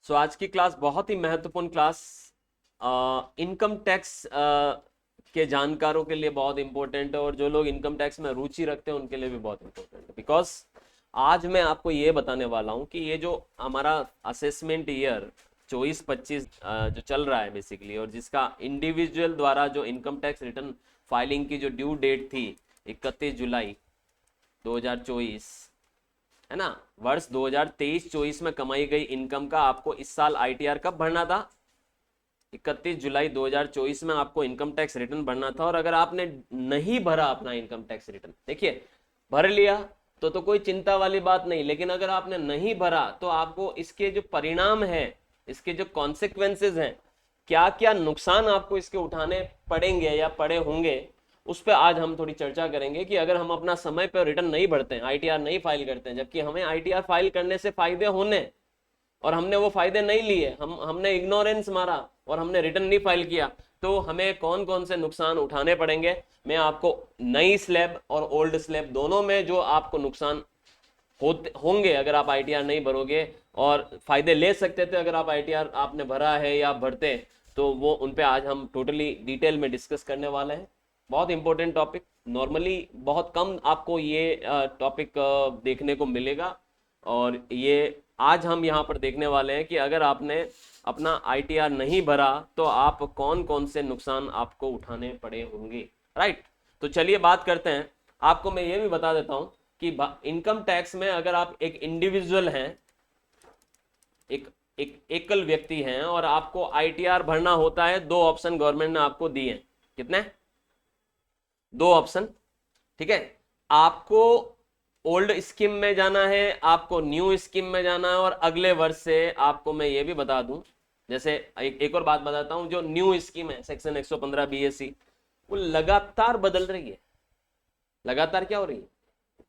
आज की क्लास बहुत ही महत्वपूर्ण क्लास इनकम टैक्स के जानकारों के लिए बहुत इंपॉर्टेंट है और जो लोग इनकम टैक्स में रुचि रखते हैं उनके लिए भी बहुत इंपॉर्टेंट है। बिकॉज आज मैं आपको ये बताने वाला हूँ कि ये जो हमारा असेसमेंट ईयर 24-25 जो चल रहा है बेसिकली, और जिसका इंडिविजुअल द्वारा जो इनकम टैक्स रिटर्न फाइलिंग की जो ड्यू डेट थी 31 जुलाई 2024, है ना। वर्ष 2023-24 में कमाई गई इनकम का आपको इस साल आईटीआर कब भरना था? 31 जुलाई 2024 में आपको इनकम टैक्स रिटर्न भरना था। और अगर आपने नहीं भरा अपना इनकम टैक्स रिटर्न, देखिए भर लिया तो कोई चिंता वाली बात नहीं, लेकिन अगर आपने नहीं भरा तो आपको इसके जो परिणाम है, इसके जो कॉन्सिक्वेंसेज हैं, क्या क्या नुकसान आपको इसके उठाने पड़ेंगे या पड़े होंगे, उस पर आज हम थोड़ी चर्चा करेंगे कि अगर हम अपना समय पर रिटर्न नहीं भरते हैं, आईटीआर नहीं फाइल करते हैं, जबकि हमें आईटीआर फाइल करने से फायदे होने, और हमने वो फायदे नहीं लिए, हमने इग्नोरेंस मारा और हमने रिटर्न नहीं फाइल किया, तो हमें कौन कौन से नुकसान उठाने पड़ेंगे। मैं आपको नई स्लैब और ओल्ड स्लैब दोनों में जो आपको नुकसान होंगे अगर आप आईटीआर नहीं भरोगे, और फायदे ले सकते थे अगर आप आईटीआर आपने भरा है या भरते, तो वो उन पे आज हम टोटली डिटेल में डिस्कस करने वाले हैं। बहुत इंपॉर्टेंट टॉपिक, नॉर्मली बहुत कम आपको ये टॉपिक देखने को मिलेगा, और ये आज हम यहाँ पर देखने वाले हैं कि अगर आपने अपना आईटीआर नहीं भरा तो आप कौन कौन से नुकसान आपको उठाने पड़े होंगे। राइट, तो चलिए बात करते हैं। आपको मैं ये भी बता देता हूं कि इनकम टैक्स में अगर आप एक इंडिविजुअल हैं, एक एक एकल व्यक्ति हैं, और आपको आईटीआर भरना होता है, दो ऑप्शन गवर्नमेंट ने आपको दिए हैं। कितने? दो ऑप्शन। ठीक है, आपको ओल्ड स्कीम में जाना है, आपको न्यू स्कीम में जाना है, और अगले वर्ष से आपको मैं ये भी बता दूं, जैसे एक और बात बताता हूं, जो न्यू स्कीम है सेक्शन 115 बीएससी, वो लगातार बदल रही है। लगातार क्या हो रही है?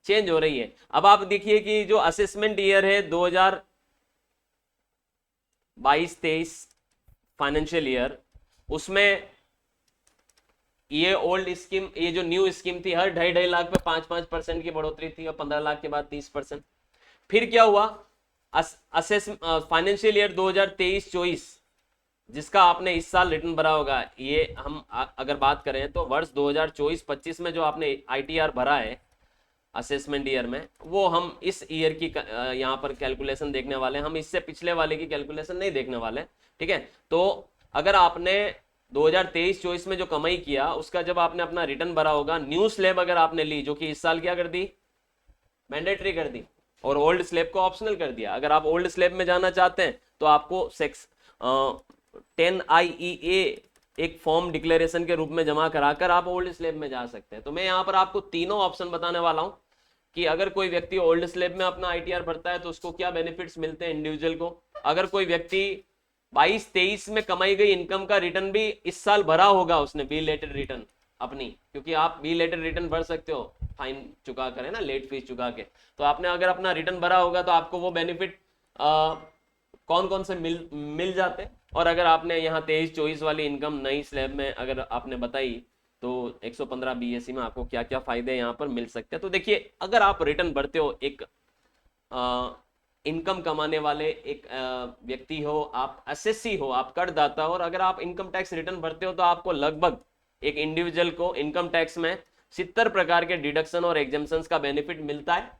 चेंज हो रही है। अब आप देखिए कि जो असेसमेंट ईयर है 2022-23 फाइनेंशियल ईयर, उसमें ये ओल्ड स्कीम, ये जो न्यू स्कीम थी, हर 2.5 लाख पे 5-5% की बढ़ोतरी थी, और 15 लाख के बाद 30%। फिर क्या हुआ? असेस फाइनेंशियल ईयर 2023-24, जिसका आपने इस साल रिटर्न भरा होगा, ये हम अगर बात करें तो वर्ष 2024-25 में जो आपने आईटीआर भरा है असेसमेंट ईयर में, वो हम इस ईयर की यहाँ पर कैलकुलेशन देखने वाले हैं। हम इससे पिछले वाले की कैलकुलेशन नहीं देखने वाले। ठीक है, तो अगर आपने 2023-24 में जो कमाई किया, उसका जब आपने अपना रिटर्न भरा होगा, न्यू स्लैब अगर आपने ली, जो कि इस साल क्या कर दी? मैंडेटरी कर दी, और ओल्ड स्लैब को ऑप्शनल कर दिया। अगर आप ओल्ड स्लैब में जाना चाहते हैं तो आपको 10IEA एक फॉर्म डिक्लेरेशन के रूप में जमा कराकर आप ओल्ड स्लैब में जा सकते हैं। तो मैं यहाँ पर आपको तीनों ऑप्शन बताने वाला हूँ कि अगर कोई व्यक्ति ओल्ड स्लैब में अपना आईटीआर भरता है तो उसको क्या बेनिफिट्स मिलते हैं इंडिविजुअल को। अगर कोई व्यक्ति 22-23 में कमाई गई इनकम का रिटर्न भी इस साल भरा होगा उसने, बी लेटेड रिटर्न अपनी, क्योंकि आप बी लेटेड रिटर्न भर सकते हो फाइन चुका कर, है ना, लेट फीस चुका के। तो आपने अगर अपना रिटर्न भरा होगा तो आपको वो बेनिफिट कौन कौन से मिल जाते हैं। और अगर आपने यहाँ 23-24 वाली इनकम नई स्लैब में अगर आपने बताई, तो 115 बीएससी में आपको क्या क्या फायदे यहाँ पर मिल सकते हैं। तो देखिए, अगर आप रिटर्न भरते हो, एक इनकम कमाने वाले एक व्यक्ति हो, आप एसएससी हो, आप करदाता हो, और अगर आप इनकम टैक्स रिटर्न भरते हो तो आपको लगभग एक इंडिविजुअल को इनकम टैक्स में 70 प्रकार के डिडक्शन और एग्जेम्पशंस का बेनिफिट मिलता है।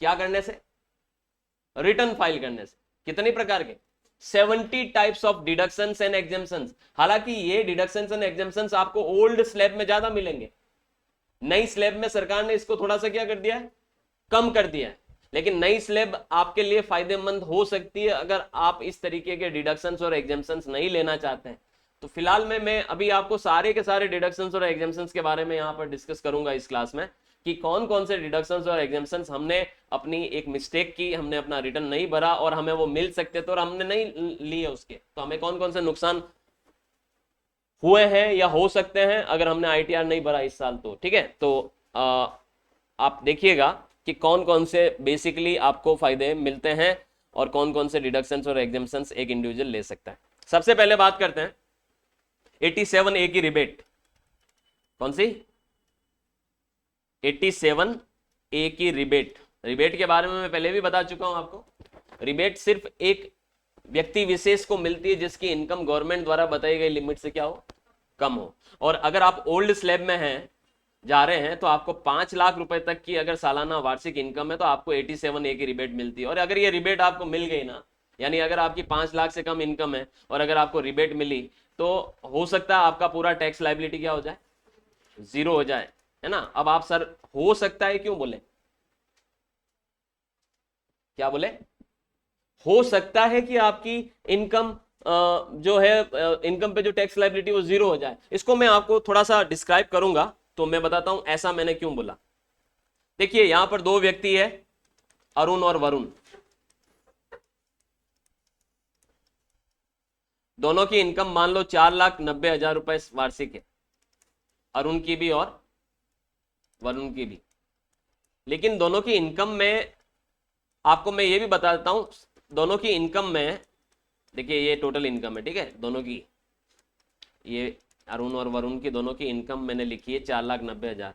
क्या करने से? रिटर्न फाइल करने से। कितनी प्रकार के? 70 types of deductions and exemptions. हालांकि ये डिडक्शंस एंड एग्जेम्पशंस आपको ओल्ड स्लैब में ज्यादा मिलेंगे, नई स्लैब में सरकार ने इसको थोड़ा सा क्या कर दिया है? कम कर दिया है। लेकिन नई स्लैब आपके लिए फायदेमंद हो सकती है अगर आप इस तरीके के डिडक्शंस और एग्जेम्पशंस नहीं लेना चाहते हैं। तो फिलहाल मैं अभी आपको सारे के सारे डिडक्शंस और एग्जेम्पशंस के बारे में यहाँ पर डिस्कस करूंगा इस क्लास में, कि कौन कौन से डिडक्शंस और एग्जेम्पशंस हमने अपनी एक मिस्टेक की, हमने अपना रिटर्न नहीं भरा और हमें वो मिल सकते थे और हमने नहीं लिए उसके, तो हमें कौन कौन से नुकसान हुए हैं या हो सकते हैं अगर हमने आईटीआर नहीं भरा इस साल। तो ठीक है, तो आप देखिएगा कि कौन कौन से बेसिकली आपको फायदे मिलते हैं और कौन कौन से डिडक्शंस और एग्जेम्पशंस एक इंडिविजुअल ले सकता है। सबसे पहले बात करते हैं 87A की रिबेट। कौन सी? 87A की रिबेट। रिबेट के बारे में मैं पहले भी बता चुका हूं आपको। रिबेट सिर्फ एक व्यक्ति विशेष को मिलती है जिसकी इनकम गवर्नमेंट द्वारा बताई गई लिमिट से क्या हो, कम हो। और अगर आप ओल्ड स्लैब में हैं, जा रहे हैं, तो आपको 5 लाख रुपए तक की अगर सालाना वार्षिक इनकम है तो आपको 87A की रिबेट मिलती है। और अगर ये रिबेट आपको मिल गई ना, यानी अगर आपकी 5 लाख से कम इनकम है और अगर आपको रिबेट मिली, तो हो सकता है आपका पूरा टैक्स लायबिलिटी क्या हो जाए, 0 हो जाए, है ना। अब आप सर हो सकता है क्यों बोले, क्या बोले, हो सकता है कि आपकी इनकम जो है इनकम पे जो टैक्स लायबिलिटी वो 0 हो जाए। इसको मैं आपको थोड़ा सा डिस्क्राइब करूंगा, तो मैं बताता हूं ऐसा मैंने क्यों बोला। देखिए यहां पर 2 व्यक्ति है, अरुण और वरुण, दोनों की इनकम मान लो 4,90,000 रुपए वार्षिक है, अरुण की भी और वरुण की भी। लेकिन दोनों की इनकम में आपको मैं ये भी बता देता हूं, दोनों की इनकम में देखिए ये टोटल इनकम है, ठीक है, दोनों की, ये अरुण और वरुण की दोनों की इनकम मैंने लिखी है 4,90,000।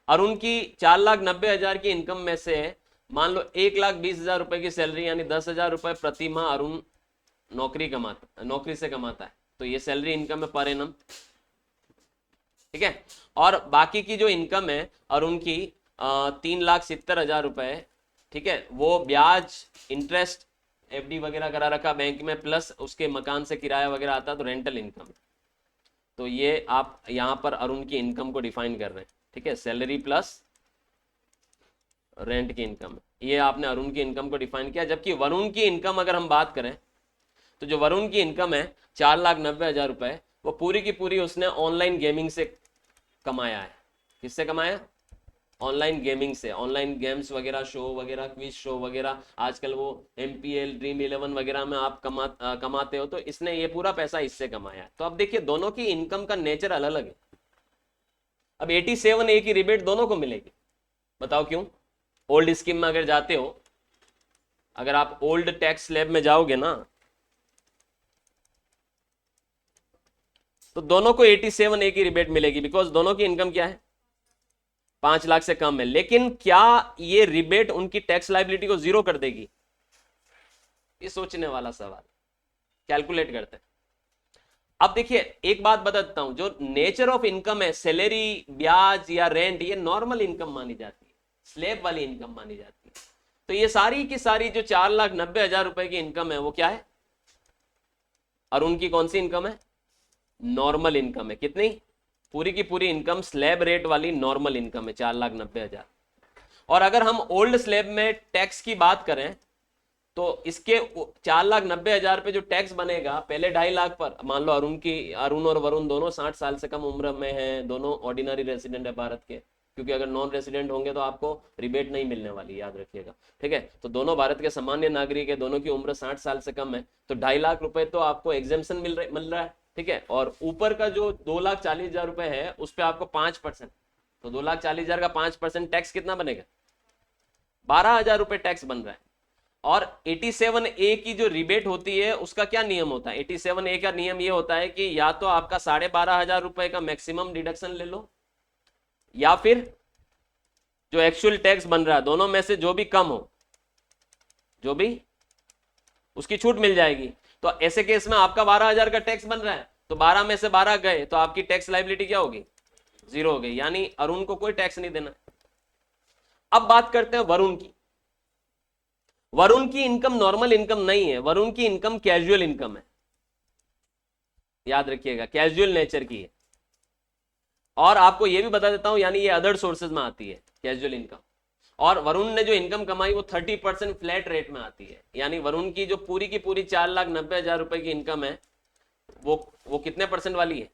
अरुण की 4,90,000 की इनकम में से मान लो 1,20,000 रुपए की सैलरी यानी 10,000 रुपए प्रति माह अरुण नौकरी से कमाता है, तो ये सैलरी इनकम है पर एनम, ठीक है। और बाकी की जो इनकम है अरुण की 3,70,000 रुपए, ठीक है, वो ब्याज, इंटरेस्ट, एफडी वगैरह करा रखा बैंक में, प्लस उसके मकान से किराया वगैरह आता है, तो रेंटल इनकम। तो ये आप यहां पर अरुण की इनकम को डिफाइन कर रहे हैं, ठीक है, सैलरी प्लस रेंट की इनकम, ये आपने अरुण की इनकम को डिफाइन किया। जबकि वरुण की इनकम अगर हम बात करें, तो जो वरुण की इनकम है 4,90,000 रुपए, वो पूरी की पूरी उसने ऑनलाइन गेमिंग से कमाया है। किससे कमाया, ऑनलाइन गेमिंग से, ऑनलाइन गेम्स वगैरह, शो वगैरह, क्विज शो वगैरह, आजकल वो MPL, ड्रीम 11 वगैरह में आप कमाते हो, तो इसने ये पूरा पैसा इससे कमाया है। तो अब देखिए दोनों की इनकम का नेचर अलग अलग है। अब 87A की रिबेट दोनों को मिलेगी, बताओ क्यों। ओल्ड स्कीम में अगर जाते हो, अगर आप ओल्ड टैक्स स्लैब में जाओगे ना, तो दोनों को 87A की रिबेट मिलेगी, बिकॉज दोनों की इनकम क्या है, 5 लाख से कम है। लेकिन क्या ये रिबेट उनकी टैक्स लायबिलिटी को 0 कर देगी, ये सोचने वाला सवाल, कैलकुलेट करते हैं। अब देखिए एक बात बता देता हूं, जो नेचर ऑफ इनकम है, सैलरी, ब्याज या रेंट, ये नॉर्मल इनकम मानी जाती है, स्लैब वाली इनकम मानी जाती है। तो ये सारी की सारी जो 4,90,000 रुपए की इनकम है, वो क्या है, अरुण की कौन सी इनकम है, नॉर्मल इनकम है। कितनी, पूरी की पूरी इनकम स्लैब रेट वाली नॉर्मल इनकम है 4,90,000। और अगर हम ओल्ड स्लैब में टैक्स की बात करें, तो इसके 4,90,000 पे जो टैक्स बनेगा, पहले 2.5 लाख पर, मान लो अरुण और वरुण दोनों 60 साल से कम उम्र में हैं, दोनों ऑर्डिनरी रेसिडेंट है भारत के, क्योंकि अगर नॉन रेसिडेंट होंगे तो आपको रिबेट नहीं मिलने वाली, याद रखिएगा, ठीक है। तो दोनों भारत के सामान्य नागरिक है, दोनों की उम्र 60 साल से कम है, तो 2.5 लाख रुपए तो आपको एग्जेम्पशन मिल रहा है, ठीक है। और ऊपर का जो 2,40,000 रुपए है, उस पर आपको 5%, तो 2,40,000 का 5% टैक्स कितना बनेगा, 12,000 रुपए टैक्स बन रहा है। और 87A की जो रिबेट होती है, उसका क्या नियम होता है, 87A का नियम ये होता है कि या तो आपका 12,500 रुपए का मैक्सिमम डिडक्शन ले लो, या फिर जो एक्चुअल टैक्स बन रहा है, दोनों में से जो भी कम हो, जो भी उसकी छूट मिल जाएगी। तो ऐसे केस में आपका 12,000 का टैक्स बन रहा है, तो 12 में से 12 गए, तो आपकी टैक्स लायबिलिटी क्या होगी, 0 हो गई, यानी अरुण को कोई टैक्स नहीं देना। अब बात करते हैं वरुण की। वरुण की इनकम नॉर्मल इनकम नहीं है, वरुण की इनकम कैजुअल इनकम है, याद रखिएगा, कैजुअल नेचर की है। और आपको यह भी बता देता हूं, यानी ये अदर सोर्सेज में आती है कैजुअल इनकम। और वरुण ने जो इनकम कमाई वो 30% फ्लैट रेट में आती है, यानी वरुण की जो पूरी की पूरी 4,90,000 रुपए की इनकम है, वो कितने परसेंट वाली है,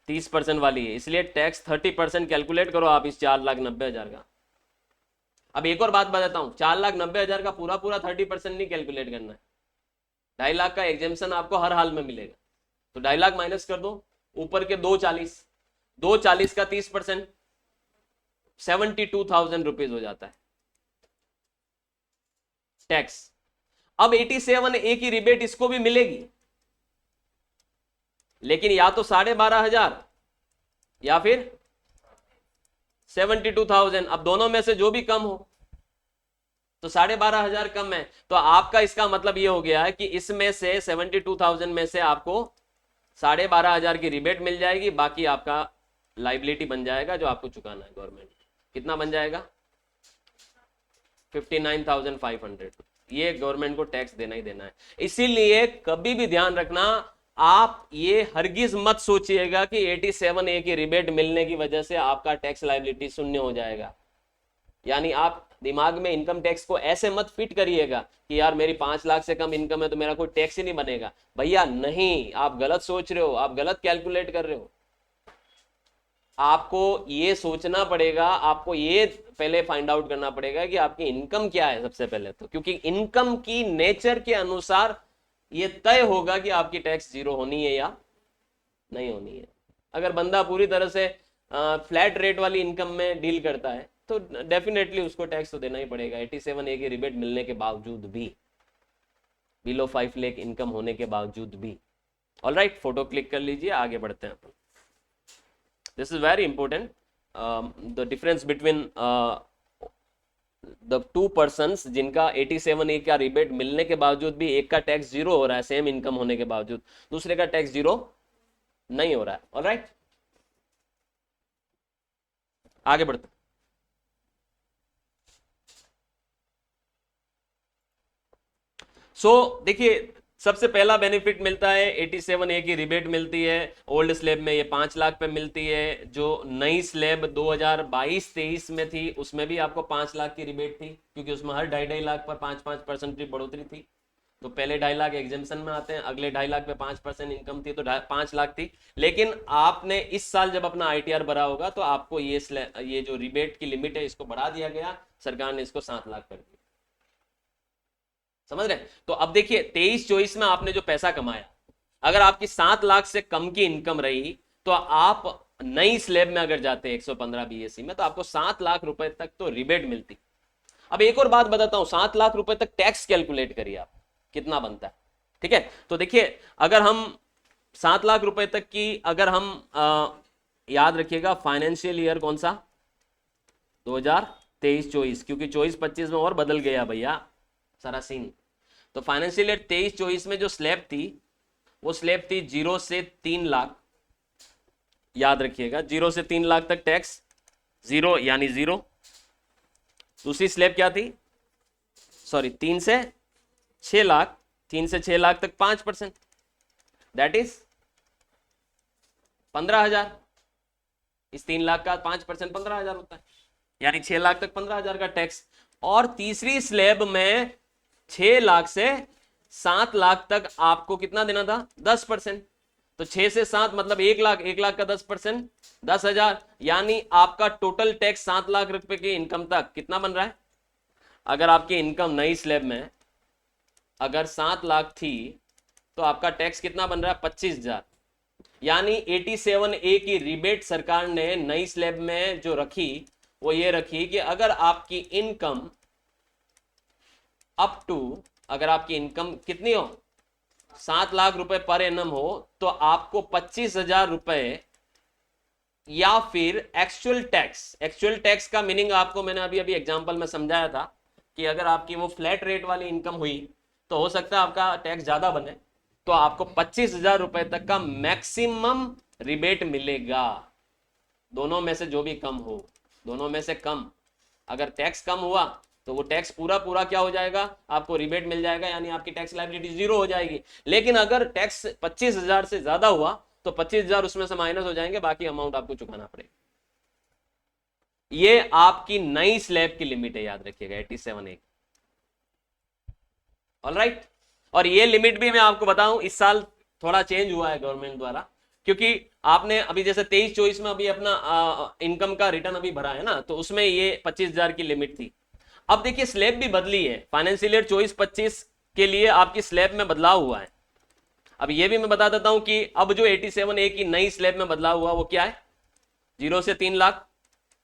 30% वाली है। इसलिए टैक्स 30% कैलकुलेट करो आप इस 4,90,000 का। अब एक और बात बताता हूं, 4,90,000 का पूरा पूरा 30% नहीं कैलकुलेट करना है, 2.5 लाख का एग्जेम्पशन आपको हर हाल में मिलेगा। तो 2.5 लाख माइनस कर दो, ऊपर के 2,40 का 30%, 72,000 रुपीज हो जाता है टैक्स। अब 87A की रिबेट इसको भी मिलेगी, लेकिन या तो 12,500 या फिर 72,000, अब दोनों में से जो भी कम हो, तो 12,500 कम है, तो आपका इसका मतलब ये हो गया है कि इसमें से 72,000 में से आपको 12,500 की रिबेट मिल जाएगी, बाकी आपका लाइबिलिटी बन जाएगा जो आपको चुकाना है गवर्नमेंट। कितना बन जाएगा? 59,500। ये गवर्नमेंट को टैक्स देना ही देना है। इसीलिए कभी भी ध्यान रखना, आप ये हरगिज मत सोचिएगा कि 87A की रिबेट मिलने की वजह से आपका टैक्स लाइबिलिटी शून्य हो जाएगा। यानी आप दिमाग में इनकम टैक्स को ऐसे मत फिट करिएगा कि यार मेरी 5 लाख से कम इनकम है तो मेरा कोई टैक्स ही नहीं बनेगा। भैया नहीं, आप गलत सोच रहे हो, आप गलत कैलकुलेट कर रहे हो। आपको ये सोचना पड़ेगा, आपको ये पहले फाइंड आउट करना पड़ेगा कि आपकी इनकम क्या है सबसे पहले तो, क्योंकि इनकम की नेचर के अनुसार ये तय होगा कि आपकी टैक्स जीरो होनी है या नहीं होनी है। अगर बंदा पूरी तरह से फ्लैट रेट वाली इनकम में डील करता है तो डेफिनेटली उसको टैक्स तो देना ही पड़ेगा, 87A की रिबेट मिलने के बावजूद भी, बिलो 5 लाख इनकम होने के बावजूद भी। ऑलराइट, फोटो क्लिक कर लीजिए, आगे बढ़ते हैं। This is very important, the difference between the two persons जिनका 87A का रिबेट मिलने के बावजूद भी एक का टैक्स जीरो हो रहा है सेम इनकम होने के बावजूद, दूसरे का टैक्स जीरो नहीं हो रहा है। ऑलराइट, आगे बढ़ते हैं। देखिए, सबसे पहला बेनिफिट मिलता है 87A की रिबेट मिलती है। ओल्ड स्लैब में ये 5 लाख पे मिलती है। जो नई स्लैब 2022-23 में थी उसमें भी आपको 5 लाख की रिबेट थी, क्योंकि उसमें हर 2.5 लाख पर 5-5% की बढ़ोतरी थी। तो पहले 2.5 लाख एग्जेम्पशन में आते हैं, अगले 2.5 लाख पे 5% इनकम थी, तो 5 लाख थी। लेकिन आपने इस साल जब अपना ITR भरा होगा तो आपको ये जो रिबेट की लिमिट है इसको बढ़ा दिया गया, सरकार ने इसको 7 लाख कर दिया। समझ रहे? तो अब देखिए 23-24 में आपने जो पैसा कमाया, अगर आपकी 7 लाख से कम की इनकम रही तो आप नई स्लैब में अगर जाते 115 BSc में तो आपको 7 लाख रुपए तक तो रिबेट मिलती। अब एक और बात बताता हूं, 7 लाख रुपए तक टैक्स कैलकुलेट करिए आप कितना बनता है। ठीक है, तो देखिए अगर हम 7 लाख रुपए तक की, अगर हम याद रखिएगा फाइनेंशियल ईयर कौन सा, 2023-24, क्योंकि 24-25 में और बदल गया भैया सारा सीन। तो फाइनेंशियल ईयर 23-24 में जो स्लैब थी वो स्लैब थी 0 से 3 लाख। याद रखिएगा 0 से 3 लाख तक टैक्स जीरो, यानी जीरो। दूसरी स्लैब क्या थी, सॉरी 3 से 6 लाख, 3 से 6 लाख तक 5%, दैट इज 15,000। इस 3 लाख का 5% 15,000 होता है, यानी 6 लाख तक 15,000 का टैक्स। और तीसरी स्लैब में 6 लाख से 7 लाख तक आपको कितना देना था, 10%। तो 6 से 7 मतलब 1 लाख, 1 लाख का 10% 10,000, यानी आपका टोटल टैक्स 7 लाख रुपए की इनकम तक कितना बन रहा है। अगर आपकी इनकम नई स्लैब में अगर 7 लाख थी तो आपका टैक्स कितना बन रहा है, 25,000। यानी 87A की रिबेट सरकार ने नई स्लैब में जो रखी वो ये रखी कि अगर आपकी इनकम अप टू, अगर आपकी इनकम कितनी हो, 7 लाख रुपए पर एनम हो, तो आपको 25,000 रुपए, या फिर एक्चुअल टैक्स। एक्चुअल टैक्स का मीनिंग आपको मैंने अभी अभी एग्जांपल में समझाया था कि अगर आपकी वो फ्लैट रेट वाली इनकम हुई तो हो सकता है आपका टैक्स ज्यादा बने, तो आपको 25,000 रुपए तक का मैक्सिमम रिबेट मिलेगा। दोनों में से जो भी कम हो, दोनों में से कम, अगर टैक्स कम हुआ तो वो टैक्स पूरा पूरा क्या हो जाएगा, आपको रिबेट मिल जाएगा, यानी आपकी टैक्स लायबिलिटी जीरो हो जाएगी। लेकिन अगर टैक्स 25,000 से ज्यादा हुआ तो 25,000 उसमें से माइनस हो जाएंगे, बाकी अमाउंट आपको चुकाना पड़ेगा। ये आपकी नई स्लैब की लिमिट है, याद रखिएगा 87A। ऑलराइट, और ये लिमिट भी मैं आपको बताऊं इस साल थोड़ा चेंज हुआ है गवर्नमेंट द्वारा, क्योंकि आपने अभी जैसे 23-24 में अभी अपना इनकम का रिटर्न अभी भरा है ना, तो उसमें ये 25,000 की लिमिट थी। अब देखिए स्लैब भी बदली है, फाइनेंशियल ईयर 24-25 के लिए आपकी स्लैब में बदलाव हुआ है। अब ये भी मैं बता देता हूं कि अब जो 87A की नई स्लैब में बदलाव हुआ वो क्या है, 0 से 3 लाख,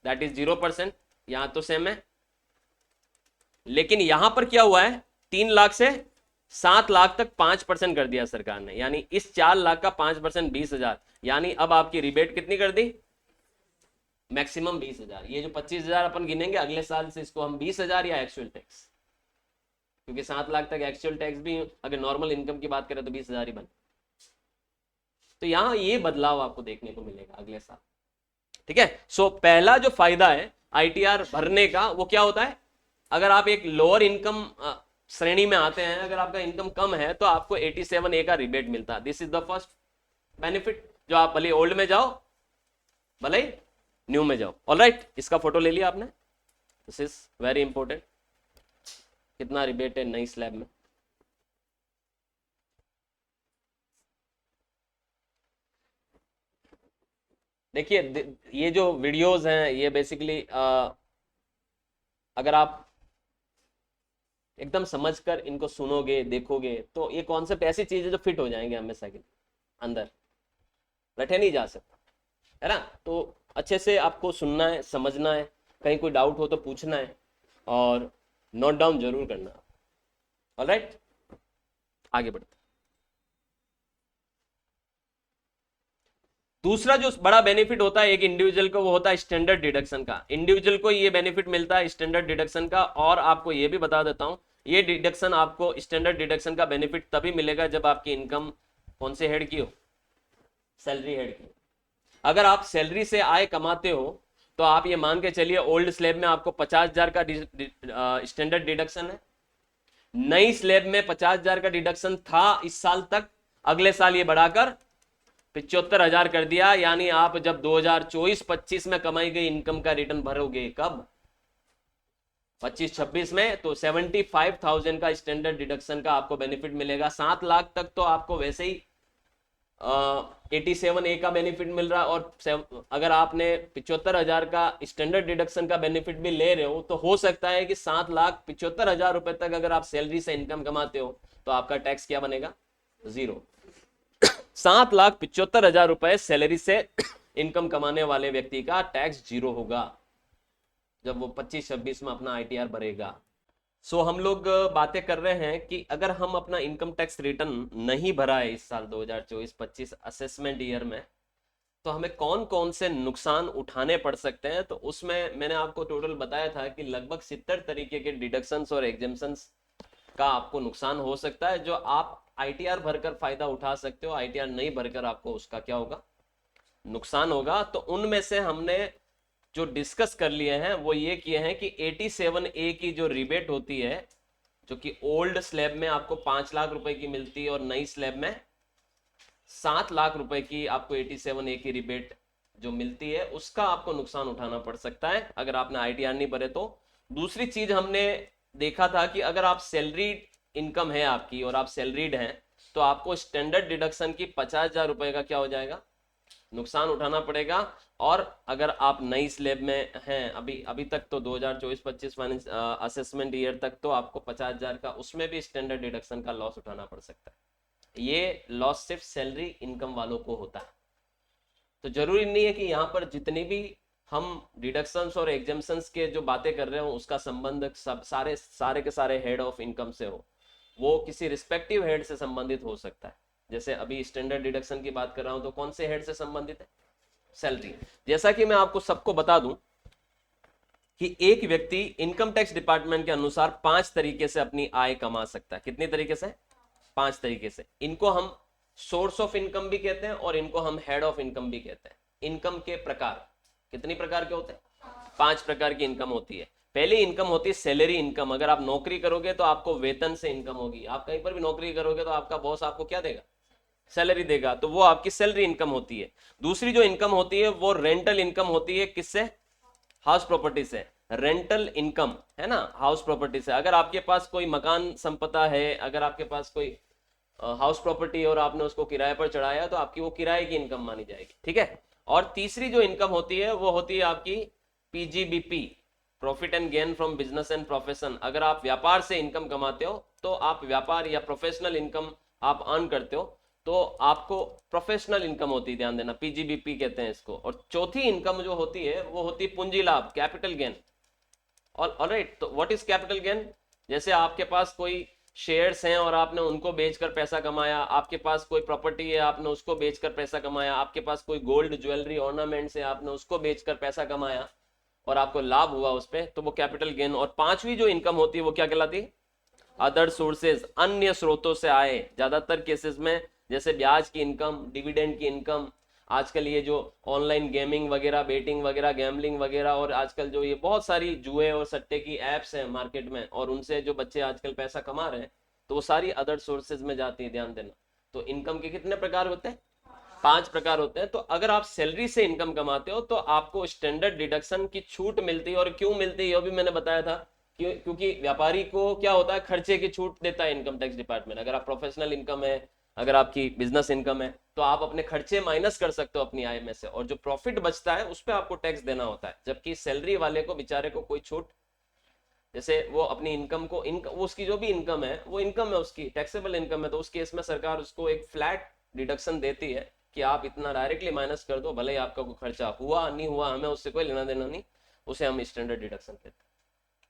दैट इज 0%, यहां तो सेम है। लेकिन यहां पर क्या हुआ है, 3 लाख से 7 लाख तक 5% कर दिया सरकार ने, यानी इस 4 लाख का 5% 20,000, यानी अब आपकी रिबेट कितनी कर दी, मैक्सिमम 20,000। ये जो 25,000 अपन गिनेंगे अगले साल से, इसको हम 20,000 या एक्चुअल टैक्स, क्योंकि 7 लाख तक एक्चुअल टैक्स भी अगर नॉर्मल इनकम की बात करें तो 20,000 ही बने। तो यहाँ ये बदलाव आपको देखने को मिलेगा अगले साल। ठीक है, सो पहला जो फायदा है आईटीआर भरने का वो क्या होता है, अगर आप एक लोअर इनकम श्रेणी में आते हैं, अगर आपका इनकम कम है तो आपको 87A का रिबेट मिलता है। This is the first benefit, जो आप भले ओल्ड में जाओ भले न्यू में जाओ। ऑलराइट, इसका फोटो ले लिया आपने, दिस इज वेरी इंपॉर्टेंट। कितना रिबेट है नई स्लैब में, देखिए ये जो वीडियोस हैं ये बेसिकली अगर आप एकदम समझकर इनको सुनोगे देखोगे तो ये कॉन्सेप्ट ऐसी चीज है जो फिट हो जाएंगे हमेशा के अंदर, रटे नहीं जा सकता, है ना। तो अच्छे से आपको सुनना है, समझना है, कहीं कोई डाउट हो तो पूछना है और नोट डाउन जरूर करना। ऑलराइट, आगे बढ़ते। दूसरा जो बड़ा बेनिफिट होता है एक इंडिविजुअल को, वो होता है स्टैंडर्ड डिडक्शन का। इंडिविजुअल को ये बेनिफिट मिलता है स्टैंडर्ड डिडक्शन का, और आपको ये भी बता देता हूं, ये डिडक्शन आपको स्टैंडर्ड डिडक्शन का बेनिफिट तभी मिलेगा जब आपकी इनकम कौन से हेड की हो, सैलरी हेड की। अगर आप सैलरी से आय कमाते हो तो आप ये मान के चलिए ओल्ड स्लैब में आपको 50,000 का स्टैंडर्ड डिडक्शन है, नई स्लैब में 50,000 का डिडक्शन था इस साल तक, अगले साल ये बढ़ाकर 75,000 कर दिया। यानी आप जब 2024-25 में कमाई गई इनकम का रिटर्न भरोगे कब, 25-26 में, तो 75,000 का स्टैंडर्ड डिडक्शन का आपको बेनिफिट मिलेगा। 7 लाख तक तो आपको वैसे ही 87A का बेनिफिट मिल रहा है, और अगर आपने 75,000 का स्टैंडर्ड डिडक्शन का बेनिफिट भी ले रहे हो तो हो सकता है कि 7,75,000 रुपए तक अगर आप सैलरी से इनकम कमाते हो तो आपका टैक्स क्या बनेगा, 0। 7,75,000 रुपए सैलरी से इनकम कमाने वाले व्यक्ति का टैक्स 0 होगा जब वो 25-26 में अपना आईटीआर भरेगा। सो हम लोग बातें कर रहे हैं कि अगर हम अपना इनकम टैक्स रिटर्न नहीं भरा है इस साल 2024-25 असेसमेंट ईयर में, तो हमें कौन कौन से नुकसान उठाने पड़ सकते हैं। तो उसमें मैंने आपको टोटल बताया था कि लगभग 70 तरीके के डिडक्शंस और एग्जेम्पशंस का आपको नुकसान हो सकता है, जो आप आईटीआर भरकर फायदा उठा सकते हो, आईटीआर नहीं भरकर आपको उसका क्या होगा, नुकसान होगा। तो उनमें से हमने जो डिस्कस कर लिए हैं वो ये किए हैं कि 87A की जो रिबेट होती है, जो कि ओल्ड स्लैब में आपको 5 लाख रुपए की मिलती है और नई स्लैब में 7 लाख रुपए की आपको 87A की रिबेट जो मिलती है, उसका आपको नुकसान उठाना पड़ सकता है अगर आपने आईटीआर नहीं भरे तो। दूसरी चीज हमने देखा था कि अगर आप सैलरीड इनकम है आपकी और आप सैलरीड हैं तो आपको स्टैंडर्ड डिडक्शन की 50,000 रुपए का क्या हो जाएगा, नुकसान उठाना पड़ेगा। और अगर आप नई स्लैब में हैं अभी तक तो 2024-25 फाइनेंस असेसमेंट ईयर तक तो आपको 50,000 का उसमें भी स्टैंडर्ड डिडक्शन का लॉस उठाना पड़ सकता है। ये लॉस सिर्फ सैलरी इनकम वालों को होता है। तो जरूरी नहीं है कि यहाँ पर जितनी भी हम डिडक्शंस और एग्जेम्पशंस के जो बातें कर रहे हो उसका संबंध सब सारे के सारे हेड ऑफ इनकम से हो, वो किसी रिस्पेक्टिव हेड से संबंधित हो सकता है। जैसे अभी स्टैंडर्ड डिडक्शन की बात कर रहा हूं तो कौन से हेड से संबंधित है, सैलरी। जैसा कि मैं आपको सबको बता दूं कि एक व्यक्ति इनकम टैक्स डिपार्टमेंट के अनुसार 5 तरीके से अपनी आय कमा सकता है। कितनी तरीके से, 5 तरीके से। इनको हम सोर्स ऑफ इनकम भी कहते हैं और इनको हम हेड ऑफ इनकम भी कहते हैं। इनकम के प्रकार कितनी प्रकार के होते हैं, 5 प्रकार की इनकम होती है। पहली इनकम होती है सैलरी इनकम। अगर आप नौकरी करोगे तो आपको वेतन से इनकम होगी, आप कहीं पर भी नौकरी करोगे तो आपका बॉस आपको क्या देगा, सैलरी देगा, तो वो आपकी सैलरी इनकम होती है। दूसरी जो इनकम होती है वो रेंटल इनकम होती है। किससे, हाउस प्रॉपर्टी से। रेंटल इनकम है ना, हाउस प्रॉपर्टी से। अगर आपके पास कोई मकान संपदा है, अगर आपके पास कोई हाउस प्रॉपर्टी और आपने उसको किराए पर चढ़ाया तो आपकी वो किराए की इनकम मानी जाएगी। ठीक है। और तीसरी जो इनकम होती है वो होती है आपकी PGBP, profit and gain from business and profession. अगर आप व्यापार से इनकम कमाते हो तो आप व्यापार या प्रोफेशनल इनकम आप अर्न करते हो तो आपको प्रोफेशनल इनकम होती है, ध्यान देना, पीजीबीपी कहते हैं इसको। और चौथी इनकम जो होती है वो होती है पूंजी लाभ, कैपिटल गेन। ऑलराइट, तो व्हाट इज कैपिटल गेन, जैसे आपके पास कोई शेयर्स हैं और आपने उनको बेचकर पैसा कमाया, आपके पास कोई प्रॉपर्टी है आपने उसको बेचकर पैसा कमाया, आपके पास कोई गोल्ड ज्वेलरी ऑर्नामेंट्स है आपने उसको बेचकर पैसा कमाया और आपको लाभ हुआ उस पर, तो वो कैपिटल गेन। और 5वीं जो इनकम होती है वो क्या कहलाती है, अदर सोर्सेज, अन्य स्रोतों से आए। ज्यादातर केसेस में जैसे ब्याज की इनकम, डिविडेंड की इनकम, आजकल ये जो ऑनलाइन गेमिंग वगैरह, बेटिंग वगैरह, गैम्बलिंग वगैरह, और आजकल जो ये बहुत सारी जुए और सट्टे की एप्स हैं मार्केट में, और उनसे जो बच्चे आजकल पैसा कमा रहे हैं, तो वो सारी अदर सोर्सेज में जाती है, ध्यान देना। तो इनकम के कितने प्रकार होते हैं? 5 प्रकार होते हैं। तो अगर आप सैलरी से इनकम कमाते हो तो आपको स्टैंडर्ड डिडक्शन की छूट मिलती है। और क्यों मिलती है ये भी मैंने बताया था, क्योंकि व्यापारी को क्या होता है, खर्चे की छूट देता है इनकम टैक्स डिपार्टमेंट। अगर आप प्रोफेशनल इनकम है, अगर आपकी बिजनेस इनकम है, तो आप अपने खर्चे माइनस कर सकते हो अपनी आय में से, और जो प्रॉफिट बचता है उस पर आपको टैक्स देना होता है। जबकि सैलरी वाले को बेचारे को कोई छूट, जैसे वो अपनी इनकम को वो उसकी जो भी इनकम है वो इनकम है उसकी, टैक्सेबल इनकम है, तो उस केस में सरकार उसको एक फ्लैट डिडक्शन देती है कि आप इतना डायरेक्टली माइनस कर दो, भले ही आपका कोई खर्चा हुआ नहीं हुआ, हमें उससे कोई लेना देना नहीं, उसे हम स्टैंडर्ड डिडक्शन देते हैं।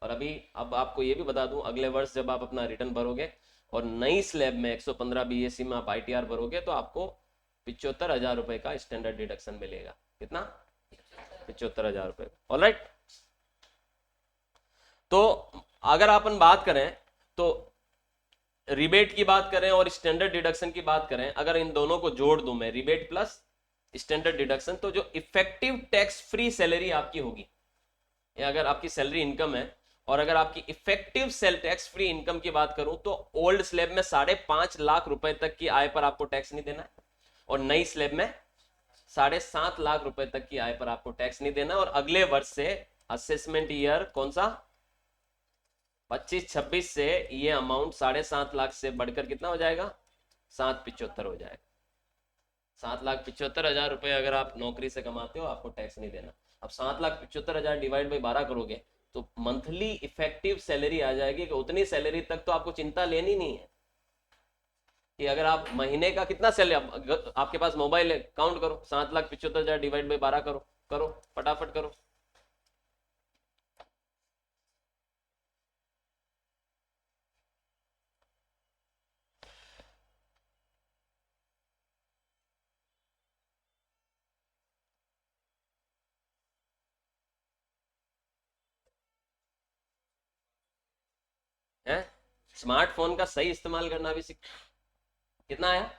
और अभी अब आपको ये भी बता दूं, अगले वर्ष जब आप अपना रिटर्न भरोगे और नई स्लैब में 115 बीएससी में आप आईटीआर भरोगे, तो आपको 75,000 रुपए का स्टैंडर्ड डिडक्शन मिलेगा। कितना? 75,000 रुपए। ऑलराइट। तो अगर अपन बात करें तो रिबेट की बात करें और स्टैंडर्ड डिडक्शन की बात करें, अगर इन दोनों को जोड़ दूं मैं, रिबेट प्लस स्टैंडर्ड डिडक्शन, तो जो इफेक्टिव टैक्स फ्री सैलरी आपकी होगी, या अगर आपकी सैलरी इनकम है और अगर आपकी effective sale tax free income की बात करूं, तो ओल्ड स्लैब में 5.5 लाख रुपए तक की आय पर आपको टैक्स नहीं देना है, और नई स्लैब में 7.5 लाख रुपए तक की आय पर आपको टैक्स नहीं देना। और अगले वर्ष से असेसमेंट ईयर कौन सा? 25-26 से ये अमाउंट 7.5 लाख से बढ़कर कितना हो जाएगा? 775 हो जाएगा। 7,75,000 रुपए अगर आप नौकरी से कमाते हो, आपको टैक्स नहीं देना। अब 7,75,000 डिवाइड बाई 12 करोगे तो मंथली इफेक्टिव सैलरी आ जाएगी कि उतनी सैलरी तक तो आपको चिंता लेनी नहीं है कि अगर आप महीने का कितना सैलरी, आपके पास मोबाइल है, काउंट करो, 7,75,000 डिवाइड बाई 12 करो, करो फटाफट करो। है, स्मार्टफोन का सही इस्तेमाल करना भी सीख। कितना आया?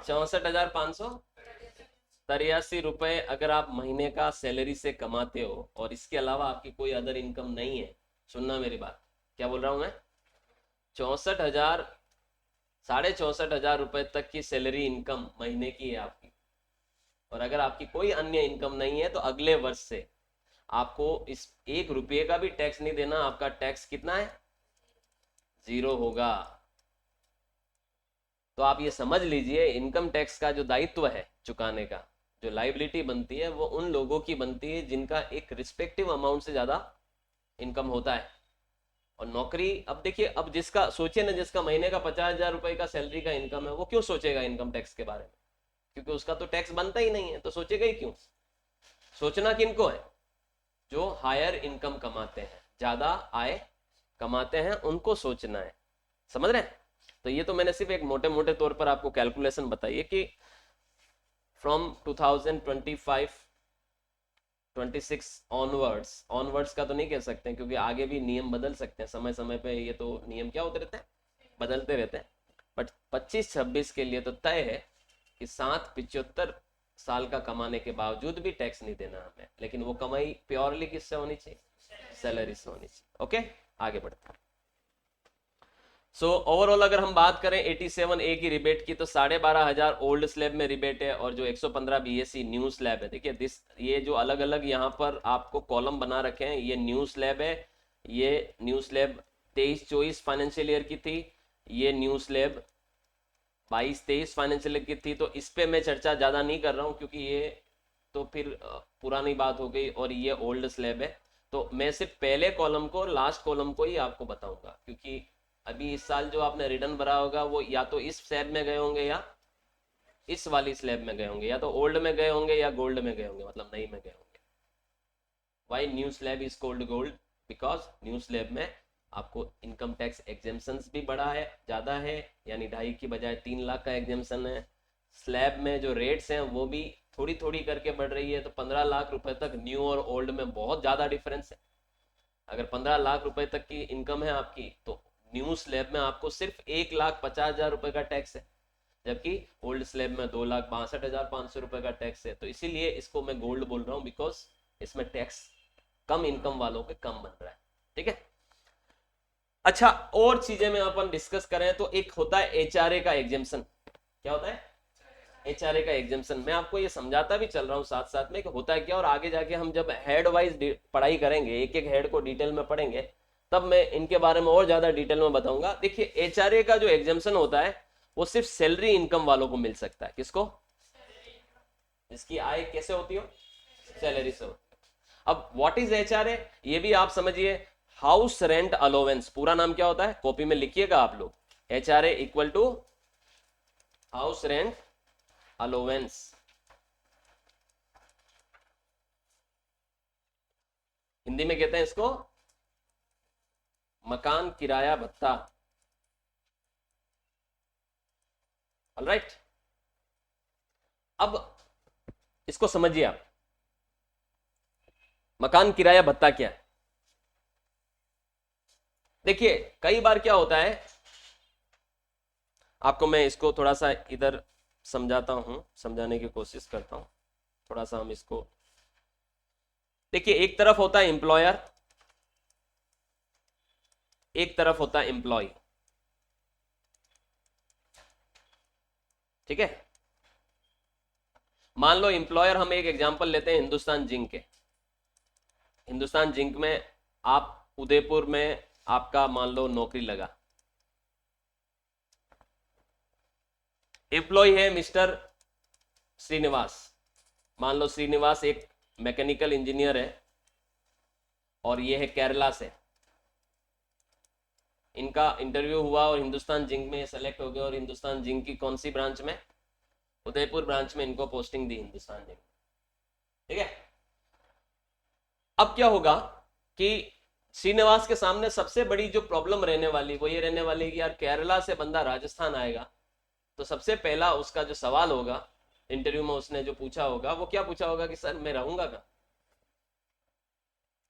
64,583 रुपए अगर आप महीने का सैलरी से कमाते हो और इसके अलावा आपकी कोई अदर इनकम नहीं है, सुनना मेरी बात, क्या बोल रहा हूं मैं, 64,000, 64,500 रुपए तक की सैलरी इनकम महीने की है आपकी, और अगर आपकी कोई अन्य इनकम नहीं है, तो अगले वर्ष से आपको इस 1 रुपये का भी टैक्स नहीं देना। आपका टैक्स कितना है? 0 होगा। तो आप ये समझ लीजिए, इनकम टैक्स का जो दायित्व है चुकाने का, जो लाइबिलिटी बनती है, वो उन लोगों की बनती है जिनका एक रिस्पेक्टिव अमाउंट से ज्यादा इनकम होता है। और नौकरी, अब देखिए, अब जिसका सोचे ना, जिसका महीने का 50,000 रुपए का सैलरी का इनकम है, वो क्यों सोचेगा इनकम टैक्स के बारे में? क्योंकि उसका तो टैक्स बनता ही नहीं है, तो सोचेगा ही क्यों? सोचना किनको है? जो हायर इनकम कमाते हैं, ज्यादा आय कमाते हैं, उनको सोचना है। समझ रहे हैं? तो ये तो मैंने सिर्फ एक मोटे मोटे तौर पर आपको कैलकुलेशन बताई है कि फ्रॉम 2025 26 ऑनवर्ड्स का तो नहीं कह सकते, क्योंकि आगे भी नियम बदल सकते हैं समय समय पे, ये तो नियम क्या होते रहते हैं, बदलते रहते हैं। बट 25-26 के लिए तो तय है कि 775 साल का कमाने के बावजूद भी टैक्स नहीं देना हमें, लेकिन वो कमाई प्योरली किससे होनी चाहिए? सैलरी से होनी चाहिए। ओके, आगे बढ़ते हैं। सो ओवरऑल अगर हम बात करें 87A की रिबेट की, तो 12,500 ओल्ड स्लैब में रिबेट है, और जो 115 बीएससी न्यू स्लैब है, देखिए ये जो अलग अलग यहाँ पर आपको कॉलम बना रखे हैं, ये न्यू स्लैब है। ये न्यू स्लैब 23-24 फाइनेंशियल ईयर की थी, ये न्यू स्लैब 22-23 फाइनेंशियल ईयर की थी। तो इस पे मैं चर्चा ज़्यादा नहीं कर रहा हूँ, क्योंकि ये तो फिर पुरानी बात हो गई, और ये ओल्ड स्लैब है। तो मैं सिर्फ पहले कॉलम को, लास्ट कॉलम को ही आपको बताऊंगा, क्योंकि अभी इस साल जो आपने रिटर्न भरा होगा वो या तो इस स्लैब में गए होंगे या इस वाली स्लैब में गए होंगे, या तो ओल्ड में गए होंगे या गोल्ड में गए होंगे, मतलब नई में गए होंगे। Why new slab is called gold? Because new slab में आपको इनकम टैक्स एग्जेम्पशंस भी बड़ा है, ज़्यादा है, यानी 2.5 की बजाय 3 लाख का एग्जेम्पशन है। स्लैब में जो रेट्स हैं वो भी थोड़ी थोड़ी करके बढ़ रही है, तो 15 लाख रुपए तक न्यू और ओल्ड में बहुत ज़्यादा डिफरेंस है। अगर 15 लाख रुपए तक की इनकम है आपकी, तो न्यू स्लैब में आपको सिर्फ 1,50,000 रुपए का टैक्स है, जबकि ओल्ड स्लैब में 2,62,500 रुपए का टैक्स है। तो इसीलिए इसको मैं गोल्ड बोल रहा हूँ, बिकॉज इसमें टैक्स कम इनकम वालों के कम बन रहा है। ठीक है, अच्छा और चीजें में अपन डिस्कस करें तो एक होता है एचआरए का एग्जेम्पशन। क्या होता है एचआरए का एग्जेम्पशन? मैं आपको ये समझाता भी चल रहा हूँ साथ साथ में कि होता है क्या, और आगे जाके हम जब हेड वाइज पढ़ाई करेंगे, एक एक हेड को डिटेल में पढ़ेंगे, तब मैं इनके बारे में और ज्यादा डिटेल में बताऊंगा। देखिए एचआरए का जो एग्जेम्पशन होता है वो सिर्फ सैलरी इनकम वालों को मिल सकता है। किसको? जिसकी आय कैसे होती हो? सैलरी से होती है। अब व्हाट इज एचआरए ये भी आप समझिए, हाउस रेंट अलोवेंस। पूरा नाम क्या होता है कॉपी में लिखिएगा आप लोग, HRA equal to house rent allowance. Hindi में कहते हैं इसको मकान किराया भत्ता। ऑलराइट, अब इसको समझिए आप, मकान किराया भत्ता क्या है? देखिए कई बार क्या होता है, आपको मैं इसको थोड़ा सा इधर समझाता हूं, समझाने की कोशिश करता हूं थोड़ा सा। हम इसको देखिए, एक तरफ होता है एम्प्लॉयर, एक तरफ होता है एम्प्लॉय। ठीक है, मान लो एम्प्लॉयर, हम एक एग्जांपल लेते हैं हिंदुस्तान जिंक के। हिंदुस्तान जिंक में आप उदयपुर में आपका मान लो नौकरी लगा, एम्प्लॉय है मिस्टर श्रीनिवास। मान लो श्रीनिवास एक मैकेनिकल इंजीनियर है और ये है केरला से। इनका इंटरव्यू हुआ और हिंदुस्तान जिंक में सेलेक्ट हो गए, और हिंदुस्तान जिंक की कौन सी ब्रांच में? उदयपुर ब्रांच में इनको पोस्टिंग दी हिंदुस्तान जिंक। ठीक है, अब क्या होगा कि श्रीनिवास के सामने सबसे बड़ी जो प्रॉब्लम रहने वाली वो ये रहने वाली कि यार केरला से बंदा राजस्थान आएगा, तो सबसे पहला उसका जो सवाल होगा इंटरव्यू में, उसने जो पूछा होगा वो क्या पूछा होगा कि सर मैं रहूंगा कहाँ?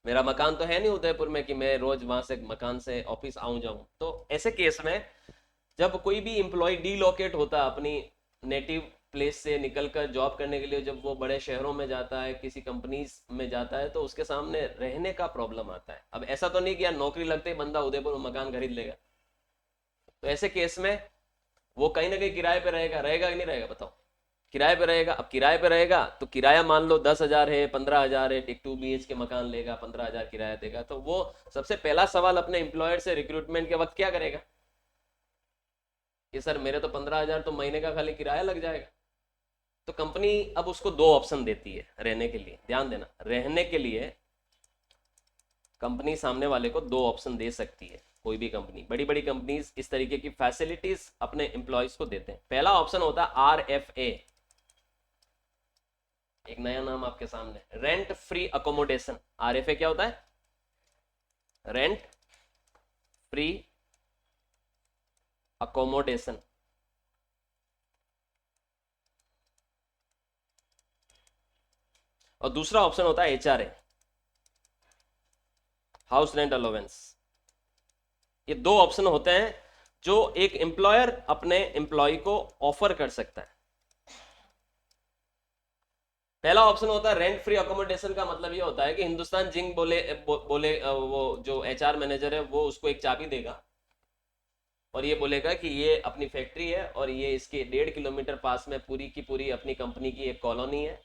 मेरा मकान तो है नहीं उदयपुर में कि मैं रोज वहां से मकान से ऑफिस आऊं जाऊं। तो ऐसे केस में जब कोई भी इंप्लॉय डीलोकेट होता है अपनी नेटिव प्लेस से निकलकर जॉब करने के लिए, जब वो बड़े शहरों में जाता है, किसी कंपनीज में जाता है, तो उसके सामने रहने का प्रॉब्लम आता है। अब ऐसा तो नहीं कि यार नौकरी लगते ही बंदा उदयपुर में मकान खरीद लेगा। तो ऐसे केस में वो कहीं ना कहीं किराए पे रहेगा, रहेगा कि नहीं रहेगा बताओ? किराए पे रहेगा। अब किराए पे रहेगा तो किराया मान लो 10,000 है, 15,000 है, एक 2 BH के मकान लेगा, 15,000 किराया देगा। तो वो सबसे पहला सवाल अपने एम्प्लॉयर से रिक्रूटमेंट के वक्त क्या करेगा कि सर मेरे तो 15,000 तो महीने का खाली किराया लग जाएगा। तो कंपनी अब उसको 2 ऑप्शन देती है रहने के लिए। ध्यान देना, रहने के लिए कंपनी सामने वाले को 2 ऑप्शन दे सकती है। कोई भी कंपनी, बड़ी बड़ी कंपनीज इस तरीके की फैसिलिटीज अपने एम्प्लॉयज को देते हैं। पहला ऑप्शन होता है RFA, एक नया नाम आपके सामने, रेंट फ्री अकोमोडेशन। RFA क्या होता है? Rent free accommodation. और दूसरा ऑप्शन होता है HRA, हाउस रेंट अलोवेंस। ये 2 ऑप्शन होते हैं जो एक एम्प्लॉयर अपने एम्प्लॉय को ऑफर कर सकता है। पहला ऑप्शन होता है रेंट फ्री अकोमोडेशन। का मतलब ये होता है कि हिंदुस्तान जिंक बोले वो जो HR मैनेजर है वो उसको एक चाबी देगा और ये बोलेगा कि ये अपनी फैक्ट्री है और ये इसके 1.5 किलोमीटर पास में पूरी की पूरी अपनी कंपनी की एक कॉलोनी है,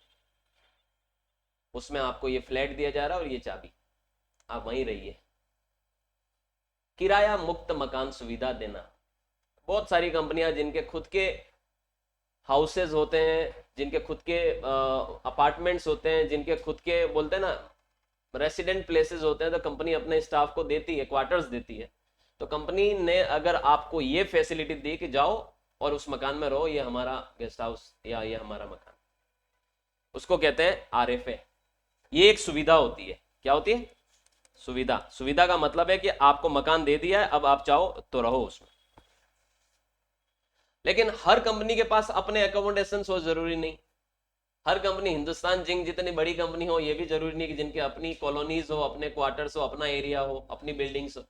उसमें आपको ये फ्लैट दिया जा रहा है और ये चाबी, आप वहीं रहिए। किराया मुक्त मकान सुविधा देना। बहुत सारी कंपनियां जिनके खुद के हाउसेज होते हैं, जिनके खुद के अपार्टमेंट्स होते हैं, जिनके खुद के बोलते हैं ना रेसिडेंट प्लेसेस होते हैं, तो कंपनी अपने स्टाफ को देती है, क्वार्टर्स देती है। तो कंपनी ने अगर आपको ये फैसिलिटी दी कि जाओ और उस मकान में रहो, ये हमारा गेस्ट हाउस या ये हमारा मकान, उसको कहते हैं RFA। ये एक सुविधा होती है। क्या होती है? सुविधा। सुविधा का मतलब है कि आपको मकान दे दिया है, अब आप चाहो तो रहो उसमें। लेकिन हर कंपनी के पास अपने अकोमोडेशन हो जरूरी नहीं। हर कंपनी, हिंदुस्तान जिंक जितनी बड़ी कंपनी हो, ये भी जरूरी नहीं कि जिनके अपनी कॉलोनीज हो, अपने क्वार्टर्स हो, अपना एरिया हो, अपनी बिल्डिंग्स हो।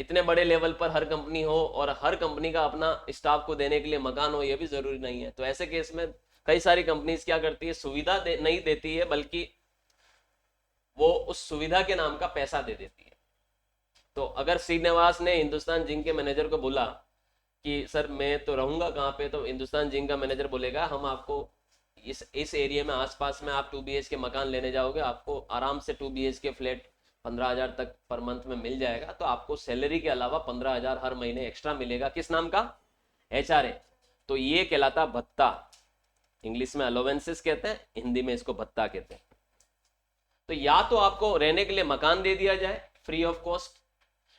इतने बड़े लेवल पर हर कंपनी हो और हर कंपनी का अपना स्टाफ को देने के लिए मकान हो, ये भी जरूरी नहीं है। तो ऐसे केस में कई सारी कंपनीज क्या करती है, सुविधा नहीं देती है, बल्कि वो उस सुविधा के नाम का पैसा दे देती है। तो अगर श्रीनिवास ने हिंदुस्तान जिंक के मैनेजर को बोला कि सर मैं तो रहूंगा कहाँ पे, तो हिंदुस्तान जिंक का मैनेजर बोलेगा हम आपको इस एरिया में आसपास में आप 2 BHK मकान लेने जाओगे, आपको आराम से 2 BHK फ्लैट 15,000 तक पर मंथ में मिल जाएगा। तो आपको सैलरी के अलावा 15,000 हर महीने एक्स्ट्रा मिलेगा। किस नाम का? HRA। तो ये कहलाता भत्ता। इंग्लिश में अलोवेंसेस कहते हैं, हिंदी में इसको भत्ता कहते हैं। तो या तो आपको रहने के लिए मकान दे दिया जाए फ्री ऑफ कॉस्ट,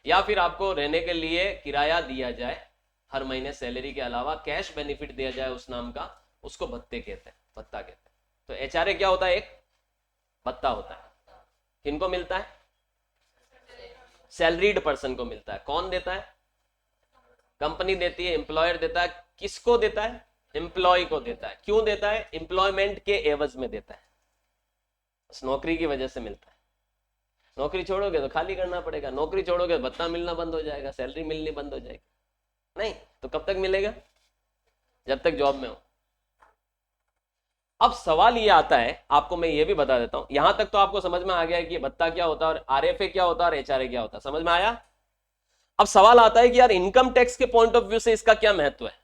या फिर आपको रहने के लिए किराया दिया जाए हर महीने सैलरी के अलावा, कैश बेनिफिट दिया जाए उस नाम का, उसको भत्ते कहते हैं, भत्ता कहते हैं। तो HRA क्या होता है? एक भत्ता होता है। किनको मिलता है? सैलरीड पर्सन को मिलता है। कौन देता है? कंपनी देती है, एम्प्लॉयर देता है। किसको देता है? एम्प्लॉय को देता है। क्यों देता है? एम्प्लॉयमेंट के एवज में देता है, बस नौकरी की वजह से मिलता है। नौकरी छोड़ोगे तो खाली करना पड़ेगा, नौकरी छोड़ोगे तो भत्ता मिलना बंद हो जाएगा, सैलरी मिलनी बंद हो जाएगी। नहीं तो कब तक मिलेगा? जब तक जॉब में हो। अब सवाल ये आता है, आपको मैं ये भी बता देता हूं, यहां तक तो आपको समझ में आ गया है कि भत्ता क्या होता है और RFA क्या होता है और HRA क्या होता है, समझ में आया। अब सवाल आता है कि यार इनकम टैक्स के पॉइंट ऑफ व्यू से इसका क्या महत्व है।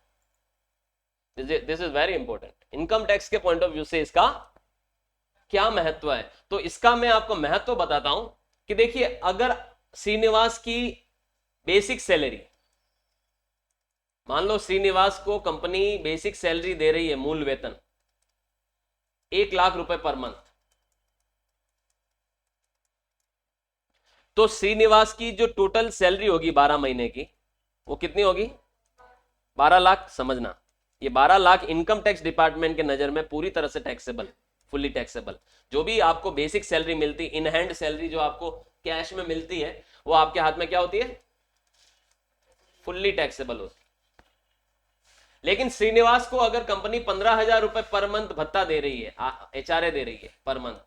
This is very important. Income tax के पॉइंट ऑफ व्यू से इसका क्या महत्व है। तो इसका मैं आपको महत्व बताता हूं कि देखिए, अगर श्रीनिवास की बेसिक सैलरी, मान लो श्रीनिवास को कंपनी बेसिक सैलरी दे रही है, मूल वेतन 1 लाख रुपए पर मंथ, तो श्रीनिवास की जो टोटल सैलरी होगी 12 महीने की, वो कितनी होगी? 12 लाख। समझना, ये 12 लाख इनकम टैक्स डिपार्टमेंट के नजर में पूरी तरह से टैक्सेबल, फुल्ली टैक्सेबल। जो भी आपको बेसिक सैलरी मिलती, इन हैंड सैलरी जो आपको कैश में मिलती है, वो आपके हाथ में क्या होती है? फुल्ली टैक्सेबल होती है। लेकिन श्रीनिवास को अगर कंपनी 15,000 रुपए पर मंथ भत्ता दे रही है, HRA दे रही है पर मंथ,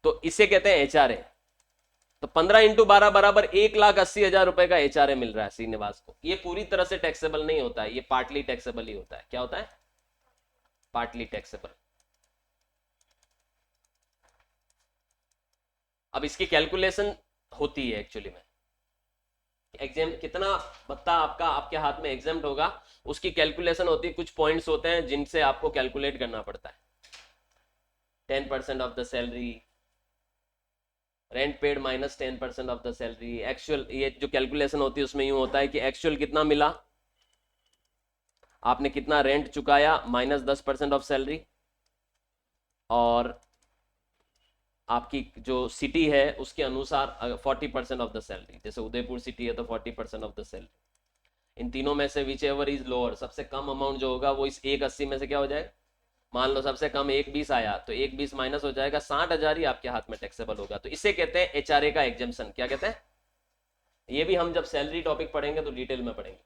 तो इसे कहते हैं HRA। तो 15 × 12 बराबर 1,80,000 रुपए का HRA मिल रहा है श्रीनिवास को। ये पूरी तरह से टैक्सेबल नहीं होता है, ये पार्टली टैक्सेबल ही होता है। क्या होता है? Partly taxable. अब इसकी कैलकुलेशन होती है एक्चुअली में, एग्जाम कितना भत्ता आपका आपके हाथ में एग्जाम्प्ट होगा, उसकी कैलकुलेशन होती है। कुछ पॉइंट्स होते हैं जिनसे आपको कैलकुलेट करना पड़ता है। 10% of the salary, rent paid minus 10% of the salary, actual, ये जो कैलकुलेशन होती है उसमें यूं होता है कि एक्चुअल कितना मिला, आपने कितना रेंट चुकाया, माइनस 10% ऑफ सैलरी, और आपकी जो सिटी है उसके अनुसार 40% ऑफ द सैलरी। जैसे उदयपुर सिटी है तो 40% ऑफ द सैलरी। इन तीनों में से विच एवर इज लोअर, सबसे कम अमाउंट जो होगा वो इस 180 में से क्या हो जाएगा? मान लो सबसे कम 120 आया, तो 120 माइनस हो जाएगा, 60,000 ही आपके हाथ में टैक्सेबल होगा। तो इसे कहते हैं HRA का एग्जेम्पशन। क्या कहते हैं? ये भी हम जब सैलरी टॉपिक पढ़ेंगे तो डिटेल में पढ़ेंगे।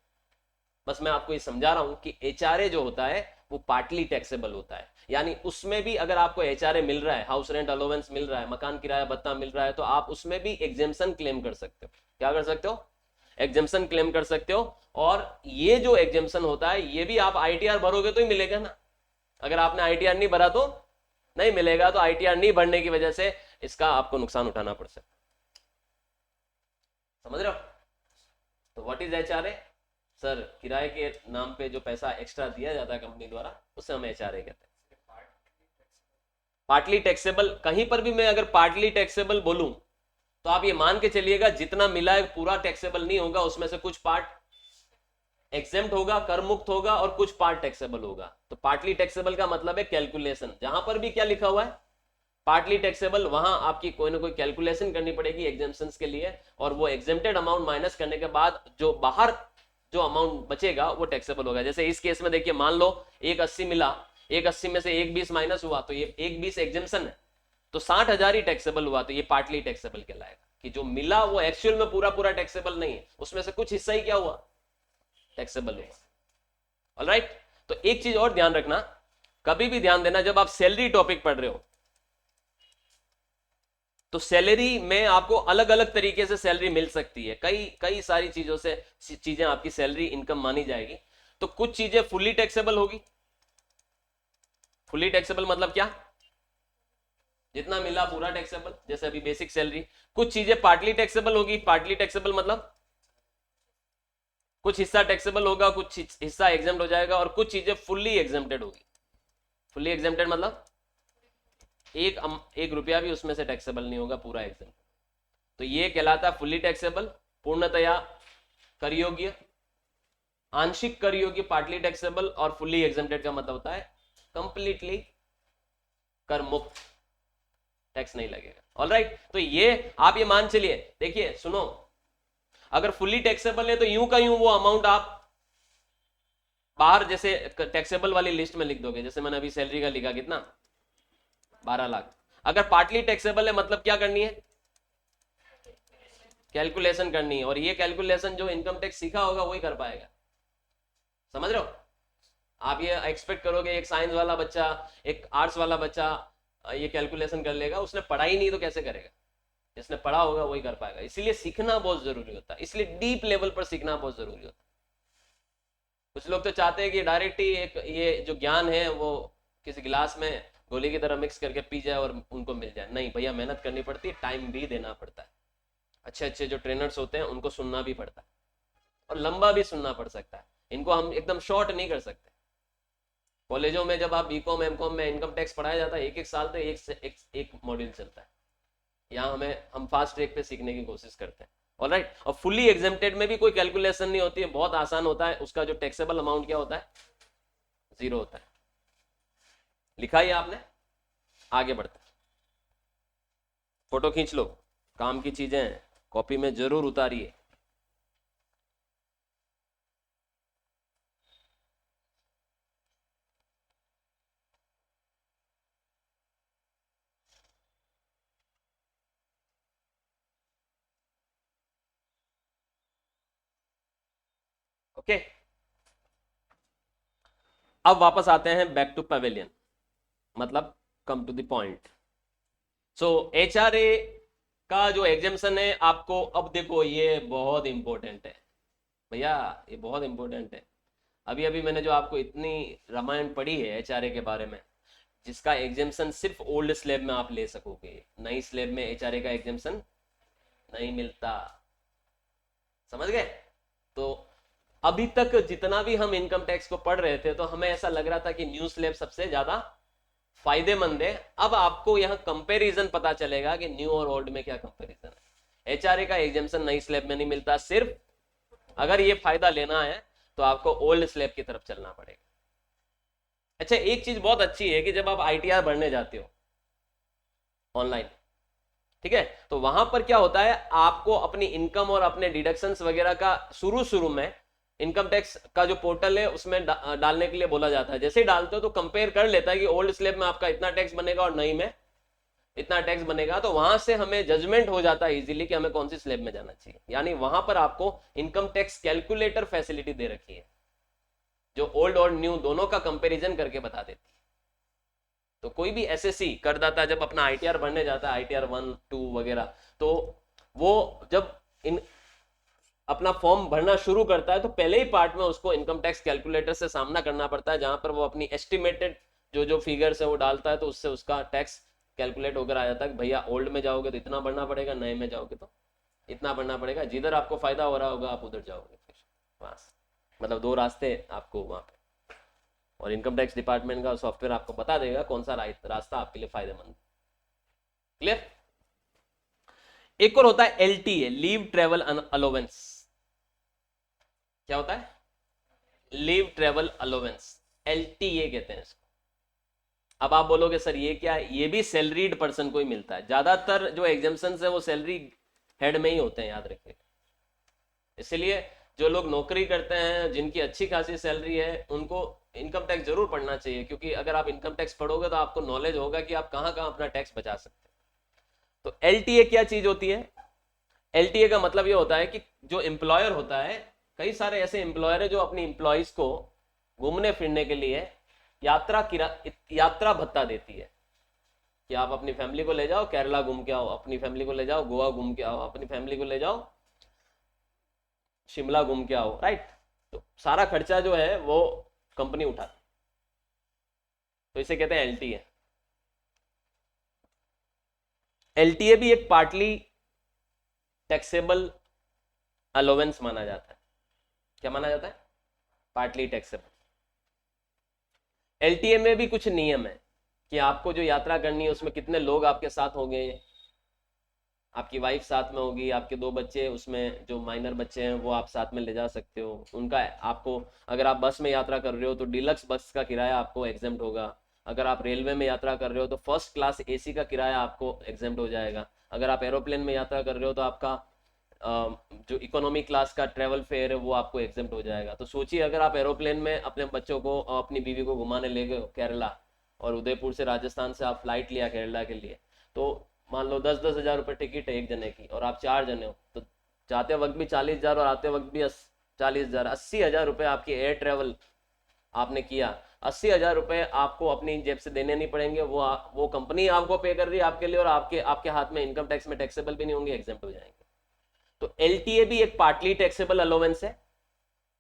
बस मैं आपको ये समझा रहा हूं कि HRA जो होता है वो पार्टली टैक्सेबल होता है। यानी उसमें भी अगर आपको HRA मिल रहा है, हाउस रेंट अलाउंस मिल रहा है, मकान किराया भत्ता मिल रहा है, तो आप उसमें भी एग्जेम्पशन क्लेम कर सकते हो। क्या कर सकते हो? एग्जेम्पशन क्लेम कर सकते हो। और ये जो एग्जेम्पशन होता है ये भी आप ITR भरोगे तो ही मिलेगा ना। अगर आपने ITR नहीं भरा तो नहीं मिलेगा। तो ITR नहीं भरने की वजह से इसका आपको नुकसान उठाना पड़ सकता है। समझ रहे हो? तो व्हाट इज HRA? सर, किराए के नाम पे जो पैसा एक्स्ट्रा दिया जाता है कंपनी द्वारा, उसे हम HRA कहते हैं। पार्टली टैक्सेबल, कहीं पर भी मैं अगर पार्टली टैक्सेबल बोलूं तो आप ये मान के चलिएगा जितना मिला है पूरा टैक्सेबल नहीं होगा, उसमें से कुछ पार्ट एग्जेम्प्ट होगा, कर मुक्त होगा, और कुछ पार्ट टैक्सेबल होगा। तो पार्टली टैक्सेबल का मतलब है कैलकुलेशन। जहां पर भी क्या लिखा हुआ है पार्टली टैक्सेबल, वहां आपकी कोई ना कोई कैलकुलेशन करनी पड़ेगी एग्जेम्पशंस के लिए, और वो एग्जेम्प्टेड अमाउंट माइनस करने के बाद जो बाहर जो अमाउंट बचेगा वो टैक्सेबल होगा। जैसे इस केस में देखिए, मान लो 180 मिला, 180 में से 120 माइनस हुआ, तो ये 120 एग्जेम्पशन है, तो 60,000 ही टैक्सेबल हुआ। तो ये पार्टली टैक्सेबल कहलाएगा कि जो मिला वो एक्चुअल में पूरा पूरा टैक्सेबल नहीं है, उसमें से कुछ हिस्सा ही क्या हुआ? टैक्सेबल हुआ। ऑलराइट। तो एक चीज और ध्यान रखना, कभी भी ध्यान देना, जब आप सैलरी टॉपिक पढ़ रहे हो तो सैलरी में आपको अलग अलग तरीके से सैलरी मिल सकती है, कई कई सारी चीजों से चीजें आपकी सैलरी इनकम मानी जाएगी। तो कुछ चीजें फुल्ली टैक्सेबल होगी। फुल्ली टैक्सेबल मतलब क्या, जितना मिला पूरा टैक्सेबल, जैसे अभी बेसिक सैलरी। कुछ चीजें पार्टली टैक्सेबल होगी। पार्टली टैक्सेबल मतलब कुछ हिस्सा टैक्सेबल होगा, कुछ हिस्सा एग्जेम्प्ट हो जाएगा, और कुछ चीजें फुल्ली एग्जेम्प्टेड होगी। फुल्ली एग्जेम्प्टेड मतलब एक रुपया भी उसमें से टैक्सेबल नहीं होगा, पूरा एग्जेम्प्ट। तो ये कहलाता है फुल्ली टैक्सेबल, पूर्णतया कर योग्य, आंशिक कर योग्य पार्टली टैक्सेबल, और फुल्ली एग्जेम्प्टेड का मतलब होता है कंप्लीटली कर मुक्त, टैक्स नहीं लगेगा। ऑलराइट, तो ये आप ये मान चलिए, देखिए सुनो, अगर फुल्ली टैक्सेबल है तो यूं का यूं वो अमाउंट आप बाहर जैसे टैक्सेबल वाली लिस्ट में लिख दोगे, जैसे मैंने अभी सैलरी का लिखा कितना 12 लाख। अगर पार्टली टैक्सेबल है मतलब क्या करनी है, कैलकुलेशन करनी है, और ये कैलकुलेशन जो इनकम टैक्स सीखा होगा वही कर पाएगा। समझ रहे हो? आप ये एक्सपेक्ट करोगे एक साइंस वाला बच्चा, एक आर्ट्स वाला बच्चा ये कैलकुलेशन कर लेगा, उसने पढ़ाई नहीं तो कैसे करेगा? जिसने पढ़ा होगा वही कर पाएगा। इसीलिए सीखना बहुत जरूरी होता है, इसलिए डीप लेवल पर सीखना बहुत जरूरी होता है। कुछ लोग तो चाहते हैं कि डायरेक्ट ही एक ये जो ज्ञान है वो किसी गिलास में गोली की तरह मिक्स करके पी जाए और उनको मिल जाए। नहीं भैया, मेहनत करनी पड़ती है, टाइम भी देना पड़ता है। अच्छे अच्छे जो ट्रेनर्स होते हैं उनको सुनना भी पड़ता है, और लंबा भी सुनना पड़ सकता है। इनको हम एकदम शॉर्ट नहीं कर सकते। कॉलेजों में जब आप बीकॉम एमकॉम में इनकम टैक्स पढ़ाया जाता है, एक एक साल तो एक मॉड्यूल चलता है। यहाँ हम फास्ट ट्रैक पे सीखने की कोशिश करते हैं। ऑलराइट, और फुल्ली एग्जेम्प्टेड में भी कोई कैलकुलेशन नहीं होती है, बहुत आसान होता है। उसका जो टैक्सेबल अमाउंट क्या होता है, 0 होता है। लिखा ही आपने, आगे बढ़ते हैं। फोटो खींच लो, काम की चीजें कॉपी में जरूर उतारिए। ओके, अब वापस आते हैं बैक टू पवेलियन, मतलब come to the point. So HRA का जो एग्जाम्शन है आपको, अब देखो ये बहुत इंपॉर्टेंट है भैया, ये बहुत इंपॉर्टेंट है। अभी अभी मैंने जो आपको इतनी रामायण पढ़ी है एचआरए के बारे में, जिसका एग्जाम्शन सिर्फ ओल्ड स्लैब में आप ले सकोगे, नई स्लैब में एचआरए का एग्जाम्शन नहीं मिलता। समझ गए? तो अभी तक जितना भी हम इनकम टैक्स को पढ़ रहे थे तो हमें ऐसा लग रहा था कि न्यू स्लैब सबसे ज्यादा फायदेमंद है। अब आपको यहाँ कंपैरिजन पता चलेगा कि न्यू और ओल्ड में क्या कंपैरिजन है। एचआरए का एग्जाम्शन नई स्लैब में नहीं मिलता, सिर्फ अगर ये फायदा लेना है तो आपको ओल्ड स्लैब की तरफ चलना पड़ेगा। अच्छा, एक चीज बहुत अच्छी है कि जब आप आईटीआर भरने जाते हो ऑनलाइन, ठीक है, तो वहां पर क्या होता है, आपको अपनी इनकम और अपने डिडक्शंस वगैरह का शुरू में इनकम टैक्स का जो पोर्टल है उसमें डालने के लिए बोला जाता है। जैसे ही डालते हो तो कंपेयर कर लेता है कि ओल्ड स्लैब में आपका इतना टैक्स बनेगा और नई में इतना टैक्स बनेगा, तो वहां से हमें जजमेंट हो जाता है इजीली कि हमें कौन सी स्लैब में जाना चाहिए। यानी वहां पर आपको इनकम टैक्स कैलकुलेटर फैसिलिटी दे रखी है जो ओल्ड और न्यू दोनों का कंपेरिजन करके बता देती है। तो कोई भी एसएससी करदाता जब अपना आईटीआर भरने जाता है, आईटीआर 1, 2 वगैरह, तो वो जब इन अपना फॉर्म भरना शुरू करता है तो पहले ही पार्ट में उसको इनकम टैक्स कैलकुलेटर से सामना करना पड़ता है, जहां पर वो अपनी एस्टिमेटेड जो फिगर्स है वो डालता है, तो उससे उसका टैक्स कैलकुलेट होकर आ जाता है कि भैया ओल्ड में जाओगे तो इतना भरना पड़ेगा, नए में जाओगे तो इतना भरना पड़ेगा। जिधर आपको फायदा हो रहा होगा आप उधर जाओगे, फिर बस। मतलब 2 रास्ते आपको वहां पे, और इनकम टैक्स डिपार्टमेंट का सॉफ्टवेयर आपको बता देगा कौन सा रास्ता आपके लिए फायदेमंद। क्लियर? एक और होता है एलटीए, लीव ट्रेवल अलाउंस। क्या होता है? लीव ट्रेवल अलाउंस, एलटीए कहते हैं इसको। अब आप बोलोगे सर ये क्या है? ये भी सैलरीड पर्सन को ही मिलता है। ज्यादातर जो एग्जाम्शंस है वो सैलरी हेड में ही होते हैं, याद रखिए। इसलिए जो लोग नौकरी करते हैं, जिनकी अच्छी खासी सैलरी है, उनको इनकम टैक्स जरूर पढ़ना चाहिए, क्योंकि अगर आप इनकम टैक्स पढ़ोगे तो आपको नॉलेज होगा कि आप कहां कहां अपना टैक्स बचा सकते हैं। तो एलटीए क्या चीज होती है? एलटीए का मतलब ये होता है कि जो एम्प्लॉयर होता है, कई सारे ऐसे एम्प्लॉयर है जो अपनी एम्प्लॉयज को घूमने फिरने के लिए यात्रा भत्ता देती है। कि आप अपनी फैमिली को ले जाओ केरला घूम के आओ, अपनी फैमिली को ले जाओ गोवा घूम के आओ, अपनी फैमिली को ले जाओ शिमला घूम के आओ, राइट। तो सारा खर्चा जो है वो कंपनी उठाती, तो इसे कहते हैं एलटीए। एलटीए भी एक पार्टली टैक्सेबल अलोवेंस माना जाता है। क्या माना जाता है? Partly taxable. एलटीए में भी कुछ नियम है कि आपको जो यात्रा करनी है उसमें कितने लोग आपके साथ होंगे। आपकी वाइफ साथ में होगी, आपके 2 बच्चे, उसमें जो माइनर बच्चे हैं वो आप साथ में ले जा सकते हो। उनका आपको, अगर आप बस में यात्रा कर रहे हो तो डिलक्स बस का किराया आपको एग्जेम्प्ट होगा। अगर आप रेलवे में यात्रा कर रहे हो तो फर्स्ट क्लास एसी का किराया आपको एग्जेम्प्ट हो जाएगा। अगर आप एरोप्लेन में यात्रा कर रहे हो तो आपका जो इकोनॉमी क्लास का ट्रेवल फेयर है वो आपको एग्जेम्प्ट हो जाएगा। तो सोचिए, अगर आप एरोप्लेन में अपने बच्चों को और अपनी बीवी को घुमाने ले गए केरला, और उदयपुर से राजस्थान से आप फ्लाइट लिया केरला के लिए, तो मान लो 10-10 हज़ार रुपये टिकट है एक जने की, और आप 4 जने हो, तो जाते वक्त भी 40,000 और आते वक्त भी 40,000, 80,000 रुपये आपकी एयर ट्रेवल आपने किया। 80,000 रुपये आपको अपनी जेब से देने नहीं पड़ेंगे, वो कंपनी आपको पे कर रही है आपके लिए, और आपके हाथ में इनकम टैक्स में टैक्सेबल भी नहीं होंगे, एग्जेम्प्ट हो जाएंगे। तो एलटीए भी एक पार्टली टैक्सेबल अलोवेंस है,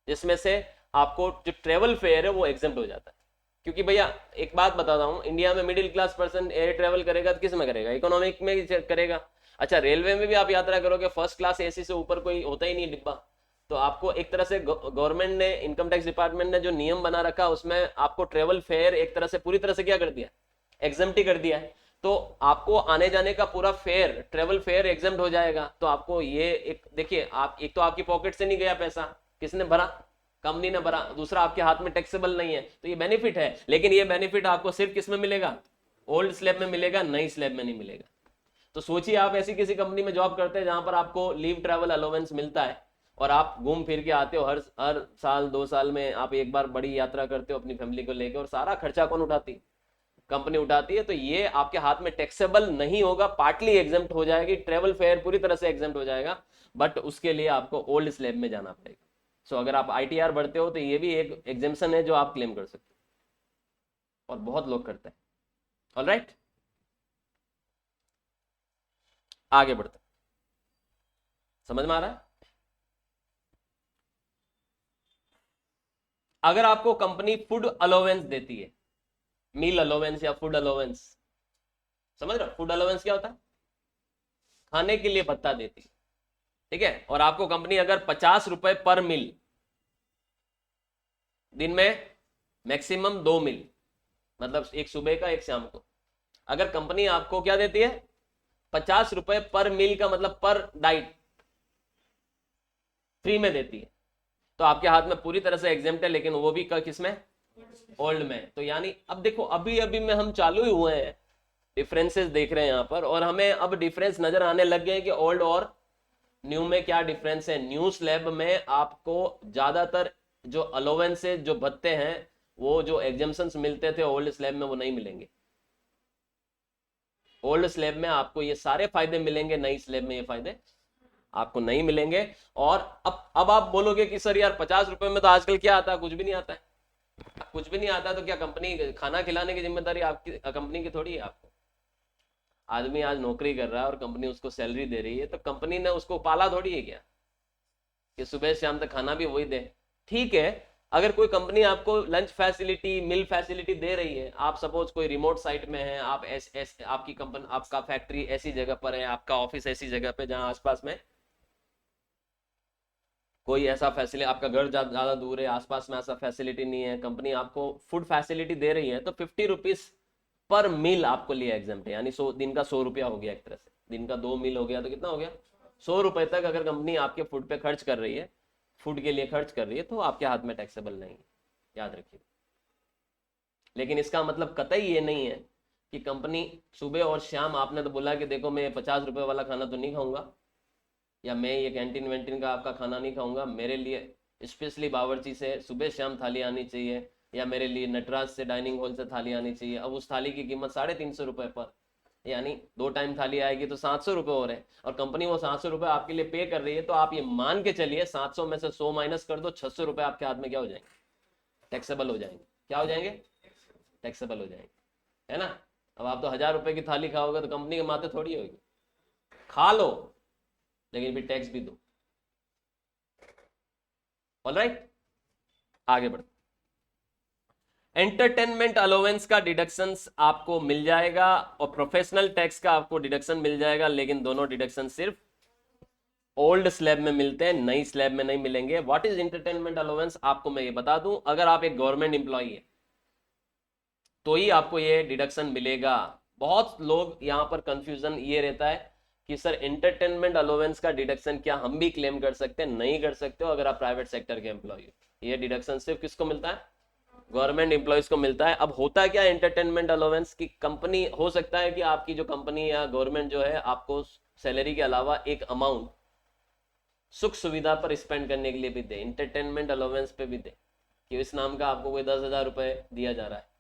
जिसमें से आपको जो ट्रेवल फेयर है वो एग्जेम्प्ट हो जाता है। क्योंकि भैया एक बात बताता हूँ, इंडिया में middle class person air travel करेगा तो किस में करेगा? इकोनॉमिक में करेगा। अच्छा, रेलवे में भी आप यात्रा करोगे, फर्स्ट क्लास एसी से ऊपर कोई होता ही नहीं डिब्बा। तो आपको एक तरह से गवर्नमेंट ने, इनकम टैक्स डिपार्टमेंट ने जो नियम बना रखा, उसमें आपको ट्रेवल फेयर एक तरह से पूरी तरह से क्या कर दिया? एग्जेम्प्ट ही कर दिया है। तो आपको आने जाने का पूरा फेयर, ट्रेवल फेयर एग्जेम्प्ट हो जाएगा। तो आपको ये एक देखिए, आप एक तो आपकी पॉकेट से नहीं गया पैसा, किसने भरा? कंपनी ने भरा। दूसरा, आपके हाथ में टैक्सेबल नहीं है, तो ये बेनिफिट है। लेकिन ये बेनिफिट आपको सिर्फ किस में मिलेगा? ओल्ड स्लैब में मिलेगा, नई स्लैब में नहीं मिलेगा। तो सोचिए, आप ऐसी किसी कंपनी में जॉब करते हैं जहां पर आपको लीव ट्रैवल अलाउंस मिलता है, और आप घूम फिर के आते हो, हर साल 2 साल में आप एक बार बड़ी यात्रा करते हो अपनी फैमिली को लेकर, और सारा खर्चा कौन उठाती? कंपनी उठाती है। तो ये आपके हाथ में टैक्सेबल नहीं होगा, पार्टली एग्जेम्प्ट हो जाएगी, ट्रेवल फेयर पूरी तरह से एग्जेम्प्ट हो जाएगा, बट उसके लिए आपको ओल्ड स्लैब में जाना पड़ेगा। सो अगर आप आईटीआर बढ़ते हो तो ये भी एक एग्जेम्पशन है जो आप क्लेम कर सकते हो, और बहुत लोग करते हैं। ऑलराइट, आगे बढ़ते, समझ में आ रहा है? अगर आपको कंपनी फूड अलाउंस देती है, मील अलाउंस या फूड अलाउंस, समझ रहे हो? फूड अलाउंस क्या होता है? खाने के लिए भत्ता देती है, ठीक है। और आपको कंपनी अगर 50 रुपए पर मील, दिन में मैक्सिमम 2 मील, मतलब एक सुबह का एक शाम को, अगर कंपनी आपको क्या देती है? 50 रुपए पर मील का मतलब पर डाइट फ्री में देती है, तो आपके हाथ में पूरी तरह से एग्जेम्प्ट है, लेकिन वो भी किस में? ओल्ड में। तो यानी अब देखो, अभी अभी में हम चालू ही हुए हैं, डिफरेंसेस देख रहे हैं यहाँ पर, और हमें अब डिफरेंस नजर आने लग गए कि ओल्ड और न्यू में क्या डिफरेंस है। न्यू स्लैब में आपको ज्यादातर जो अलाउंसेस, जो भत्ते हैं, वो जो एग्जेम्पशंस मिलते थे ओल्ड स्लैब में, वो नहीं मिलेंगे। ओल्ड स्लैब में आपको ये सारे फायदे मिलेंगे, नई स्लैब में ये फायदे आपको नहीं मिलेंगे। और अब आप बोलोगे कि सर यार 50 रुपए में तो आजकल क्या आता है? कुछ भी नहीं आता है। कुछ भी नहीं आता तो क्या कंपनी खाना खिलाने की जिम्मेदारी आपकी, कंपनी की थोड़ी है? आपको आदमी आज नौकरी कर रहा है और कंपनी उसको सैलरी दे रही है, तो कंपनी ने उसको पाला थोड़ी है क्या कि सुबह शाम तक खाना भी वही दे? ठीक है, अगर कोई कंपनी आपको लंच फैसिलिटी, मिल फैसिलिटी दे रही है, आप सपोज कोई रिमोट साइट में है, आप आपकी कंपनी, आपका फैक्ट्री ऐसी जगह पर है, आपका ऑफिस ऐसी जगह पे जहां आसपास में कोई ऐसा फैसिलिटी, आपका घर ज्यादा दूर है, आसपास में ऐसा फैसिलिटी नहीं है, कंपनी आपको फूड फैसिलिटी दे रही है, तो 50 रुपीज पर मील आपको लिए एग्जाम्प्ट है। यानी 100 दिन का 100 रुपया हो गया एक तरह से, दिन का 2 मील हो गया तो कितना हो गया? 100 रुपए तक अगर कंपनी आपके फूड पे खर्च कर रही है, फूड के लिए खर्च कर रही है, तो आपके हाथ में टैक्सेबल नहीं है, याद रखिए। लेकिन इसका मतलब कतई ये नहीं है कि कंपनी सुबह और शाम, आपने तो बोला कि देखो मैं 50 रुपए वाला खाना तो नहीं खाऊंगा, या मैं ये कैंटीन वैंटीन का आपका खाना नहीं खाऊंगा, मेरे लिए स्पेशली बावर्ची से सुबह शाम थाली आनी चाहिए, या मेरे लिए नटराज से डाइनिंग हॉल से थाली आनी चाहिए। अब उस थाली की कीमत 350 रुपए पर, यानी 2 टाइम थाली आएगी तो 700 रुपए हो रहे हैं, और कंपनी वो 700 रुपए आपके लिए पे कर रही है। तो आप ये मान के चलिए 700 में से 100 माइनस कर दो, 600 रुपए आपके हाथ में क्या हो जाएंगे? टैक्सेबल हो जाएंगे। क्या हो जाएंगे? टैक्सेबल हो जाएंगे, है ना? अब आप तो 1,000 रुपए की थाली खाओगे तो कंपनी के माथे थोड़ी होगी, खा लो लेकिन फिर टैक्स भी दो। ऑलराइट, आगे बढ़ते। एंटरटेनमेंट अलाउंस का डिडक्शंस आपको मिल जाएगा और प्रोफेशनल टैक्स का आपको डिडक्शन मिल जाएगा, लेकिन दोनों डिडक्शन सिर्फ ओल्ड स्लैब में मिलते हैं, नई स्लैब में नहीं मिलेंगे। व्हाट इज एंटरटेनमेंट अलाउंस, आपको मैं ये बता दूं, अगर आप एक गवर्नमेंट एम्प्लॉई है तो ही आपको ये डिडक्शन मिलेगा। बहुत लोग यहाँ पर कंफ्यूजन ये रहता है कि सर एंटरटेनमेंट अलाउंस का डिडक्शन क्या हम भी क्लेम कर सकते हैं? नहीं कर सकते हो अगर आप प्राइवेट सेक्टर के एम्प्लॉय हो। ये डिडक्शन सिर्फ किसको मिलता है? गवर्नमेंट एम्प्लॉयज को मिलता है। अब होता क्या एंटरटेनमेंट अलाउंस की, कंपनी हो सकता है कि आपकी जो कंपनी या गवर्नमेंट जो है आपको सैलरी के अलावा एक अमाउंट सुख सुविधा पर स्पेंड करने के लिए भी दे, एंटरटेनमेंट अलाउंस पे भी दे, कि इस नाम का आपको कोई 10,000 रुपए दिया जा रहा है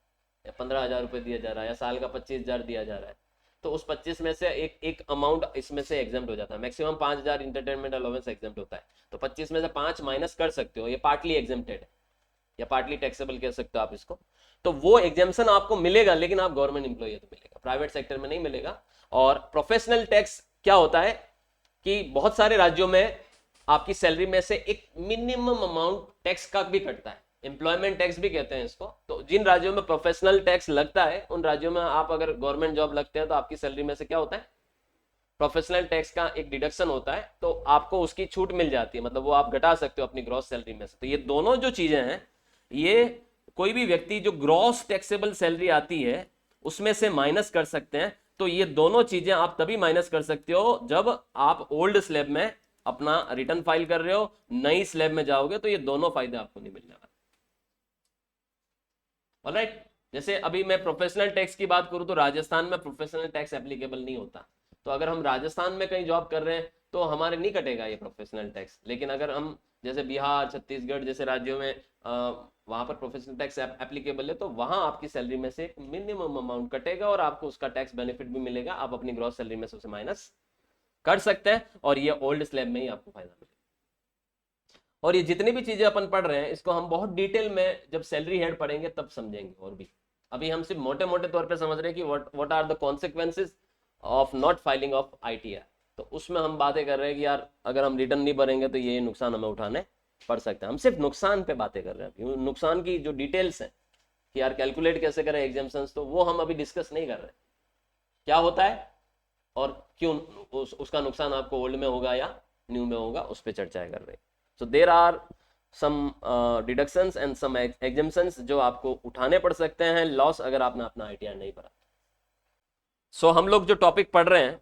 या 15,000 रुपए दिया जा रहा है या साल का 25,000 दिया जा रहा है, तो उस 25 में से एक अमाउंट इसमें से एग्जाम्प्ट हो जाता है। मैक्सिमम 5,000 इंटरटेनमेंट अलाउंस एग्जाम्प्ट होता है, तो 25 में से 5 माइनस कर सकते हो, ये पार्टली एग्जाम्प्टेड है या पार्टली टैक्सेबल कह सकते हो आप इसको। तो वो एग्जाम्पशन आपको मिलेगा, लेकिन आप गवर्नमेंट एम्प्लॉय है तो मिलेगा, प्राइवेट सेक्टर में नहीं मिलेगा। और प्रोफेशनल टैक्स क्या होता है कि बहुत सारे राज्यों में आपकी सैलरी में से एक मिनिमम अमाउंट टैक्स का भी कटता है, एम्प्लॉयमेंट टैक्स भी कहते हैं इसको। तो जिन राज्यों में प्रोफेशनल टैक्स लगता है उन राज्यों में आप अगर गवर्नमेंट जॉब लगते हैं तो आपकी सैलरी में से क्या होता है? प्रोफेशनल टैक्स का एक डिडक्शन होता है, तो आपको उसकी छूट मिल जाती है, मतलब वो आप घटा सकते हो अपनी ग्रॉस सैलरी में से। तो ये दोनों जो चीजें हैं, ये कोई भी व्यक्ति जो ग्रॉस टैक्सेबल सैलरी आती है उसमें से माइनस कर सकते हैं। तो ये दोनों चीजें आप तभी माइनस कर सकते हो जब आप ओल्ड स्लैब में अपना रिटर्न फाइल कर रहे हो, नई स्लैब में जाओगे तो ये दोनों फायदे आपको नहीं मिलने वाले। ऑलराइट, जैसे अभी मैं प्रोफेशनल टैक्स की बात करूं तो राजस्थान में प्रोफेशनल टैक्स एप्लीकेबल नहीं होता, तो अगर हम राजस्थान में कहीं जॉब कर रहे हैं तो हमारे नहीं कटेगा ये प्रोफेशनल टैक्स। लेकिन अगर हम जैसे बिहार, छत्तीसगढ़ जैसे राज्यों में वहां पर प्रोफेशनल टैक्स एप्लीकेबल है, तो वहां आपकी सैलरी में से एक मिनिमम अमाउंट कटेगा और आपको उसका टैक्स बेनिफिट भी मिलेगा, आप अपनी ग्रॉस सैलरी में से उसे माइनस कर सकते हैं, और ये ओल्ड स्लैब में ही आपको फायदा मिलेगा। और ये जितनी भी चीजें अपन पढ़ रहे हैं इसको हम बहुत डिटेल में जब सैलरी हेड पढ़ेंगे तब समझेंगे। और भी अभी हम सिर्फ मोटे मोटे तौर पे समझ रहे हैं कि what are the consequences of not filing of ITR, तो उसमें हम बातें कर रहे हैं कि यार अगर हम रिटर्न नहीं भरेंगे तो ये नुकसान हमें उठाने पड़ सकते हैं। हम सिर्फ नुकसान पे बातें कर रहे हैं, नुकसान की जो डिटेल्स हैं कि यार कैलकुलेट कैसे करें एग्जाम्पशंस, तो वो हम अभी डिस्कस नहीं कर रहे, क्या होता है और क्यों उसका नुकसान आपको ओल्ड में होगा या न्यू में होगा, उस पर चर्चा कर रहे हैं। So there are some deductions and some exemptions जो आपको उठाने पड़ सकते हैं लॉस अगर आपने अपना ITR नहीं भरा। सो हम लोग जो टॉपिक पढ़ रहे हैं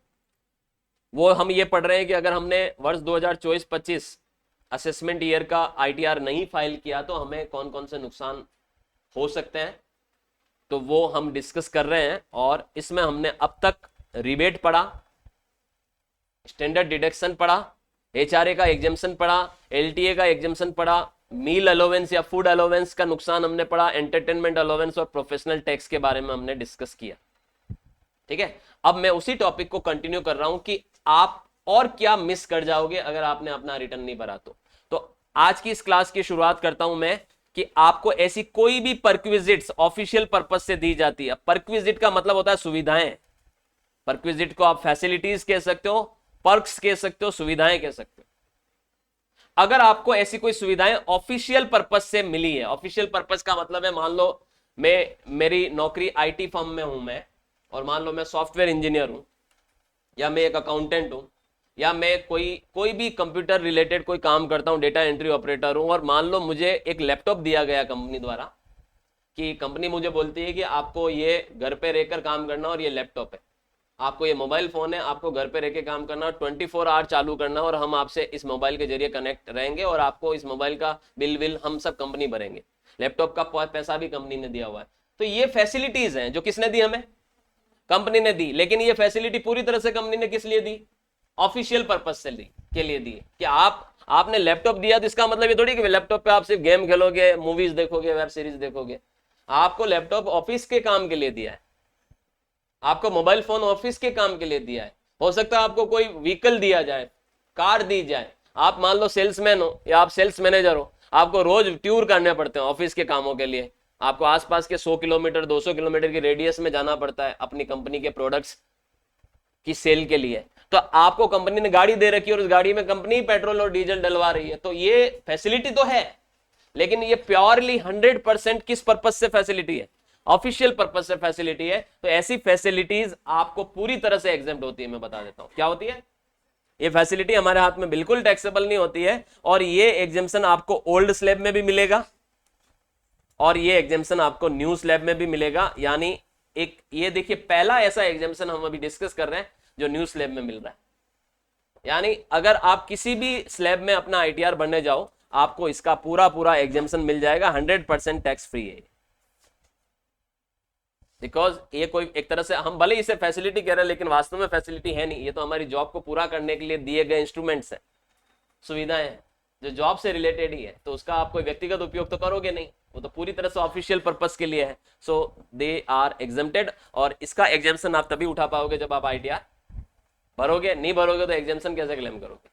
वो हम ये पढ़ रहे हैं कि अगर हमने वर्ष 2024-25 असेसमेंट ईयर का ITR नहीं फाइल किया तो हमें कौन कौन से नुकसान हो सकते हैं, तो वो हम डिस्कस कर रहे हैं। और इसमें हमने अब तक रिबेट पढ़ा, स्टैंडर्ड डिडक्शन पढ़ा, HRA का एग्जेम्पशन पढ़ा, LTA का एग्जेम्पशन पढ़ा, मील अलाउंस या फूड अलाउंस का नुकसान हमने पढ़ा, एंटरटेनमेंट अलाउंस और प्रोफेशनल टैक्स के बारे में हमने डिस्कस किया। ठीक है, अब मैं उसी टॉपिक को कंटिन्यू कर रहा हूं कि आप और क्या मिस कर जाओगे अगर आपने अपना रिटर्न नहीं भरा तो आज की इस क्लास की शुरुआत करता हूं मैं कि आपको ऐसी कोई भी परक्विजिट्स ऑफिशियल पर्पज से दी जाती है। परक्विजिट का मतलब होता है सुविधाएं, परक्विजिट को आप फैसिलिटीज कह सकते हो, पर्क्स कह सकते हो, सुविधाएं कह सकते हो। अगर आपको ऐसी कोई सुविधाएं ऑफिशियल पर्पज से मिली है, ऑफिशियल पर्पज का मतलब है मान लो मेरी नौकरी IT फर्म में हूं मैं, और मान लो मैं सॉफ्टवेयर इंजीनियर हूं, या मैं एक अकाउंटेंट हूं, या मैं कोई भी कंप्यूटर रिलेटेड कोई काम करता हूं, डेटा एंट्री ऑपरेटर हूं, और मान लो मुझे एक लैपटॉप दिया गया कंपनी द्वारा, कि कंपनी मुझे बोलती है कि आपको ये घर पे रहकर काम करना और ये लैपटॉप है, आपको ये मोबाइल फोन है, आपको घर पे रहकर काम करना, 24 आवर चालू करना, और हम आपसे इस मोबाइल के जरिए कनेक्ट रहेंगे और आपको इस मोबाइल का बिल हम सब कंपनी भरेंगे, लैपटॉप का पैसा भी कंपनी ने दिया हुआ है। तो ये फैसिलिटीज हैं जो किसने दी हमें? कंपनी ने दी। लेकिन ये फैसिलिटी पूरी तरह से कंपनी ने किस लिए दी? ऑफिशियल पर्पज से ली के लिए दी। कि आपने लैपटॉप दिया तो इसका मतलब ये थोड़ी कि लैपटॉप पे आप सिर्फ गेम खेलोगे, मूवीज देखोगे, वेब सीरीज देखोगे। आपको लैपटॉप ऑफिस के काम के लिए दिया है, आपको मोबाइल फोन ऑफिस के काम के लिए दिया है। हो सकता है आपको कोई व्हीकल दिया जाए, कार दी जाए, आप मान लो सेल्समैन हो या आप सेल्स मैनेजर हो, आपको रोज टूर करने पड़ते हैं ऑफिस के कामों के लिए, आपको आसपास के 100 किलोमीटर 200 किलोमीटर की रेडियस में जाना पड़ता है अपनी कंपनी के प्रोडक्ट्स की सेल के लिए। तो आपको कंपनी ने गाड़ी दे रखी है और उस गाड़ी में कंपनी पेट्रोल और डीजल डलवा रही है, तो ये फैसिलिटी तो है, लेकिन ये प्योरली 100% किस पर्पज से फैसिलिटी है? ऑफिशियल पर्पज से फैसिलिटी है। तो ऐसी फैसिलिटीज आपको पूरी तरह से एग्जेम्प्ट होती है। मैं बता देता हूं क्या होती है। ये फैसिलिटी हमारे हाथ में बिल्कुल टैक्सेबल नहीं होती है, और ये एग्जेम्पशन आपको ओल्ड स्लैब में भी मिलेगा और ये एग्जेम्पशन आपको न्यू स्लैब में भी मिलेगा। यानी एक ये देखिए, पहला ऐसा एग्जेम्पशन हम अभी डिस्कस कर रहे हैं जो न्यू स्लैब में मिल रहा है। यानी अगर आप किसी भी स्लैब में अपना आईटीआर भरने जाओ, आपको इसका पूरा पूरा एग्जेम्पशन मिल जाएगा, 100% टैक्स फ्री है। बिकॉज ये कोई एक तरह से हम भले इसे फैसिलिटी कह रहे हैं, लेकिन वास्तव में फैसिलिटी है नहीं, ये तो हमारी जॉब को पूरा करने के लिए दिए गए इंस्ट्रूमेंट्स हैं, सुविधाएं हैं जो जॉब से रिलेटेड ही है। तो उसका आप कोई व्यक्तिगत उपयोग तो करोगे नहीं, वो तो पूरी तरह से ऑफिशियल पर्पस के लिए है। सो दे आर एग्जेम्प्टेड, और इसका एग्जेम्पशन आप तभी उठा पाओगे जब आप आईटीआर भरोगे। नहीं भरोगे तो एग्जेम्पशन कैसे क्लेम करोगे?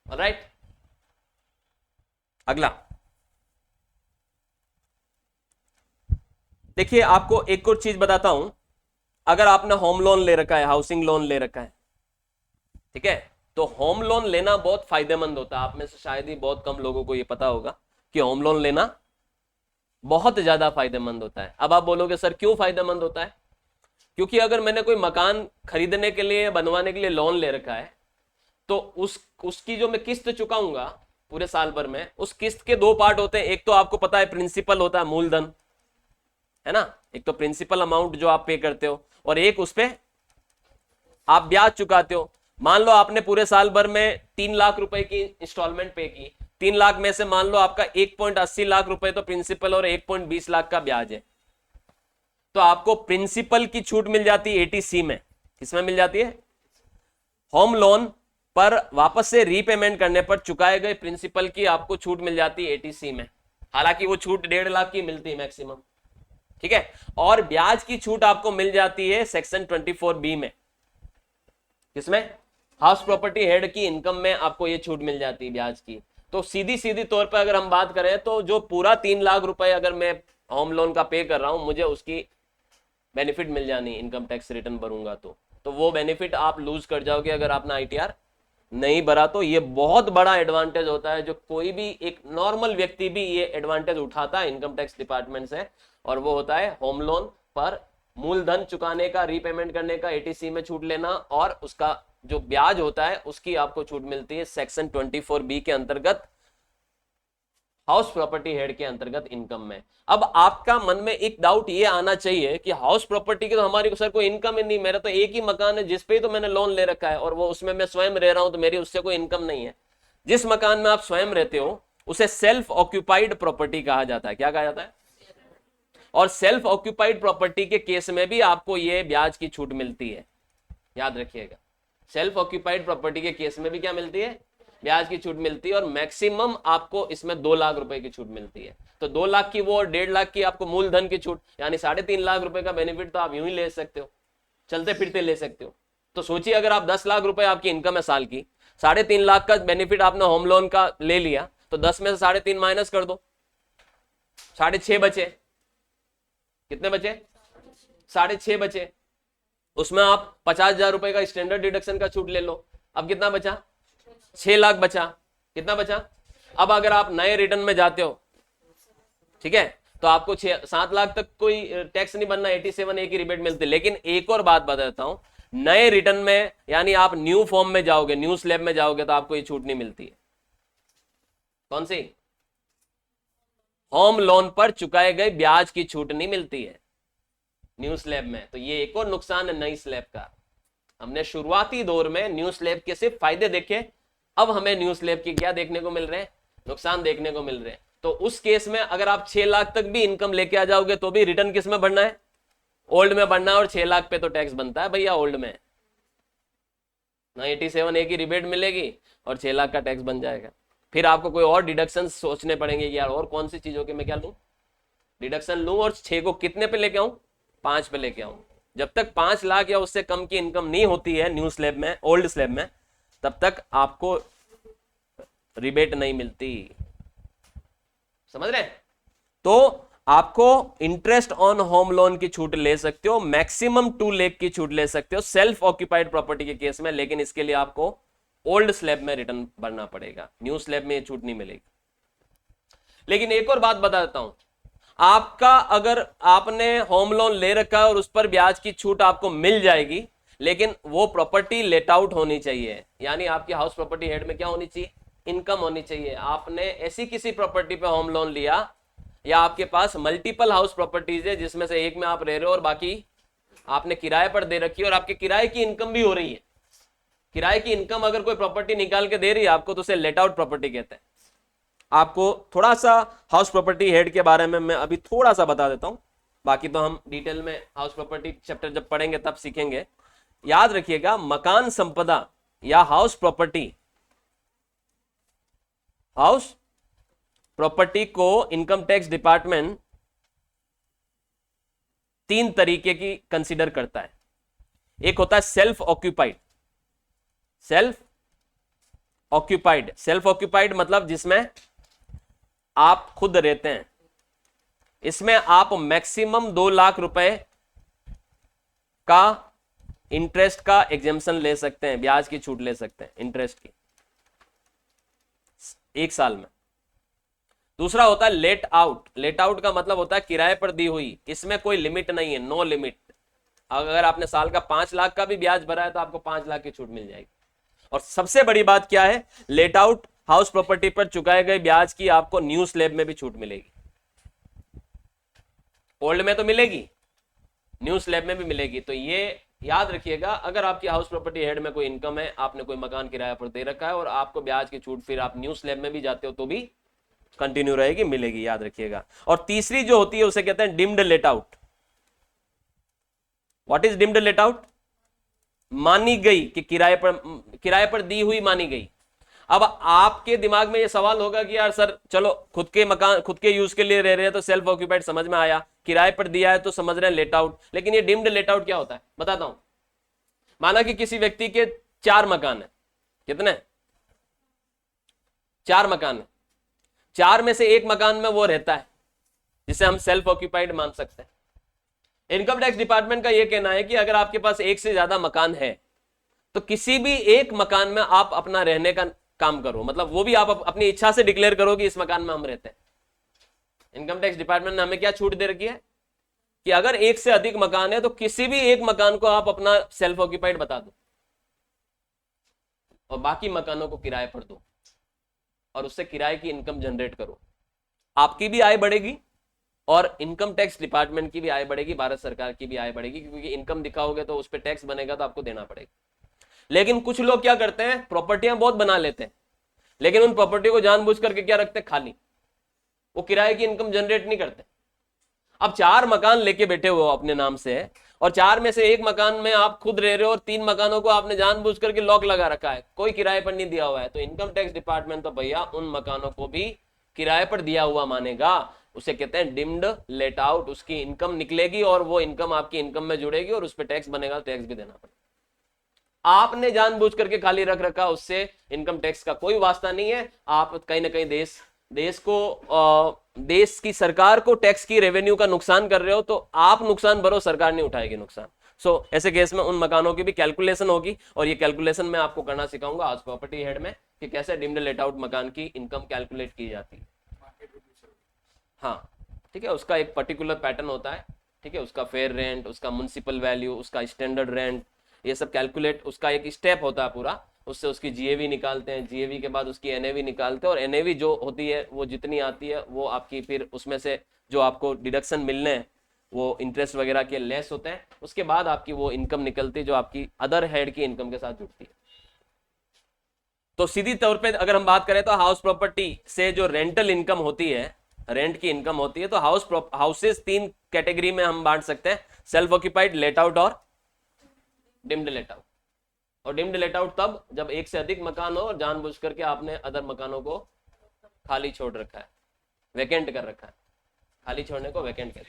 ऑलराइट, अगला देखिए, आपको एक और चीज बताता हूं। अगर आपने होम लोन ले रखा है, हाउसिंग लोन ले रखा है, ठीक है, तो होम लोन लेना बहुत फायदेमंद होता है। आप में से शायद ही बहुत कम लोगों को यह पता होगा कि होम लोन लेना बहुत ज्यादा फायदेमंद होता है। अब आप बोलोगे सर क्यों फायदेमंद होता है? क्योंकि अगर मैंने कोई मकान खरीदने के लिए, बनवाने के लिए लोन ले रखा है, तो उसकी जो मैं किस्त चुकाऊंगा पूरे साल भर में, उस किस्त के दो पार्ट होते हैं। एक तो आपको पता है प्रिंसिपल होता है, मूलधन है ना, एक तो प्रिंसिपल अमाउंट जो आप पे करते हो, और एक उस पे आप ब्याज चुकाते हो। मान लो आपने पूरे साल भर में 3 लाख रुपए की इंस्टॉलमेंट पे की, 3 लाख में से मान लो आपका 1.80 लाख रुपए तो प्रिंसिपल और 1.20 लाख का ब्याज है, तो आपको प्रिंसिपल की छूट मिल जाती है 80C में। किसमें मिल जाती है? होम लोन पर वापस से रीपेमेंट करने पर चुकाए गए प्रिंसिपल की आपको छूट मिल जाती है 80C में। हालांकि वो छूट 1.5 लाख की मिलती है मैक्सिमम, ठीक है। और ब्याज की छूट आपको मिल जाती है सेक्शन 24B में। किसमें? हाउस प्रॉपर्टी हेड की इनकम में आपको ये छूट मिल जाती है ब्याज की। तो सीधी सीधी तौर पर अगर हम बात करें तो जो पूरा 3 लाख रुपए अगर मैं होम लोन का पे कर रहा हूं, मुझे उसकी बेनिफिट मिल जानी, इनकम टैक्स रिटर्न भरूंगा तो वो बेनिफिट आप लूज कर जाओगे अगर आपने आईटीआर नहीं भरा। तो ये बहुत बड़ा एडवांटेज होता है जो कोई भी एक नॉर्मल व्यक्ति भी ये एडवांटेज उठाता है इनकम टैक्स डिपार्टमेंट से, और वो होता है होम लोन पर मूलधन चुकाने का, रीपेमेंट करने का 80C में छूट लेना, और उसका जो ब्याज होता है उसकी आपको छूट मिलती है सेक्शन 24B के अंतर्गत, हाउस प्रॉपर्टी हेड के अंतर्गत इनकम में। अब आपका मन में एक डाउट ये आना चाहिए कि हाउस प्रॉपर्टी की तो हमारी सर कोई इनकम ही नहीं, मेरा तो एक ही मकान है जिसपे तो मैंने लोन ले रखा है और वो उसमें मैं स्वयं रह रहा हूं, तो मेरी उससे कोई इनकम नहीं है। जिस मकान में आप स्वयं रहते हो उसे सेल्फ ऑक्यूपाइड प्रॉपर्टी कहा जाता है। क्या कहा जाता है? और सेल्फ ऑक्यूपाइड प्रॉपर्टी के केस में भी आपको ये ब्याज की छूट मिलती है, याद रखिएगा। सेल्फ ऑक्यूपाइड प्रॉपर्टी के केस में भी क्या मिलती है? ब्याज की छूट मिलती है, और मैक्सिमम आपको इसमें 2 लाख रुपए की छूट मिलती है। तो 2 लाख की वो और 1.5 लाख की आपको मूलधन की छूट, यानी 3.5 लाख रुपए का बेनिफिट तो आप यूं ही ले सकते हो, चलते फिरते ले सकते हो। तो सोचिए अगर आप 10 लाख रुपए आपकी इनकम है साल की, 3.5 लाख का बेनिफिट आपने होम लोन का ले लिया, तो 10 में से 3.5 माइनस कर दो, 6.5 बचे। कितने बचे? 6.5 बचे। उसमें आप 50,000 रुपए का स्टैंडर्ड डिडक्शन का छूट ले लो, अब कितना बचा? 6 लाख बचा। कितना बचा? अब अगर आप नए रिटर्न में जाते हो, ठीक है, तो आपको 7 लाख तक कोई टैक्स नहीं बनना, 87A की रिबेट मिलती है। लेकिन एक और बात बताता हूं, नए रिटर्न में यानी आप न्यू फॉर्म में जाओगे, न्यू स्लैब में जाओगे, तो आपको ये छूट नहीं मिलती है। कौन सी? होम लोन पर चुकाए गए ब्याज की छूट नहीं मिलती है न्यू स्लैब में। तो ये एक और नुकसान है नई स्लैब का। हमने शुरुआती दौर में न्यू स्लैब के सिर्फ फायदे देखे, अब हमें न्यू स्लैब की क्या देखने को मिल रहे हैं? नुकसान देखने को मिल रहे हैं। तो उस केस में अगर आप 6 लाख तक भी इनकम लेके आ जाओगे तो भी रिटर्न किस में भरना है? ओल्ड में भरना है, और 6 लाख पे तो टैक्स बनता है भैया ओल्ड में ना। 87A की रिबेट मिलेगी और 6 लाख का टैक्स बन जाएगा। फिर आपको कोई और डिडक्शन सोचने पड़ेंगे कि यार और कौन सी चीजों के मैं क्या लूं, डिडक्शन लूं, और 6 को कितने पे लेके आऊं? 5 पे लेके आऊं। जब तक 5 लाख या उससे कम की इनकम नहीं होती है न्यू स्लैब में, ओल्ड स्लैब में, तब तक आपको रिबेट नहीं मिलती। समझ रहे हैं? तो आपको इंटरेस्ट ऑन होम लोन की छूट ले सकते हो, मैक्सिमम 2 लाख की छूट ले सकते हो सेल्फ ऑक्यूपाइड प्रॉपर्टी के केस में, लेकिन इसके लिए आपको ओल्ड स्लैब में रिटर्न भरना पड़ेगा, न्यू स्लैब में ये छूट नहीं मिलेगी। लेकिन एक और बात बता देता हूं, आपका अगर आपने होम लोन ले रखा है और उस पर ब्याज की छूट आपको मिल जाएगी, लेकिन वो प्रॉपर्टी लेट आउट होनी चाहिए, यानी आपकी हाउस प्रॉपर्टी हेड में क्या होनी चाहिए, इनकम होनी चाहिए। आपने ऐसी किसी प्रॉपर्टी पे होम लोन लिया या आपके पास मल्टीपल हाउस प्रॉपर्टीज है जिसमें से एक में आप रह रहे हो और बाकी आपने किराए पर दे रखी है और आपके किराए की इनकम भी हो रही है, किराए की इनकम अगर कोई प्रॉपर्टी निकाल के दे रही है आपको तो उसे लेट आउट प्रॉपर्टी कहते हैं। आपको थोड़ा सा हाउस प्रॉपर्टी हेड के बारे में मैं अभी थोड़ा सा बता देता हूं, बाकी तो हम डिटेल में हाउस प्रॉपर्टी चैप्टर जब पढ़ेंगे तब सीखेंगे। याद रखिएगा, मकान संपदा या हाउस प्रॉपर्टी को इनकम टैक्स डिपार्टमेंट 3 तरीके की कंसीडर करता है। एक होता है सेल्फ ऑक्यूपाइड मतलब जिसमें आप खुद रहते हैं, इसमें आप मैक्सिमम 2 लाख रुपए का इंटरेस्ट का एग्जेम्पशन ले सकते हैं, ब्याज की छूट ले सकते हैं इंटरेस्ट की 1 साल में। दूसरा होता है लेट आउट का मतलब होता है किराए पर दी हुई, इसमें कोई लिमिट नहीं है, नो लिमिट। अगर आपने साल का 5 लाख का भी ब्याज भरा है तो आपको 5 लाख की छूट मिल जाएगी। और सबसे बड़ी बात क्या है, लेट आउट हाउस प्रॉपर्टी पर चुकाए गए ब्याज की आपको न्यू स्लैब में भी छूट मिलेगी। ओल्ड में तो मिलेगी, न्यू स्लैब में भी मिलेगी। तो ये याद रखिएगा, अगर आपकी हाउस प्रॉपर्टी हेड में कोई इनकम है, आपने कोई मकान किराए पर दे रखा है और आपको ब्याज की छूट फिर आप न्यू स्लैब में भी जाते हो तो भी कंटिन्यू रहेगी, मिलेगी, याद रखिएगा। और तीसरी जो होती है उसे कहते हैं deemed let out. What is deemed let out? मानी गई कि किराए पर दी हुई मानी गई। अब आपके दिमाग में ये सवाल होगा कि यार सर चलो खुद के मकान खुद के यूज के लिए रह रहे हैं तो सेल्फ ऑक्यूपाइड समझ में आया, किराए पर दिया है तो समझ रहे हैं लेट आउट, लेकिन ये डिम्ड लेट आउट क्या होता है बताता हूं। माना कि किसी व्यक्ति के 4 मकान है, कितने? 4 मकान है, 4 में से 1 मकान में वो रहता है जिसे हम सेल्फ ऑक्यूपाइड मान सकते हैं। इनकम टैक्स डिपार्टमेंट का यह कहना है कि अगर आपके पास 1 से ज्यादा मकान है तो किसी भी एक मकान में आप अपना रहने का काम करो, मतलब वो भी आप अपनी इच्छा से डिक्लेयर करो कि इस मकान में हम रहते हैं। इनकम टैक्स डिपार्टमेंट ने हमें क्या छूट दे रखी है कि अगर 1 से अधिक मकान है तो किसी भी एक मकान को आप अपना सेल्फ ऑक्यूपाइड बता दो और बाकी मकानों को किराए पर दो और उससे किराए की इनकम जनरेट करो। आपकी भी आय बढ़ेगी और इनकम टैक्स डिपार्टमेंट की भी आय बढ़ेगी, भारत सरकार की भी आय बढ़ेगी, क्योंकि इनकम दिखाओगे तो उस पर टैक्स बनेगा तो आपको देना पड़ेगा। लेकिन कुछ लोग क्या करते हैं, प्रॉपर्टियां बहुत बना लेते हैं लेकिन उन प्रॉपर्टी को जानबूझ करके क्या रखते हैं, खाली, वो किराए की इनकम जनरेट नहीं करते। अब 4 मकान लेके बैठे हुए हो अपने नाम से और 4 में से 1 मकान में आप खुद रह रहे हो और 3 मकानों को आपने जानबूझ करके लॉक लगा रखा है, कोई किराए पर नहीं दिया हुआ है, तो इनकम टैक्स डिपार्टमेंट तो भैया उन मकानों को भी किराए पर दिया हुआ मानेगा। उसे कहते हैं डिम्ड लेट आउट। उसकी इनकम निकलेगी और वो इनकम आपकी इनकम में जुड़ेगी और उस पर टैक्स बनेगा, टैक्स भी देना पड़ेगा। आपने जानबूझ करके खाली रख रखा, उससे इनकम टैक्स का कोई वास्ता नहीं है। आप कहीं ना कहीं देश की सरकार को टैक्स की रेवेन्यू का नुकसान कर रहे हो, तो आप नुकसान भरो, सरकार नहीं उठाएगी नुकसान। ऐसे केस में उन मकानों की भी कैलकुलेशन होगी और ये कैलकुलेशन मैं आपको करना सिखाऊंगा आज प्रॉपर्टी हेड में कि कैसे डिम्ड लेट आउट मकान की इनकम कैलकुलेट की जाती है। हाँ ठीक है, उसका एक पर्टिकुलर पैटर्न होता है, ठीक है, उसका फेयर रेंट, उसका म्युनिसिपल वैल्यू, उसका स्टैंडर्ड रेंट, ये सब कैलकुलेट, उसका एक स्टेप होता है पूरा। उससे उसकी जीएवी निकालते हैं, जीएवी के बाद उसकी एनएवी निकालते हैं और एनएवी जो होती है वो जितनी आती है वो आपकी फिर उसमें से जो आपको डिडक्शन मिलने हैं वो इंटरेस्ट वगैरह के लेस होते हैं, उसके बाद आपकी वो इनकम निकलती है जो आपकी अदर हेड की इनकम के साथ जुड़ती है। तो सीधी तौर पे अगर हम बात करें तो हाउस प्रॉपर्टी से जो रेंटल इनकम होती है, रेंट की इनकम होती है, तो हाउसेस 3 कैटेगरी में हम बांट सकते हैं, सेल्फ ऑक्यूपाइड, लेट आउट और डिम्ड लेट आउट। और डिम्ड लेट आउट तब जब 1 से अधिक मकान हो और जानबूझ करके आपने अदर मकानों को खाली छोड़ रखा है, वैकेंट कर रखा है, खाली छोड़ने को वैकेंट कर।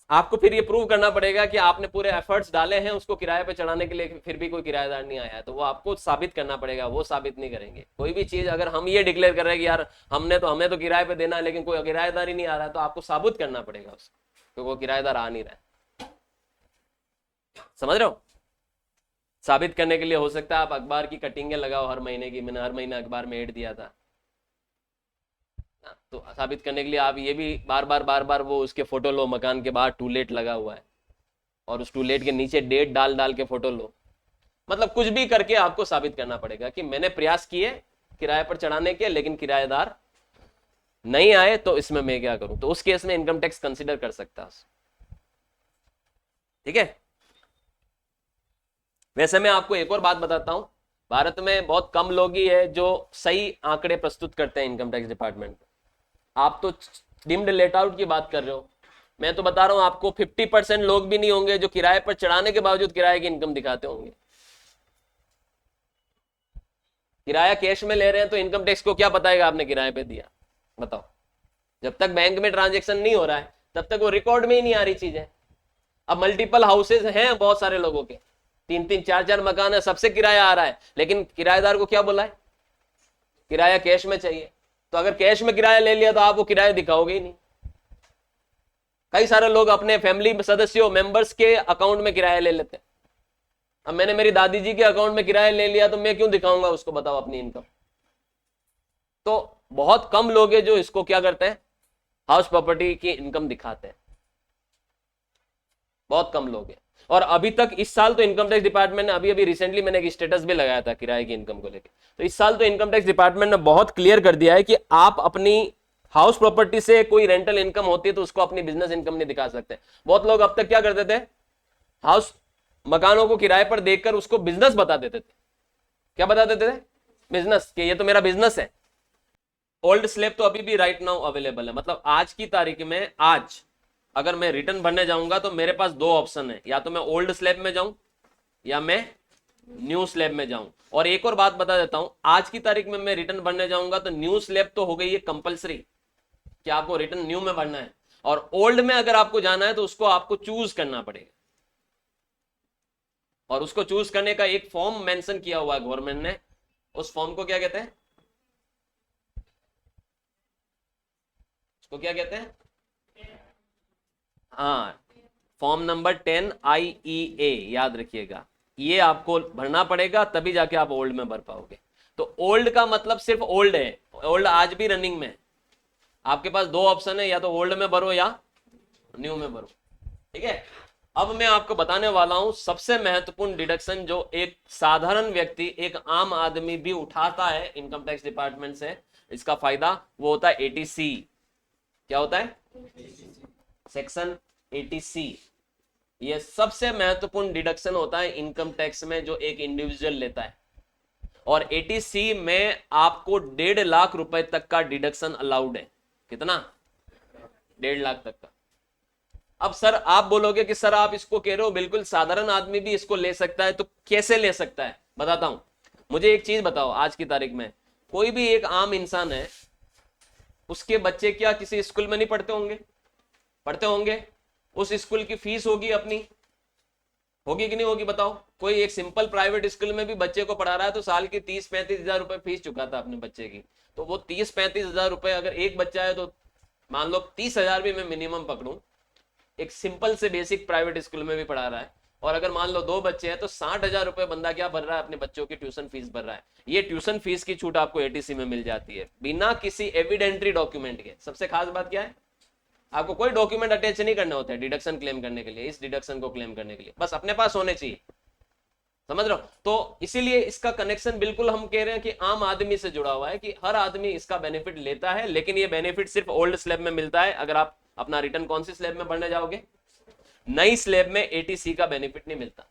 आपको फिर ये प्रूव करना पड़ेगा कि आपने पूरे एफर्ट्स डाले हैं उसको किराए पे चढ़ाने के लिए, फिर भी कोई किराएदार नहीं आया है, तो वो आपको साबित करना पड़ेगा, वो साबित नहीं करेंगे। कोई भी चीज अगर हम ये डिक्लेयर कर रहे हैं कि यार हमें तो किराए पे देना है, लेकिन कोई किराएदार ही नहीं आ रहा है, तो आपको साबित करना पड़ेगा उसको, क्योंकि वो किराएदार आ नहीं रहा है। समझ रहे हो? साबित करने के लिए हो सकता है आप अखबार की कटिंगें लगाओ हर महीने की, मैंने हर महीने अखबार में ऐड दिया था, तो साबित करने के लिए आप ये भी बार बार वो उसके फोटो लो, मकान के बाहर टू लेट लगा हुआ है और उस टू लेट के नीचे डेट डाल डाल के फोटो लो, मतलब कुछ भी करके आपको साबित करना पड़ेगा कि मैंने प्रयास किए किराए पर चढ़ाने के, लेकिन किराएदार नहीं आए, तो इसमें मैं क्या करूं? तो उस केस में इनकम टैक्स कंसीडर कर सकता है। ठीक है। वैसे मैं आपको एक और बात बताता हूं, भारत में बहुत कम लोग ही है जो सही आंकड़े प्रस्तुत करते हैं इनकम टैक्स डिपार्टमेंट में। आप तो डिम्ड लेट आउट की बात कर रहे हो, मैं तो बता रहा हूं आपको 50% लोग भी नहीं होंगे जो किराए पर चढ़ाने के बावजूद किराए की इनकम दिखाते होंगे। किराया कैश में ले रहे हैं तो इनकम टैक्स को क्या बताएगा आपने किराए पे दिया? बताओ। जब तक बैंक में ट्रांजेक्शन नहीं हो रहा है तब तक वो रिकॉर्ड में ही नहीं आ रही चीजें। अब मल्टीपल हाउसेज हैं बहुत सारे लोगों के, 3-3 4-4 मकान है, सबसे किराया आ रहा है, लेकिन किराएदार को क्या बोला है? किराया कैश में चाहिए। तो अगर कैश में किराया ले लिया तो आप वो किराया दिखाओगे ही नहीं। कई सारे लोग अपने फैमिली सदस्यों मेंबर्स के अकाउंट में किराया ले लेते हैं। अब मैंने मेरी दादी जी के अकाउंट में किराया ले लिया तो मैं क्यों दिखाऊंगा उसको? बताओ अपनी इनकम। तो बहुत कम लोग हैं जो इसको क्या करते हैं, हाउस प्रॉपर्टी की इनकम दिखाते हैं, बहुत कम लोग हैं। और अभी तक इस साल तो इनकम टैक्स डिपार्टमेंट ने अभी रिसेंटली मैंने एक स्टेटस भी लगाया था किराए की इनकम को लेकर, तो इस साल तो इनकम टैक्स डिपार्टमेंट ने बहुत क्लियर कर दिया है कि आप अपनी हाउस प्रॉपर्टी से कोई रेंटल इनकम होती है तो उसको अपनी बिजनेस इनकम नहीं दिखा सकते। बहुत लोग अब तक क्या करते थे, हाउस मकानों को किराए पर देखकर उसको बिजनेस बता देते थे। क्या बता देते थे? बिजनेस, कि ये तो मेरा बिजनेस है। ओल्ड स्लैब तो अभी भी राइट नाउ अवेलेबल है, मतलब आज की तारीख में आज अगर मैं रिटर्न भरने जाऊंगा तो मेरे पास दो ऑप्शन है, या तो मैं ओल्ड स्लैब में जाऊं या मैं न्यू स्लैब में जाऊं। और एक और बात बता देता हूं, आज की तारीख में मैं रिटर्न भरने जाऊंगा तो न्यू स्लैब तो हो गई है कंपलसरी कि आपको रिटर्न न्यू में भरना है, और ओल्ड में अगर आपको जाना है तो उसको आपको चूज करना पड़ेगा। और उसको चूज करने का एक फॉर्म मेंशन किया हुआ है गवर्नमेंट ने, उस फॉर्म को क्या कहते हैं? उसको क्या कहते हैं? हाँ, फॉर्म नंबर 10 IEA, याद रखिएगा। ये आपको भरना पड़ेगा तभी जाके आप ओल्ड में भर पाओगे। तो ओल्ड का मतलब सिर्फ ओल्ड है, ओल्ड आज भी रनिंग में। आपके पास दो ऑप्शन है, या तो ओल्ड में भरो या न्यू में भरो। ठीक है। अब मैं आपको बताने वाला हूं सबसे महत्वपूर्ण डिडक्शन जो एक साधारण व्यक्ति, एक आम आदमी भी उठाता है इनकम टैक्स डिपार्टमेंट से, इसका फायदा, वो होता है ATC। क्या होता है? Section 80C। ये सबसे महत्वपूर्ण डिडक्शन होता है इनकम टैक्स में जो एक इंडिविजुअल लेता है। और 80C में आपको 1.5 लाख रुपए तक का डिडक्शन अलाउड है। कितना? 1.5 लाख तक का। अब सर आप बोलोगे कि सर आप इसको कह रहे हो बिल्कुल साधारण आदमी भी इसको ले सकता है, तो कैसे ले सकता है? बताता हूं। मुझे एक चीज बताओ, आज की तारीख में कोई भी एक आम इंसान है, उसके बच्चे क्या किसी स्कूल में नहीं पढ़ते होंगे? पढ़ते होंगे। उस स्कूल की फीस होगी अपनी, होगी कि नहीं होगी? बताओ। कोई एक सिंपल प्राइवेट स्कूल में भी बच्चे को पढ़ा रहा है तो साल की 30-35 हजार रुपए फीस चुकाता अपने बच्चे की। तो वो 30-35 हजार रुपए अगर एक बच्चा है तो मान लो 30 हजार भी मैं मिनिमम पकड़ूं, एक सिंपल से बेसिक प्राइवेट स्कूल में भी पढ़ा रहा है। और अगर मान लो 2 बच्चे हैं तो 60 हजार रुपए बंदा क्या भर रहा है? अपने बच्चों की ट्यूशन फीस भर रहा है। ये ट्यूशन फीस की छूट आपको ATC में मिल जाती है बिना किसी एविडेंटरी डॉक्यूमेंट के। सबसे खास बात क्या है? आपको कोई डॉक्यूमेंट अटैच नहीं करने होते डिडक्शन क्लेम करने के लिए, इस डिडक्शन को क्लेम करने के लिए, बस अपने पास होने चाहिए। समझ रहे हो? तो इसीलिए इसका कनेक्शन बिल्कुल हम कह रहे हैं कि आम आदमी से जुड़ा हुआ है, कि हर आदमी इसका बेनिफिट लेता है, लेकिन ये बेनिफिट सिर्फ ओल्ड स्लैब में मिलता है। अगर आप अपना रिटर्न कौन सी स्लैब में भरने जाओगे, नई स्लैब में ATC का बेनिफिट नहीं मिलता।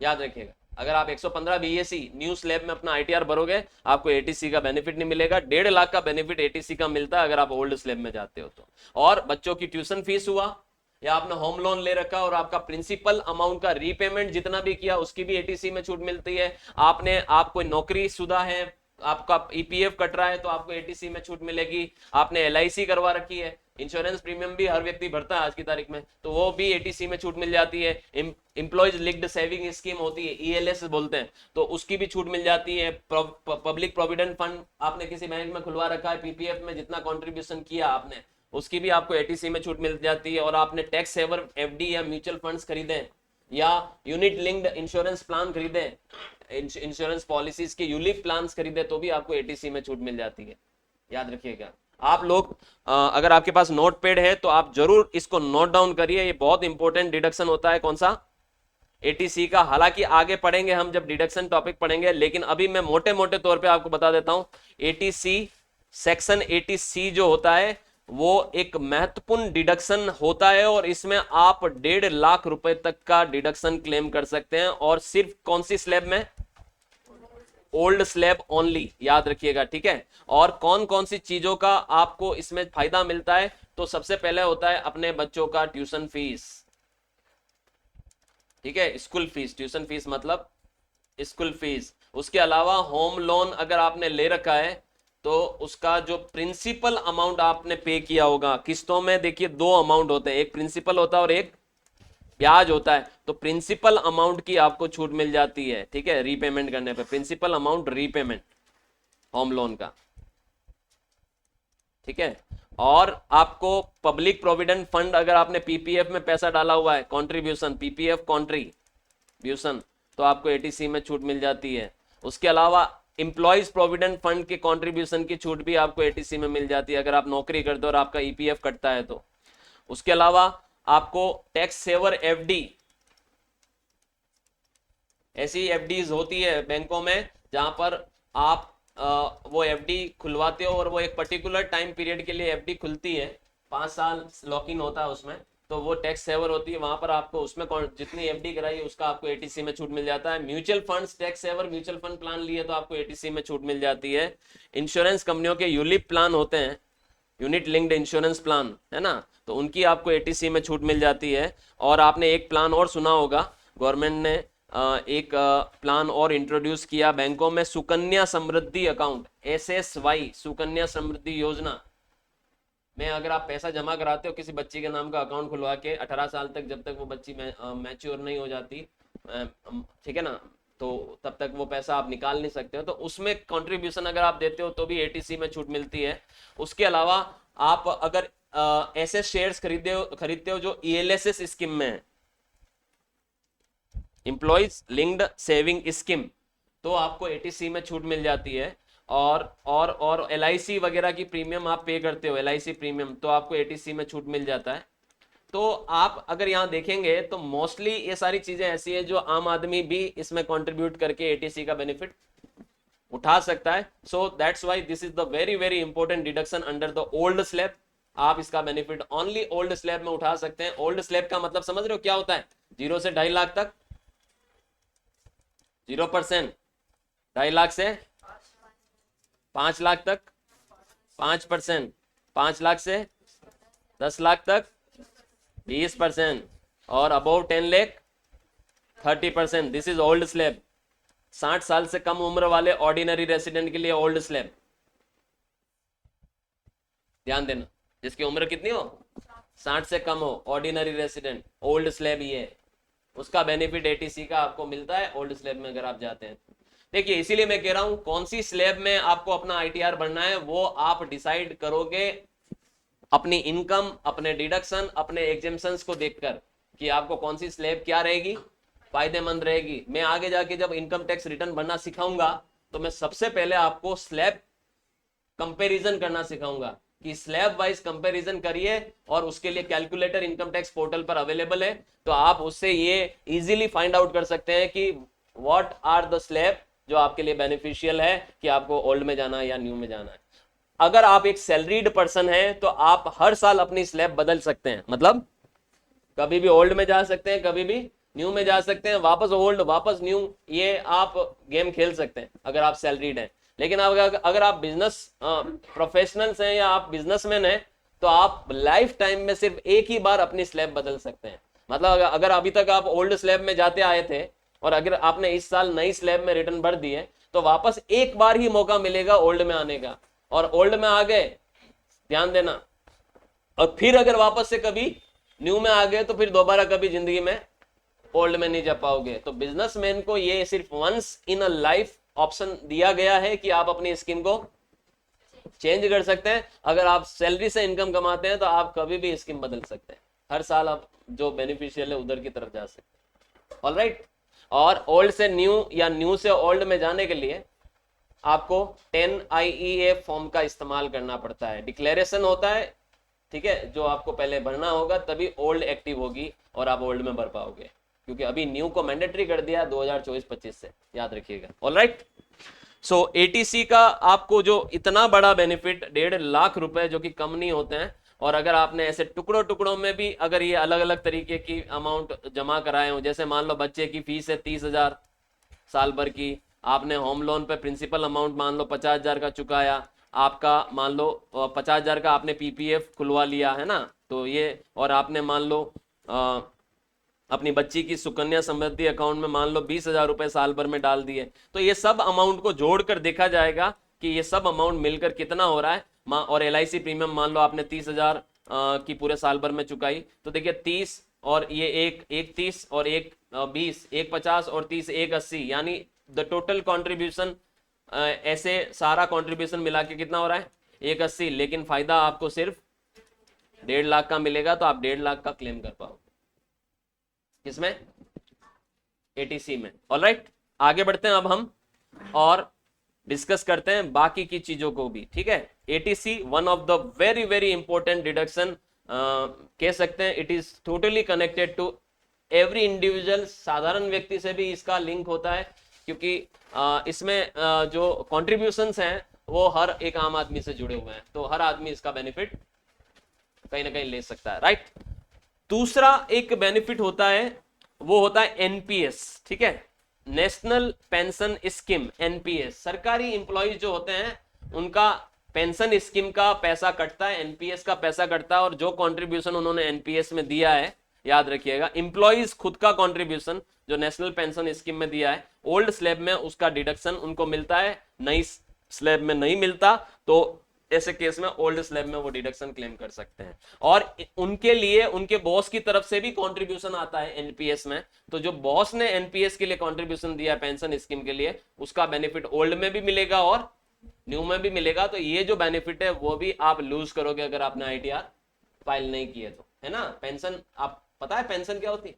याद रखिएगा, अगर आप 115 BAC न्यू स्लैब में अपना ITR भरोगे आपको ATC का बेनिफिट नहीं मिलेगा। 1.5 लाख का बेनिफिट ATC का मिलता है अगर आप ओल्ड स्लैब में जाते हो तो। और बच्चों की ट्यूशन फीस हुआ, या आपने होम लोन ले रखा और आपका प्रिंसिपल अमाउंट का रीपेमेंट जितना भी किया उसकी भी ATC में छूट मिलती है। आप कोई नौकरी शुदा है, आपका ईपीएफ कट रहा है तो आपको एटीसी में छूट मिलेगी। आपने एलआईसी करवा रखी है, इंश्योरेंस प्रीमियम भी हर व्यक्ति भरता है आज की तारीख में, तो वो भी एटीसी में छूट मिल जाती है। एम्प्लॉयज लिंक्ड सेविंग स्कीम होती है, ईएलएस बोलते हैं, तो उसकी भी छूट मिल जाती है। पब्लिक प्रोविडेंट फंड आपने किसी बैंक में खुलवा रखा है, पीपीएफ में जितना कॉन्ट्रीब्यूशन किया आपने, उसकी भी आपको एटीसी में छूट मिल जाती है। और आपने टैक्स सेवर एफडी या म्यूचुअल फंड्स खरीदे या यूनिट लिंक्ड इंश्योरेंस प्लान खरीदे, इंश्योरेंस पॉलिसीज के यूलिप प्लान्स खरीदे, तो भी आपको एटीसी में छूट मिल जाती है। याद रखिएगा आप लोग, अगर आपके पास नोट पैड है तो आप जरूर इसको नोट डाउन करिए, ये बहुत इंपॉर्टेंट डिडक्शन होता है। कौन सा? एटीसी का। हालांकि आगे पढ़ेंगे हम जब डिडक्शन टॉपिक पढ़ेंगे, लेकिन अभी मैं मोटे मोटे तौर पे आपको बता देता हूं। एटीसी सेक्शन 80C जो होता है वो एक महत्वपूर्ण डिडक्शन होता है, और इसमें आप 1.5 लाख रुपए तक का डिडक्शन क्लेम कर सकते हैं, और सिर्फ कौन सी स्लैब में? ओल्ड स्लैब ओनली, याद रखिएगा, ठीक है। और कौन कौन सी चीजों का आपको इसमें फायदा मिलता है? तो सबसे पहले होता है अपने बच्चों का ट्यूशन फीस, ठीक है, स्कूल फीस, ट्यूशन फीस मतलब स्कूल फीस। उसके अलावा होम लोन अगर आपने ले रखा है तो उसका जो प्रिंसिपल अमाउंट आपने पे किया होगा किस्तों में, देखिए 2 अमाउंट होते हैं, एक प्रिंसिपल होता है और एक ब्याज होता है। तो प्रिंसिपल अमाउंट की आपको छूट मिल जाती है, ठीक है, रीपेमेंट करने पे, principal amount repayment home loan का, ठीक है। और आपको पब्लिक प्रोविडेंट फंड, अगर आपने पीपीएफ में पैसा डाला हुआ है, कॉन्ट्रीब्यूशन, पीपीएफ कॉन्ट्रीब्यूशन, तो आपको एटीसी में छूट मिल जाती है। उसके अलावा एम्प्लॉयज प्रोविडेंट फंड के कॉन्ट्रीब्यूशन की छूट भी आपको एटीसी में मिल जाती है, अगर आप नौकरी करते हो और आपका ईपीएफ कटता है तो। उसके अलावा आपको टैक्स सेवर एफडी, ऐसी एफडीज होती है बैंकों में जहां पर आप वो एफडी खुलवाते हो, और वो एक पर्टिकुलर टाइम पीरियड के लिए एफडी खुलती है, 5 साल लॉक इन होता है उसमें, तो वो टैक्स सेवर होती है। वहां पर आपको उसमें जितनी एफडी कराई है उसका आपको एटीसी में छूट मिल जाता है। Mutual funds, tax saver mutual fund plan लिए तो आपको एटीसी में छूट मिल जाती है। इंश्योरेंस कंपनियों के यूलिप प्लान होते हैं, यूनिट लिंक्ड इंश्योरेंस प्लान, है ना, तो उनकी आपको एटीसी में छूट मिल जाती है। और आपने एक प्लान और सुना होगा, गवर्नमेंट ने एक प्लान और इंट्रोड्यूस किया बैंकों में, सुकन्या समृद्धि अकाउंट, SSY, सुकन्या समृद्धि योजना में अगर आप पैसा जमा कराते हो किसी बच्ची के नाम का अकाउंट खुलवा के, 18 साल तक, जब तक वो बच्ची मैच्योर नहीं हो जाती, ठीक है ना, तो तब तक वो पैसा आप निकाल नहीं सकते हो, तो उसमें कंट्रीब्यूशन अगर आप देते हो तो भी एटीसी में छूट मिलती है। उसके अलावा आप अगर ऐसे शेयर्स खरीदते हो जो ईएलएसएस स्कीम में है, एम्प्लॉयज लिंक्ड सेविंग स्कीम, तो आपको एटीसी में छूट मिल जाती है। और एलआईसी वगैरह की प्रीमियम आप पे करते हो, एलआईसी प्रीमियम, तो आपको एटीसी में छूट मिल जाता है। तो आप अगर यहाँ देखेंगे तो मोस्टली ये सारी चीजें ऐसी है जो आम आदमी भी इसमें कंट्रीब्यूट करके एटीसी का बेनिफिट उठा सकता है। So that's why this is the very very important deduction under the old slab. आप इसका बेनिफिट ओनली ओल्ड स्लैब में उठा सकते हैं। ओल्ड स्लैब का मतलब समझ रहे हो क्या होता है? 0 से 2.5 लाख तक 0%, 2.5 लाख से 5 लाख तक 5%, 5 लाख से 10 लाख तक 20%, और above 10 lakh 30%। This is old slab. 60 साल से कम उम्र वाले ऑर्डिनरी रेसिडेंट के लिए ओल्ड स्लैब, ध्यान देना, जिसकी उम्र कितनी हो, 60 से कम हो, ऑर्डिनरी रेसिडेंट, ओल्ड स्लैब ये, उसका बेनिफिट एटीसी का आपको मिलता है ओल्ड स्लैब में अगर आप जाते हैं। देखिए इसीलिए मैं कह रहा हूं कौन सी स्लैब में आपको अपना आईटीआर बनना है वो आप डिसाइड करोगे अपनी इनकम, अपने डिडक्शन, अपने एग्जेम्पशंस को देखकर कि आपको कौन सी स्लैब क्या रहेगी, फायदेमंद रहेगी। मैं आगे जाके जब इनकम टैक्स रिटर्न भरना सिखाऊंगा तो मैं सबसे पहले आपको स्लैब कंपैरिजन करना सिखाऊंगा कि स्लैब वाइज कंपैरिजन करिए, और उसके लिए कैलकुलेटर इनकम टैक्स पोर्टल पर अवेलेबल है, तो आप उससे ये इजीली फाइंड आउट कर सकते हैं कि व्हाट आर द स्लैब जो आपके लिए बेनिफिशियल है, कि आपको ओल्ड में जाना है या न्यू में जाना है। अगर आप एक सैलरीड पर्सन है तो आप हर साल अपनी स्लैब बदल सकते हैं, मतलब कभी भी ओल्ड में जा सकते हैं, कभी भी न्यू में जा सकते हैं, वापस ओल्ड वापस न्यू, ये आप गेम खेल सकते हैं अगर आप सैलरीड हैं। लेकिन अगर आप बिजनेस प्रोफेशनल्स हैं या आप बिजनेसमैन हैं तो आप लाइफ टाइम में सिर्फ एक ही बार अपनी स्लैब बदल सकते हैं। मतलब अगर अभी तक आप ओल्ड स्लैब में जाते आए थे और अगर आपने इस साल नई स्लैब में रिटर्न भर दिए तो वापस एक बार ही मौका मिलेगा ओल्ड में आने का, और ओल्ड में आ गए, ध्यान देना, और फिर अगर वापस से कभी न्यू में आ गए तो फिर दोबारा कभी जिंदगी में ओल्ड में नहीं जा पाओगे। तो बिजनेसमैन को ये सिर्फ once in a life option दिया गया है कि आप अपनी स्कीम को चेंज कर सकते हैं। अगर आप सैलरी से इनकम कमाते हैं तो आप कभी भी स्कीम बदल सकते हैं, हर साल आप जो बेनिफिशियल है उधर की तरफ जा सकते हैं। ऑलराइट, और ओल्ड से न्यू या न्यू से ओल्ड में जाने के लिए आपको 10 IEA फॉर्म का इस्तेमाल करना पड़ता है। डिक्लेरेशन होता है, ठीक है, जो आपको पहले भरना होगा, तभी ओल्ड एक्टिव होगी और आप ओल्ड में भर पाओगे, क्योंकि अभी न्यू को मैंडेटरी कर दिया 2024-25 से, याद रखिएगा। ऑलराइट, सो ATC का आपको जो इतना बड़ा बेनिफिट 1.5 लाख रुपए, जो कि कम नहीं होते हैं, और अगर आपने ऐसे टुकड़ों टुकड़ों में भी अगर ये अलग अलग तरीके की अमाउंट जमा कराए हो, जैसे मान लो बच्चे की फीस है 30,000 साल भर की, आपने होम लोन पे प्रिंसिपल अमाउंट मान लो 50,000 का चुकाया, आपका मान लो 50,000 का आपने PPF खुलवा लिया है ना, तो ये, और आपने मान लो अपनी बच्ची की सुकन्या समृद्धि अकाउंट में मान लो 20,000 रुपए साल भर में डाल दिए, तो ये सब अमाउंट को जोड़कर देखा जाएगा कि ये सब अमाउंट मिलकर कितना हो रहा है। और LIC प्रीमियम मान लो आपने 30,000 की पूरे साल भर में चुकाई, तो देखिए 30 और ये एक 30 और एक 20, एक 50 और 30, एक 80, यानी द टोटल कॉन्ट्रीब्यूशन, ऐसे सारा कॉन्ट्रीब्यूशन मिला के कितना हो रहा है 180, लेकिन फायदा आपको सिर्फ 1.5 लाख का मिलेगा, तो आप 1.5 लाख का क्लेम कर पाओगे। किसमें? ATC में। ऑलराइट, आगे बढ़ते हैं अब हम और डिस्कस करते हैं बाकी की चीजों को भी, ठीक है। ATC one of the very very important deduction कह सकते हैं। It is totally connected to every individual, साधारण व्यक्ति से भी इसका लिंक होता है, क्योंकि इसमें जो कॉन्ट्रीब्यूशंस हैं वो हर एक आम आदमी से जुड़े हुए हैं, तो हर आदमी इसका बेनिफिट कहीं ना कहीं ले सकता है, राइट। दूसरा एक बेनिफिट होता है, वो होता है NPS, ठीक है, नेशनल पेंशन स्कीम। NPS सरकारी इंप्लॉइज जो होते हैं उनका पेंशन स्कीम का पैसा कटता है, NPS का पैसा कटता है, और जो कंट्रीब्यूशन उन्होंने NPS में दिया है, याद रखिएगा, इंप्लॉइज खुद का कंट्रीब्यूशन जो नेशनल पेंशन स्कीम में दिया है, ओल्ड स्लैब में उसका डिडक्शन उनको मिलता है, नई स्लैब में नहीं मिलता, तो ऐसे केस में ओल्ड स्लैब में वो डिडक्शन क्लेम कर सकते हैं। और उनके लिए उनके बॉस की तरफ से भी कंट्रीब्यूशन आता है NPS में, तो जो बॉस ने NPS के लिए कंट्रीब्यूशन दिया पेंशन स्कीम के लिए, उसका बेनिफिट ओल्ड में भी मिलेगा और न्यू में भी मिलेगा। तो ये जो बेनिफिट है वो भी आप लूज करोगे अगर आपने ITR फाइल नहीं किए तो, है ना। पेंशन, आप पता है पेंशन क्या होती है?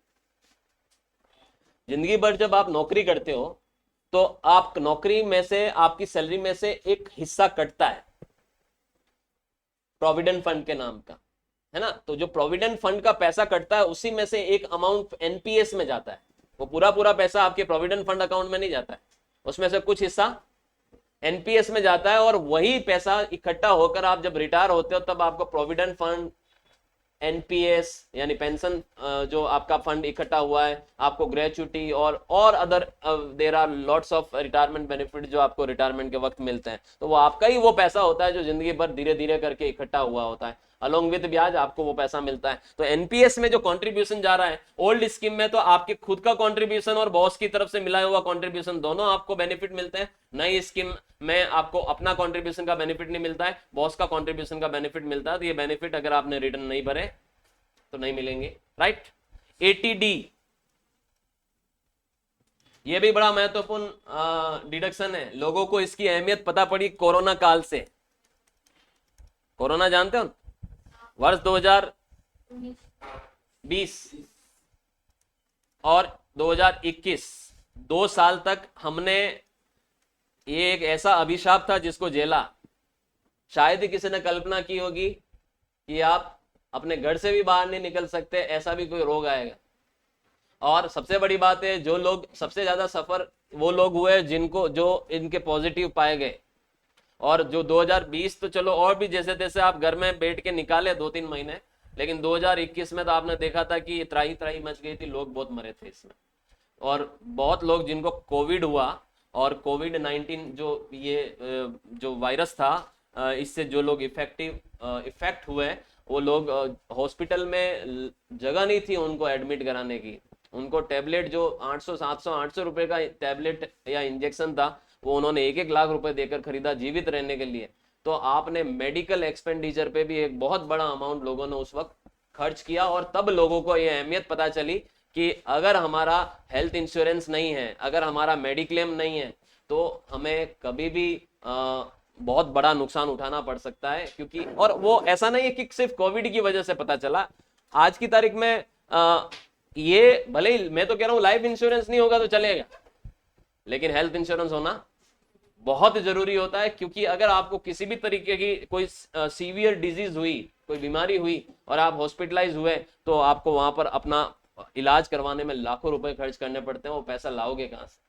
जिंदगी भर जब आप नौकरी करते हो तो आप नौकरी में से, आपकी सैलरी में से एक हिस्सा कटता है प्रोविडेंट फंड के नाम का, है ना। तो जो प्रोविडेंट फंड का पैसा कटता है उसी में से एक अमाउंट NPS में जाता है। वो पूरा पैसा आपके प्रोविडेंट फंड अकाउंट में नहीं जाता है, उसमें से कुछ हिस्सा NPS में जाता है, और वही पैसा इकट्ठा होकर आप जब रिटायर होते हो तब आपको प्रोविडेंट फंड, NPS यानी पेंशन जो आपका फंड इकट्ठा हुआ है, आपको ग्रेचुटी और other there are lots of retirement benefit जो आपको रिटायरमेंट के वक्त मिलते हैं, तो वो आपका ही वो पैसा होता है जो जिंदगी भर धीरे धीरे करके इकट्ठा हुआ होता है, अलोंग विद ब्याज आपको वो पैसा मिलता है। तो NPS में जो कंट्रीब्यूशन जा रहा है ओल्ड स्कीम में, तो आपके खुद का कंट्रीब्यूशन और बॉस की तरफ से मिला हुआ कंट्रीब्यूशन दोनों आपको बेनिफिट मिलते हैं। नई स्कीम में आपको अपना कंट्रीब्यूशन का बेनिफिट नहीं मिलता है, बॉस का कंट्रीब्यूशन का बेनिफिट मिलता है। तो ये बेनिफिट अगर आपने रिटर्न नहीं भरे तो नहीं मिलेंगे, राइट। ATD, ये भी बड़ा महत्वपूर्ण डिडक्शन है। लोगों को इसकी अहमियत पता पड़ी कोरोना काल से। कोरोना जानते हो, वर्ष 2020 और 2021, 2 साल तक हमने, ये एक ऐसा अभिशाप था जिसको झेला। शायद ही किसी ने कल्पना की होगी कि आप अपने घर से भी बाहर नहीं निकल सकते, ऐसा भी कोई रोग आएगा। और सबसे बड़ी बात है, जो लोग सबसे ज्यादा सफर वो लोग हुए जिनको, जो इनके पॉजिटिव पाए गए। और जो 2020 तो चलो और भी जैसे तैसे आप घर में बैठ के निकाले 2-3 महीने, लेकिन 2021 में तो आपने देखा था कि त्राही त्राही मच गई थी, लोग बहुत मरे थे इसमें। और बहुत लोग जिनको कोविड हुआ, और कोविड-19 जो ये जो वायरस था, इससे जो लोग इफेक्ट हुए, वो लोग हॉस्पिटल में जगह नहीं थी उनको एडमिट कराने की। उनको टैबलेट जो 800 700 800 रुपए का टैबलेट या इंजेक्शन था, वो उन्होंने 1-1 लाख रुपए देकर खरीदा जीवित रहने के लिए, तो आपने मेडिकल एक्सपेंडिचर पे भी एक बहुत बड़ा अमाउंट लोगों ने उस वक्त खर्च किया, और तब लोगों को ये अहमियत पता चली कि अगर हमारा हेल्थ इंश्योरेंस नहीं है, अगर हमारा मेडिक्लेम नहीं है, तो हमें कभी भी बहुत बड़ा नुकसान उठाना पड़ सकता है। क्योंकि और वो ऐसा नहीं है कि सिर्फ कोविड की वजह से पता चला, आज की तारीख में ये भले ही मैं तो कह रहा हूं लाइफ इंश्योरेंस नहीं होगा तो चलेगा, लेकिन हेल्थ इंश्योरेंस होना बहुत जरूरी होता है। क्योंकि अगर आपको किसी भी तरीके की कोई सीवियर डिजीज हुई, कोई बीमारी हुई और आप हॉस्पिटलाइज हुए, तो आपको वहां पर अपना इलाज करवाने में लाखों रुपए खर्च करने पड़ते हैं, वो पैसा लाओगे कहां से?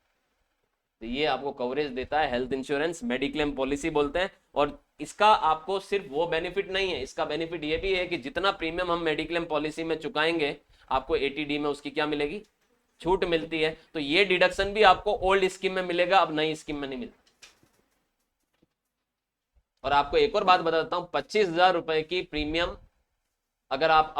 तो ये आपको कवरेज देता है हेल्थ इंश्योरेंस, मेडिक्लेम पॉलिसी बोलते हैं। और इसका आपको सिर्फ वो बेनिफिट नहीं है, इसका बेनिफिट ये भी है कि जितना प्रीमियम हम मेडिक्लेम पॉलिसी में चुकाएंगे, आपको एटीडी में उसकी क्या मिलेगी, छूट मिलती है। तो ये डिडक्शन भी आपको ओल्ड स्कीम में मिलेगा, अब नई स्कीम में नहीं मिलता। और आपको एक और बात बता देता हूं, 25,000 रुपए की प्रीमियम अगर आप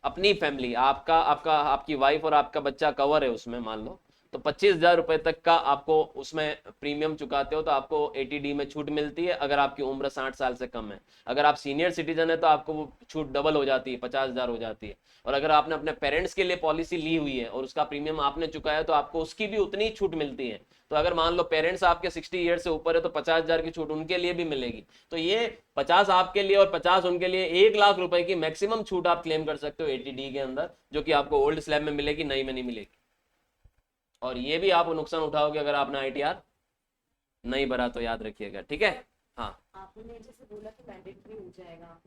अपनी फैमिली, आपकी वाइफ और आपका बच्चा कवर है उसमें, मान लो, तो 25,000 रुपए तक का आपको उसमें प्रीमियम चुकाते हो तो आपको एटीडी में छूट मिलती है, अगर आपकी उम्र 60 साल से कम है। अगर आप सीनियर सिटीजन है तो आपको वो छूट डबल हो जाती है, 50,000 हो जाती है। और अगर आपने अपने पेरेंट्स के लिए पॉलिसी ली हुई है और उसका प्रीमियम आपने चुकाया, तो आपको उसकी भी उतनी छूट मिलती है। तो अगर मान लो पेरेंट्स आपके 60 ईयर से ऊपर है, तो 50,000 की छूट उनके लिए भी मिलेगी। तो ये 50 आपके लिए और 50 उनके लिए, 1 लाख रुपए की मैक्सिमम छूट आप क्लेम कर सकते हो एटीडी के अंदर, जो कि आपको ओल्ड स्लैब में मिलेगी, नई में नहीं मिलेगी। और ये भी आप नुकसान उठाओगे अगर आपने आईटीआर नहीं भरा, तो याद रखिएगा, ठीक है। हाँ, आपने जैसे बोला कि मैंडेटरी हो जाएगा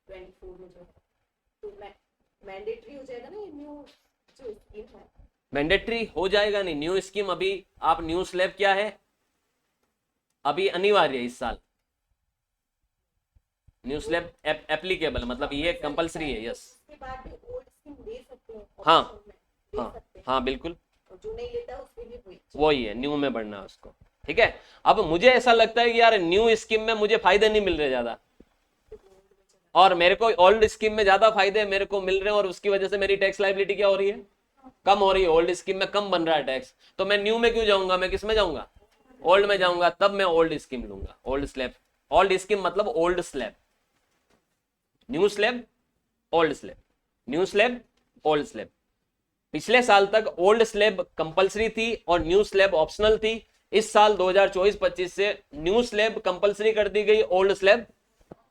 2024 में, जो तो मैंडेटरी हो जाएगा ना ये न्यू जो स्कीम है? मैंडेटरी हो जाएगा नहीं, न्यू स्कीम अभी आप न्यू स्लैब क्या है, अभी अनिवार्य है इस साल न्यू स्लैब एप्लीकेबल, मतलब ये कंपलसरी है। यस, उसके बाद भी ओल्ड स्कीम ले सकते हैं? हाँ ले हाँ सकते हैं। हाँ बिल्कुल, और जो नहीं लेता है उसके लिए वही है, न्यू में बढ़ना है उसको, ठीक है। अब मुझे ऐसा लगता है कि यार न्यू स्कीम में मुझे फायदे नहीं मिल रहे ज्यादा, और मेरे को ओल्ड स्कीम में ज्यादा फायदे मेरे को मिल रहे हैं, और उसकी वजह से मेरी टैक्स लाइबिलिटी क्या हो रही है, कम हो रही है। ओल्ड स्कीम में कम बन रहा है टैक्स, तो मैं न्यू में क्यों जाऊंगा, मैं किस में जाऊंगा, ओल्ड में जाऊंगा। तब मैं ओल्ड स्कीम लूंगा, ओल्ड स्लैब। ओल्ड स्कीम मतलब old slab, new slab, old slab, new slab, old slab. पिछले साल तक ओल्ड स्लैब कंपलसरी थी और न्यू स्लैब ऑप्शनल थी। इस साल 2024-25 से न्यू स्लैब कंपलसरी कर दी गई, ओल्ड स्लैब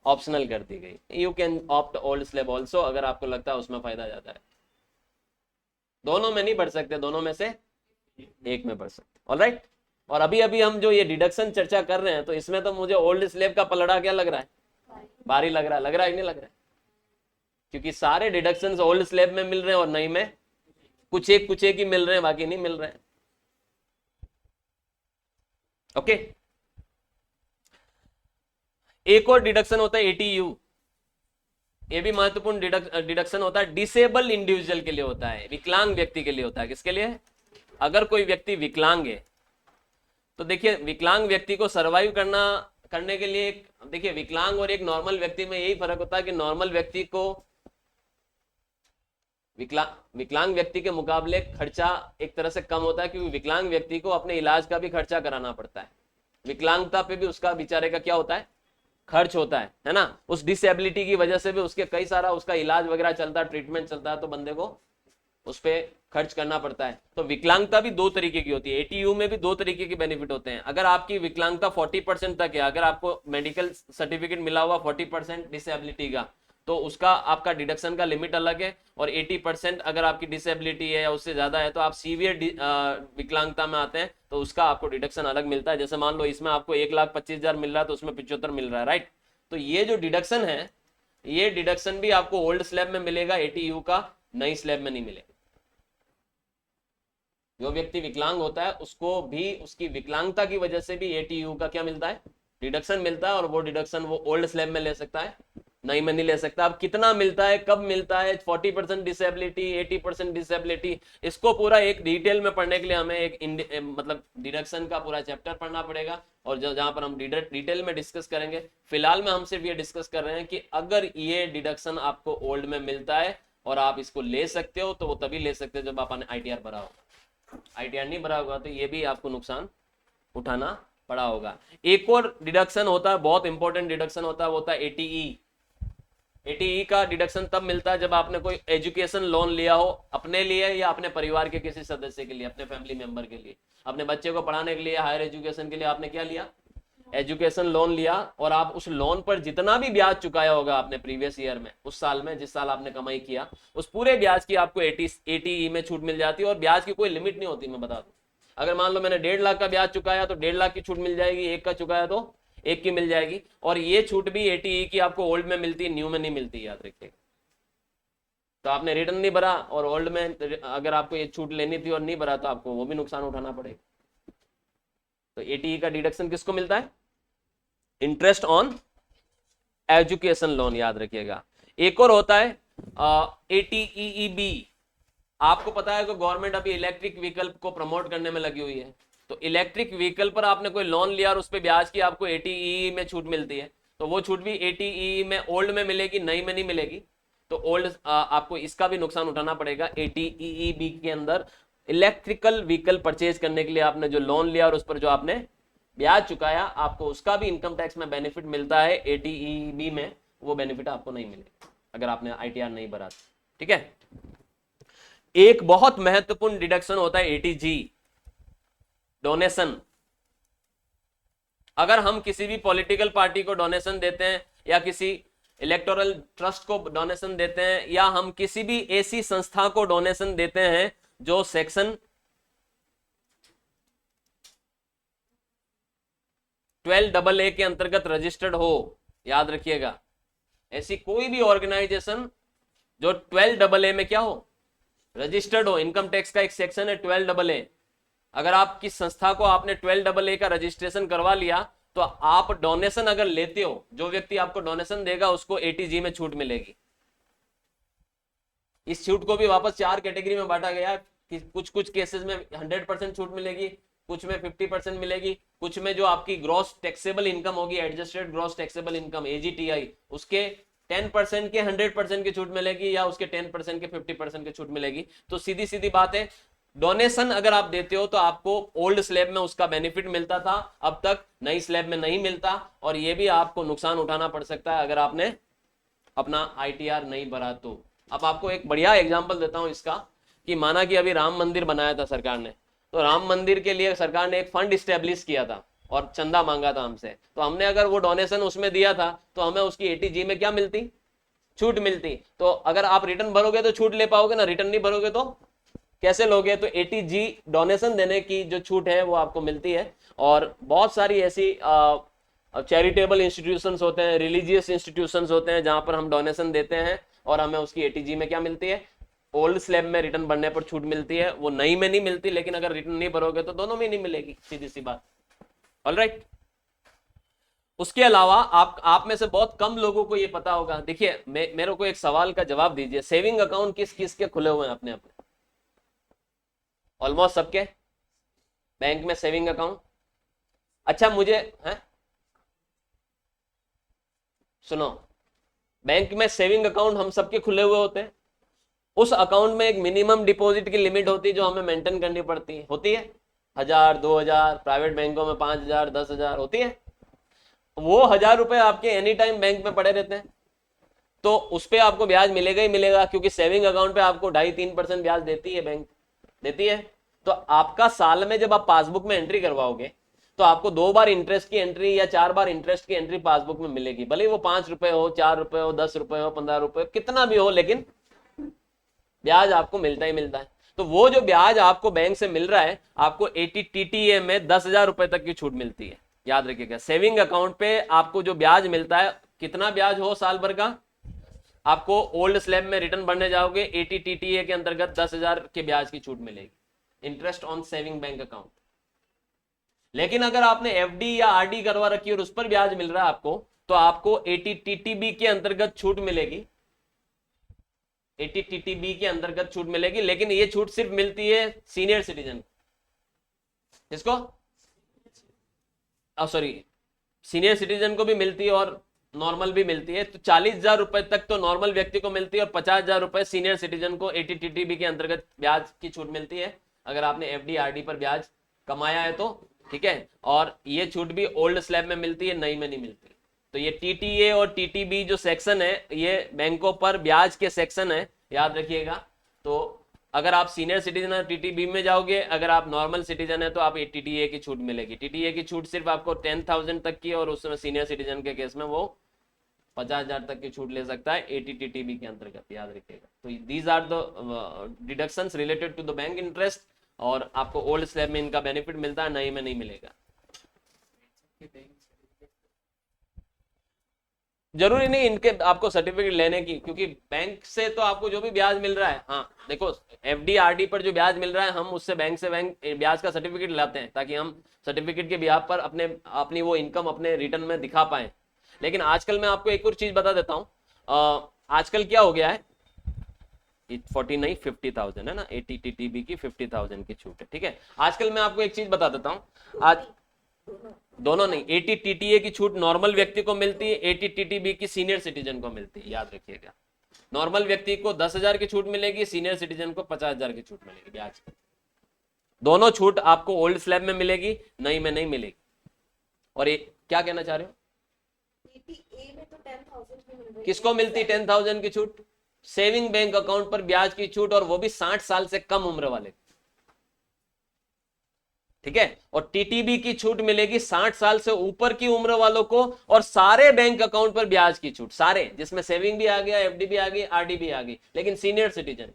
ऑप्शनल कर दी गई। You can opt old slab also, अगर आपको लगता है उसमें फायदा ज्यादा है। दोनों में नहीं बढ़ सकते, दोनों में से एक में बढ़ सकते, ऑलराइट। और अभी अभी हम जो ये डिडक्शन चर्चा कर रहे हैं, तो इसमें तो मुझे ओल्ड स्लैब का पलड़ा क्या लग रहा है, भारी लग रहा है, कि नहीं लग रहा है? क्योंकि सारे डिडक्शंस ओल्ड स्लैब में मिल रहे हैं और नई में कुछ एक ही मिल रहे हैं, बाकी नहीं मिल रहे हैं। ओके, एक और डिडक्शन होता है एटीयू, ये भी महत्वपूर्ण डिडक्शन होता है, डिसेबल इंडिविजुअल के लिए होता है, विकलांग व्यक्ति के लिए होता है। किसके लिए? अगर कोई व्यक्ति विकलांग है, तो देखिए विकलांग व्यक्ति को सरवाइव करने के लिए, देखिए विकलांग और एक नॉर्मल व्यक्ति में यही फर्क होता है कि नॉर्मल व्यक्ति को विकलांग व्यक्ति के मुकाबले खर्चा एक तरह से कम होता है, क्योंकि विकलांग व्यक्ति को अपने इलाज का भी खर्चा कराना पड़ता है। विकलांगता पे भी उसका बेचारे का क्या होता है, खर्च होता है ना। उस डिसेबिलिटी की वजह से भी उसके कई सारा उसका इलाज वगैरह चलता है, ट्रीटमेंट चलता है, तो बंदे को उस पर खर्च करना पड़ता है। तो विकलांगता भी दो तरीके की होती है, एटीयू में भी दो तरीके के बेनिफिट होते हैं। अगर आपकी विकलांगता 40% तक है, अगर आपको मेडिकल सर्टिफिकेट मिला हुआ 40% डिसेबिलिटी का, तो उसका आपका डिडक्शन का लिमिट अलग है। और 80% अगर आपकी डिसेबिलिटी है या उससे ज्यादा है, तो आप सीवियर विकलांगता में आते हैं, तो उसका आपको डिडक्शन अलग मिलता है। जैसे मान लो इसमें आपको 1,25,000 मिल रहा है, तो उसमें 75 मिल रहा है, राइट। तो ये जो डिडक्शन है, ये डिडक्शन भी आपको ओल्ड स्लैब में मिलेगा एटीयू का, नई स्लैब में नहीं मिलेगा। जो व्यक्ति विकलांग होता है उसको भी उसकी विकलांगता की वजह से भी एटीयू का क्या मिलता है, डिडक्शन मिलता है। और वो डिडक्शन वो ओल्ड स्लैब में ले सकता है, नई में नहीं ले सकता। अब कितना मिलता है, कब मिलता है, 40% डिसेबिलिटी, 80% डिसेबिलिटी, इसको पूरा एक डिटेल में पढ़ने के लिए हमें एक मतलब डिडक्शन का पूरा चैप्टर पढ़ना पड़ेगा, और जहां पर हम डिटेल में डिस्कस करेंगे। फिलहाल में हम सिर्फ ये डिस्कस कर रहे हैं कि अगर ये डिडक्शन आपको ओल्ड में मिलता है और आप इसको ले सकते हो, तो वो तभी ले सकते हो जब आपने आईटीआर भरा हो। ITR नहीं भरा होगा तो ये भी आपको नुकसान उठाना पड़ा होगा। एक और डिडक्शन होता है, बहुत इंपॉर्टेंट डिडक्शन होता है, वो होता है ATE। ATE का डिडक्शन तब मिलता है जब आपने कोई एजुकेशन लोन लिया हो, अपने लिए या अपने परिवार के किसी सदस्य के लिए, अपने फैमिली मेंबर के लिए, अपने बच्चे को पढ़ाने के लिए, हायर एजुकेशन के लिए आपने क्या लिया, एजुकेशन लोन लिया, और आप उस लोन पर जितना भी ब्याज चुकाया होगा आपने प्रीवियस ईयर में, उस साल में जिस साल आपने कमाई किया, उस पूरे ब्याज की आपको ATE में छूट मिल जाती है। और ब्याज की कोई लिमिट नहीं होती, मैं बता दूं। अगर मान लो मैंने 1.5 लाख का ब्याज चुकाया तो 1.5 लाख की छूट मिल जाएगी, 1 का चुकाया तो 1 की मिल जाएगी। और ये छूट भी ATE की आपको ओल्ड में मिलती है, न्यू में नहीं मिलती, याद रखिएगा। तो आपने रिटर्न नहीं भरा और ओल्ड में अगर आपको ये छूट लेनी थी और नहीं भरा तो आपको वो भी नुकसान उठाना पड़ेगा। तो ATE का डिडक्शन किसको मिलता है, इंटरेस्ट ऑन एजुकेशन लोन, याद रखिएगा। एक और होता है ATEEB। आपको पता है कि गवर्नमेंट अभी इलेक्ट्रिक व्हीकल को प्रमोट करने में लगी हुई है, तो इलेक्ट्रिक व्हीकल पर आपने कोई लोन लिया और उस पर ब्याज की आपको ATEE में छूट मिलती है, तो वो छूट भी ATEE में ओल्ड में मिलेगी, नई में नहीं मिलेगी। तो ओल्ड आपको इसका भी नुकसान उठाना पड़ेगा। ATEEB के अंदर इलेक्ट्रिकल व्हीकल परचेज करने के लिए आपने जो लोन लिया और उस पर जो आपने ब्याज चुकाया, आपको उसका भी इनकम टैक्स में बेनिफिट मिलता है। ATEEB में वो बेनिफिट आपको नहीं मिलेगा अगर आपने ITR नहीं भरा। ठीक है। एक बहुत महत्वपूर्ण डिडक्शन होता है ATG, डोनेशन। अगर हम किसी भी पॉलिटिकल पार्टी को डोनेशन देते हैं या किसी इलेक्टोरल ट्रस्ट को डोनेशन देते हैं या हम किसी भी ऐसी संस्था को डोनेशन देते हैं जो सेक्शन 12AA के अंतर्गत रजिस्टर्ड हो, याद रखिएगा, ऐसी कोई भी ऑर्गेनाइजेशन जो 12AA में क्या हो, रजिस्टर्ड हो। इनकम टैक्स का एक सेक्शन है 12AA। अगर आपकी संस्था को आपने 12AA का रजिस्ट्रेशन करवा लिया तो आप डोनेशन अगर लेते हो, जो व्यक्ति आपको डोनेशन देगा उसको ATG में छूट मिलेगी। इस छूट को भी वापस 4 कैटेगरी में बांटा गया कि कुछ केसेस में 100% छूट मिलेगी, कुछ में 50% मिलेगी, कुछ में जो आपकी ग्रॉस टैक्सेबल इनकम होगी, adjusted gross taxable income AGTI, उसके 10% के 100% की छूट मिलेगी या उसके 10% के 50% की छूट मिलेगी। तो सीधी सीधी बात है, डोनेशन अगर आप देते हो तो आपको ओल्ड स्लैब में उसका बेनिफिट मिलता था, अब तक नई स्लैब में नहीं मिलता, और ये भी आपको नुकसान उठाना पड़ सकता है अगर आपने अपना ITR नहीं भरा तो। अब आपको एक बढ़िया एग्जांपल देता हूं इसका, कि माना कि अभी राम मंदिर बनाया था सरकार ने, तो राम मंदिर के लिए सरकार ने एक फंड स्टेब्लिश किया था और चंदा मांगा था हमसे, तो हमने अगर वो डोनेशन उसमें दिया था तो हमें उसकी ATG में क्या मिलती, छूट मिलती। तो अगर आप रिटर्न भरोगे तो छूट ले पाओगे ना, रिटर्न नहीं भरोगे तो कैसे लोगे। तो ATG डोनेशन देने की जो छूट है वो आपको मिलती है। और बहुत सारी ऐसी चैरिटेबल इंस्टीट्यूशंस होते हैं, रिलीजियस इंस्टीट्यूशंस होते हैं जहां पर हम डोनेशन देते हैं और हमें उसकी ATG में क्या मिलती है, ओल्ड स्लैब में रिटर्न भरने पर छूट मिलती है, वो नई में नहीं मिलती। लेकिन अगर रिटर्न नहीं भरोगे तो दोनों में नहीं मिलेगी, सीधी सी बात। ऑलराइट। उसके अलावा आप में से बहुत कम लोगों को ये पता होगा। देखिए, मेरे को एक सवाल का जवाब दीजिए, सेविंग अकाउंट किस किस के खुले हुए हैं अपने अपने? ऑलमोस्ट सबके बैंक में सेविंग अकाउंट। अच्छा मुझे है सुनो, बैंक में सेविंग अकाउंट हम सबके खुले हुए होते हैं। उस अकाउंट में एक मिनिमम डिपॉजिट की लिमिट होती है जो हमें मेंटेन करनी पड़ती है, होती है 1000, 2000, प्राइवेट बैंकों में 5000, 10,000 होती है। वो 1000 रुपए आपके एनी टाइम बैंक में पड़े रहते हैं, तो उस पर आपको ब्याज मिलेगा ही मिलेगा, क्योंकि सेविंग अकाउंट पे आपको 2.5-3% ब्याज देती है, बैंक देती है। तो आपका साल में जब आप पासबुक में एंट्री करवाओगे तो आपको 2 बार इंटरेस्ट की एंट्री या 4 बार इंटरेस्ट की एंट्री पासबुक में मिलेगी, भले वो 5 रुपए हो, 4 रुपए हो, 10 रुपए हो, 15 रुपए, कितना भी हो, लेकिन ब्याज आपको मिलता ही मिलता है। तो वो जो ब्याज आपको बैंक से मिल रहा है, आपको ATTTA में 10,000 रुपए तक की छूट मिलती है, याद रखिएगा। सेविंग अकाउंट पे आपको जो ब्याज मिलता है, कितना ब्याज हो साल भर का, आपको ओल्ड स्लैब में रिटर्न भरने जाओगे ATTTA के अंतर्गत 10,000 के ब्याज की छूट मिलेगी, interest on saving bank account. लेकिन अगर आपने FD या RD करवा रखी है और उस पर ब्याज मिल रहा है आपको, तो आपको ATTTB के अंतर्गत छूट मिलेगी, ATTTB के अंतर्गत छूट मिलेगी। लेकिन ये छूट सिर्फ मिलती है सीनियर सिटीजन, जिसको सॉरी सीनियर सिटीजन को भी मिलती है और नॉर्मल भी मिलती है। तो 40,000 रुपए तक तो नॉर्मल व्यक्ति को मिलती है और 50,000 रुपए सीनियर सिटीजन को ATTTB के अंतर्गत ब्याज की छूट मिलती है। अगर आपने एफडी आरडी पर ब्याज कमाया है तो, ठीक है। और ये छूट भी ओल्ड स्लैब में मिलती है, नई में नहीं मिलती। तो ये टीटीए और टीटीबी जो सेक्शन है, ये बैंकों पर ब्याज के सेक्शन है, याद रखिएगा। तो अगर आप सीनियर सिटीजन है टीटीबी में जाओगे, अगर आप नॉर्मल सिटीजन है तो आप टीटीए की छूट मिलेगी। टीटीए की छूट सिर्फ आपको 10,000 तक की, और उसमें सीनियर सिटीजन के केस में वो 50,000 तक की छूट ले सकता है एटीटीटीबी के अंतर्गत, याद रखिएगा। तो these are the deductions related to the bank interest, और आपको ओल्ड स्लैब में इनका बेनिफिट मिलता है, नई में नहीं मिलेगा। जरूरी नहीं इनके आपको सर्टिफिकेट लेने की, क्योंकि बैंक से तो आपको जो भी ब्याज मिल रहा है, हाँ देखो एफडी आरडी पर जो ब्याज मिल रहा है, हम उससे बैंक से बैंक ब्याज का सर्टिफिकेट लाते हैं, ताकि हम सर्टिफिकेट के ब्याज पर अपनी वो इनकम अपने रिटर्न में दिखा पाए। लेकिन आजकल मैं आपको एक और चीज बता देता हूँ। आजकल क्या हो गया है, 40 नहीं 50,000 है ना, एटीटीटीबी की 50,000 की छूट है, ठीक है। आजकल मैं आपको एक चीज बता देता हूँ, आज दोनों नहीं, एटीटीटीए की छूट नॉर्मल व्यक्ति को मिलती है, एटीटीटीबी की सीनियर सिटीजन को मिलती है, याद रखिएगा। नॉर्मल व्यक्ति को 10,000 की छूट मिलेगी, सीनियर सिटीजन को 50,000 की छूट मिलेगी ब्याज की। दोनों छूट आपको ओल्ड स्लैब में मिलेगी, नई में नहीं मिलेगी। और ये क्या कहना चाह रहे हो, टीटीए में तो 10,000 की मिल रही है। किसको मिलती 10,000 की छूट? सेविंग बैंक अकाउंट पर ब्याज की छूट, और वो भी 60 साल से कम उम्र वाले, ठीक है। और टीटीबी की छूट मिलेगी 60 साल से ऊपर की उम्र वालों को, और सारे बैंक अकाउंट पर ब्याज की छूट, सारे, जिसमें सेविंग भी आ गया, एफडी भी आ गई, आरडी भी आ गई। लेकिन सीनियर सिटीजन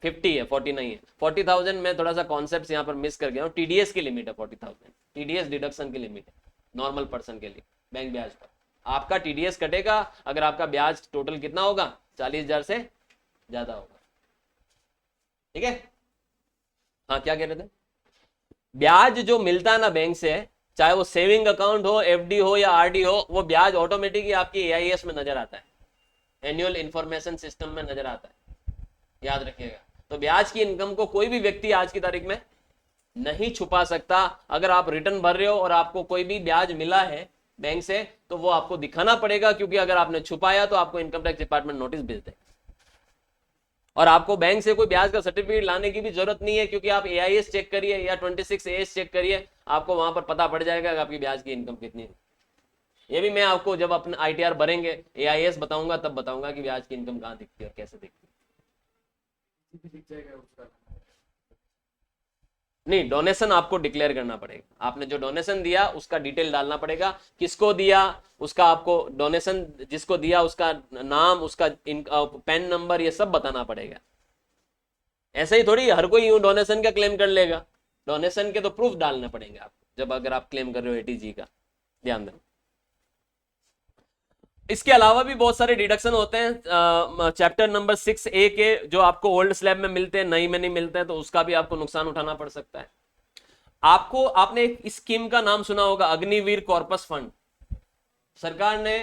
50 है, 40 नहीं है। 40,000 में थोड़ा सा कॉन्सेप्ट यहां पर मिस कर गया हूं। टीडीएस की लिमिट है 40,000, टीडीएस डिडक्शन की लिमिट है नॉर्मल पर्सन के लिए बैंक ब्याज पर। आपका टीडीएस कटेगा अगर आपका ब्याज टोटल कितना होगा, 40,000 से ज्यादा होगा, ठीक है। हाँ क्या कह रहे थे, ब्याज जो मिलता है ना बैंक से, चाहे वो सेविंग अकाउंट हो, एफडी हो या आरडी हो, वो ब्याज ऑटोमेटिकली आपकी एआईएस में नजर आता है, एनुअल इंफॉर्मेशन सिस्टम में नजर आता है, याद रखिएगा। तो ब्याज की इनकम को कोई भी व्यक्ति आज की तारीख में नहीं छुपा सकता। अगर आप रिटर्न भर रहे हो और आपको कोई भी ब्याज मिला है बैंक से, तो वो आपको दिखाना पड़ेगा, क्योंकि अगर आपने छुपाया तो आपको इनकम टैक्स डिपार्टमेंट नोटिस भेज देगा। और आपको बैंक से कोई ब्याज का सर्टिफिकेट लाने की भी जरूरत नहीं है, क्योंकि आप एआईएस चेक करिए या 26AS चेक करिए, आपको वहां पर पता पड़ जाएगा कि आपकी ब्याज की इनकम कितनी है। ये भी मैं आपको जब अपने आईटीआर भरेंगे, एआईएस बताऊंगा, तब बताऊंगा कि ब्याज की इनकम कहां दिखती है और कैसे दिखती है। नहीं, डोनेशन आपको डिक्लेयर करना पड़ेगा। आपने जो डोनेशन दिया उसका डिटेल डालना पड़ेगा, किसको दिया उसका, आपको डोनेशन जिसको दिया उसका नाम, उसका पैन नंबर, ये सब बताना पड़ेगा। ऐसे ही थोड़ी हर कोई यूं डोनेशन का क्लेम कर लेगा, डोनेशन के तो प्रूफ डालने पड़ेंगे आपको जब अगर आप क्लेम कर रहे हो एटीजी का, ध्यान दें। इसके अलावा भी बहुत सारे डिडक्शन होते हैं चैप्टर नंबर 6A के, जो आपको ओल्ड स्लैब में मिलते हैं, नई में नहीं मिलते हैं, तो उसका भी आपको नुकसान उठाना पड़ सकता है। आपने एक स्कीम का नाम सुना होगा, अग्निवीर कॉर्पस फंड। सरकार ने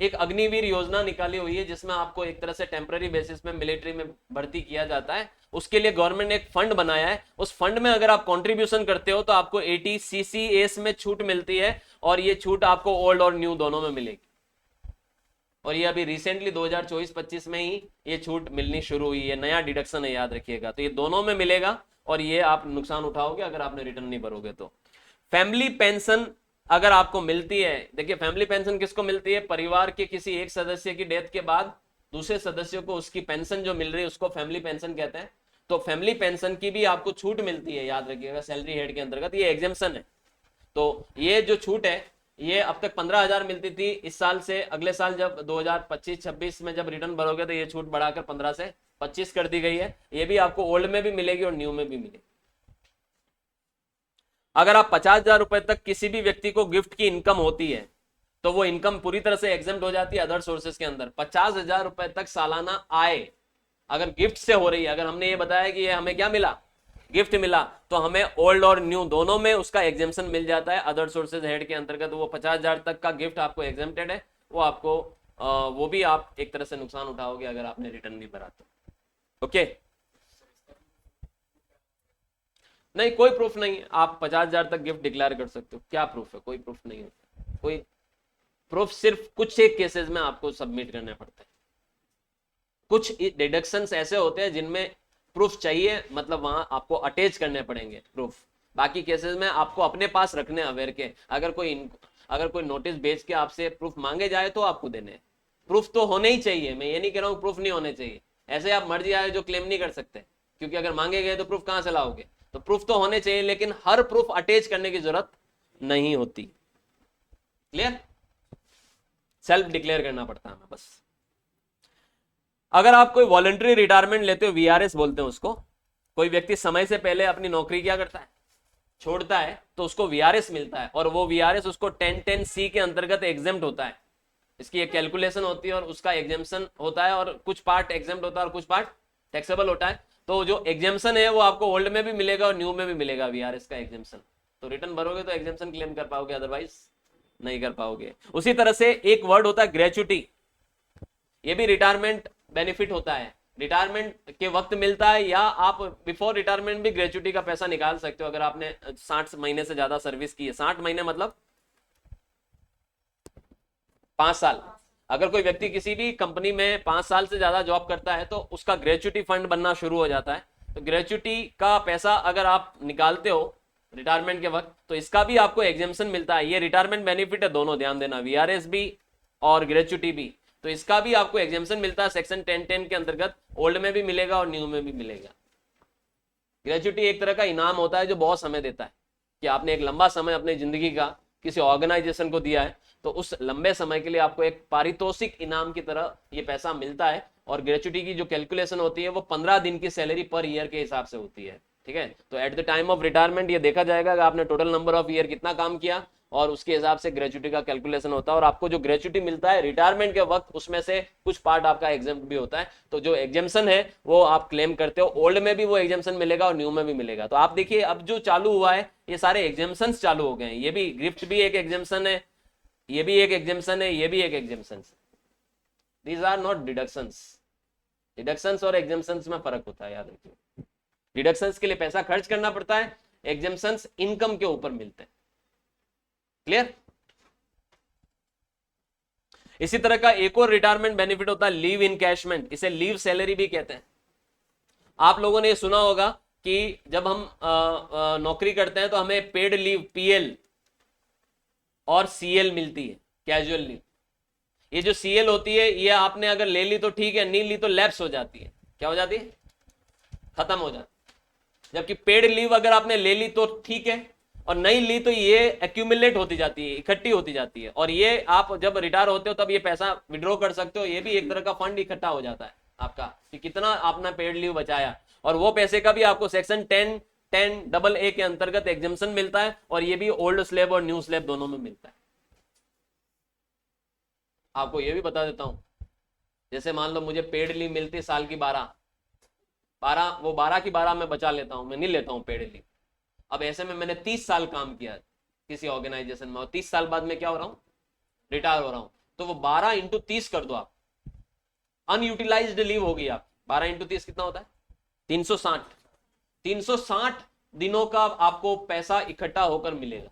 एक अग्निवीर योजना निकाली हुई है, जिसमें आपको एक तरह से टेम्पररी बेसिस में मिलिट्री में भर्ती किया जाता है। उसके लिए गवर्नमेंट ने एक फंड बनाया है। उस फंड में अगर आप कंट्रीब्यूशन करते हो तो आपको 80 CCAS में छूट मिलती है, और ये छूट आपको ओल्ड और न्यू दोनों में मिलेगी। और ये अभी रिसेंटली 2024-25 में ही ये छूट मिलनी शुरू हुई है, नया डिडक्शन है, याद रखिएगा। तो ये दोनों में मिलेगा, और ये आप नुकसान उठाओगे अगर आपने रिटर्न नहीं भरोगे तो। फैमिली पेंशन अगर आपको मिलती है, देखिए फैमिली पेंशन किसको मिलती है, परिवार के किसी एक सदस्य की डेथ के बाद दूसरे सदस्य को उसकी पेंशन जो मिल रही है उसको फैमिली पेंशन कहते हैं। तो फैमिली पेंशन की भी आपको छूट मिलती है, याद रखिएगा, सैलरी हेड के अंतर्गत, ये एग्जेम्पशन है। तो ये जो छूट है, ये अब तक 15,000 मिलती थी। इस साल से अगले साल जब 2025-26 में जब रिटर्न भरोगे तो ये छूट बढ़ाकर 15 से 25 कर दी गई है। ये भी आपको ओल्ड में भी मिलेगी और न्यू में भी मिलेगी। अगर आप 50,000 रुपए तक किसी भी व्यक्ति को गिफ्ट की इनकम होती है, तो वो इनकम पूरी तरह से एग्जेम्प्ट हो जाती है अदर सोर्सेज के अंदर। 50,000 रुपए तक सालाना आय अगर गिफ्ट से हो रही है, अगर हमने ये बताया कि ये हमें क्या मिला, गिफ्ट मिला, तो हमें ओल्ड और न्यू दोनों में उसका एग्जेम्पशन मिल जाता है अदर सोर्सेज हेड के अंतर्गत। वो 50,000 तक का गिफ्ट आपको एग्जेम्प्टेड है, वो आपको वो भी आप एक तरह से नुकसान उठाओगे अगर आपने रिटर्न नहीं भरा तो। ओके, नहीं कोई प्रूफ नहीं है, आप 50,000 तक गिफ्ट डिक्लेयर कर सकते हो। क्या प्रूफ है, कोई प्रूफ नहीं होता। कोई प्रूफ सिर्फ कुछ एक केसेस में आपको सबमिट करने पड़ता है। कुछ डिडक्शंस ऐसे होते हैं जिनमें प्रूफ चाहिए, मतलब वहां आपको अटैच करने पड़ेंगे प्रूफ। बाकी केसेस में आपको अपने पास रखने अवेयर के, अगर कोई नोटिस भेज के आपसे प्रूफ मांगे जाए तो आपको देने। प्रूफ तो होने ही चाहिए, मैं ये नहीं कह रहा हूँ प्रूफ नहीं होने चाहिए, ऐसे आप मर्जी आए जो क्लेम नहीं कर सकते, क्योंकि अगर मांगे गए तो प्रूफ कहां से लाओगे। तो प्रूफ तो होने चाहिए, लेकिन हर प्रूफ अटैच करने की जरूरत नहीं होती। क्लियर? सेल्फ डिक्लेयर करना पड़ता है हमें बस। अगर आप कोई वॉलंटरी रिटायरमेंट लेते हो, वीआरएस बोलते हैं उसको, कोई व्यक्ति समय से पहले अपनी नौकरी क्या करता है, छोड़ता है, तो उसको वीआरएस मिलता है, और वो वीआरएस उसको 1010C के अंतर्गत एग्जेम्प्ट होता है। इसकी एक कैलकुलेशन होती है और उसका एग्जेम्पशन होता है, और कुछ पार्ट एग्जेम्प्ट होता है और कुछ पार्ट टैक्सेबल होता है। तो जो एग्जेम्पशन है वो आपको ओल्ड में भी मिलेगा और न्यू में भी मिलेगा वीआरएस का एग्जेम्पशन। तो रिटर्न भरोगे तो एग्जेम्पशन क्लेम कर पाओगे, अदरवाइज नहीं कर पाओगे। उसी तरह से एक वर्ड होता है ग्रेच्युटी, ये भी रिटायरमेंट बेनिफिट होता है, रिटायरमेंट के वक्त मिलता है, या आप बिफोर रिटायरमेंट भी ग्रेच्युटी का पैसा निकाल सकते हो अगर आपने 60 महीने से ज्यादा सर्विस की है। 60 महीने मतलब 5 साल। अगर कोई व्यक्ति किसी भी कंपनी में 5 साल से ज्यादा जॉब करता है तो उसका ग्रेच्युटी फंड बनना शुरू हो जाता है। तो ग्रेच्युटी का पैसा अगर आप निकालते हो रिटायरमेंट के वक्त, तो इसका भी आपको एग्जेम्पशन मिलता है। ये रिटायरमेंट बेनिफिट है, दोनों ध्यान देना, वीआरएस भी और ग्रेच्युटी भी। तो इसका भी आपको एग्जेम्पशन मिलता है सेक्शन 1010 के अंतर्गत, ओल्ड में भी मिलेगा और न्यू में भी मिलेगा। ग्रेच्युटी एक तरह का इनाम होता है जो बहुत समय देता है, कि आपने एक लंबा समय अपनी जिंदगी का किसी ऑर्गेनाइजेशन को दिया है, तो उस लंबे समय के लिए आपको एक पारितोषिक इनाम की तरह ये पैसा मिलता है। और ग्रेच्युटी की जो कैलकुलेशन होती है वो 15 दिन की सैलरी पर ईयर के हिसाब से होती है। ठीक है, तो at the time of retirement ये देखा जाएगा कि आपने टोटल नंबर ऑफ ईयर कितना काम किया, और उसके हिसाब से ग्रेच्युटी का कैलकुलेशन होता है। और आपको जो ग्रेच्युटी मिलता है रिटायरमेंट के वक्त, उसमें से कुछ पार्ट आपका एग्जेम्प्ट भी होता है। तो जो एग्जेम्पशन है वो आप क्लेम करते हो, ओल्ड में भी वो एग्जेम्पशन मिलेगा और न्यू में भी मिलेगा। तो आप देखिए अब जो चालू हुआ है ये सारे एग्जेम्पशन चालू हो गए हैं। ये भी गिफ्ट भी एक एग्जेम्पशन है, ये भी एक एग्जेम्पशन है, ये भी एक exemption. These are not deductions. Deductions और एग्जेम्पशंस में फर्क होता है, याद रखिए। डिडक्शंस के लिए पैसा खर्च करना पड़ता है, एग्जेम्पशंस इनकम के ऊपर मिलते हैं। क्लियर? इसी तरह का एक और रिटायरमेंट बेनिफिट होता है लीव इनकैशमेंट, इसे लीव सैलरी भी कहते हैं। आप लोगों ने सुना होगा कि जब हम नौकरी करते हैं तो हमें पेड लीव पीएल और सीएल मिलती है, कैजुअल लीव। ये जो सीएल होती है ये आपने अगर ले ली तो ठीक है, नहीं ली तो लैप्स हो जाती है। क्या हो जाती है? खत्म हो जाती है। जबकि पेड लीव अगर आपने ले ली तो ठीक है, और नहीं ली तो ये एक्यूमुलेट होती जाती है, इकट्ठी होती जाती है, और ये आप जब रिटायर होते हो तब ये पैसा विड्रॉ कर सकते हो। ये भी एक तरह का फंड इकट्ठा हो जाता है आपका, कि कितना आपने पेड लीव बचाया, और वो पैसे का भी आपको सेक्शन 1010AA के अंतर्गत एग्जेम्पशन मिलता है, और ये भी ओल्ड स्लैब और न्यू स्लैब दोनों में मिलता है। आपको ये भी बता देता हूं, जैसे मान लो मुझे पेड लीव मिलती है साल की 12 वो 12 की 12 मैं बचा लेता हूं, मैं नहीं लेता हूं पेड लीव। अब ऐसे में मैंने 30 साल काम किया किसी ऑर्गेनाइजेशन में, और 30 साल बाद में क्या हो रहा हूं? रिटायर हो रहा हूं। तो वो 12 इंटू 30 कर दो आप, अनयूटिलाइज्ड लीव होगी आप। 12 इंटू 30 कितना होता है? 360। 360 दिनों का आपको पैसा इकट्ठा होकर मिलेगा,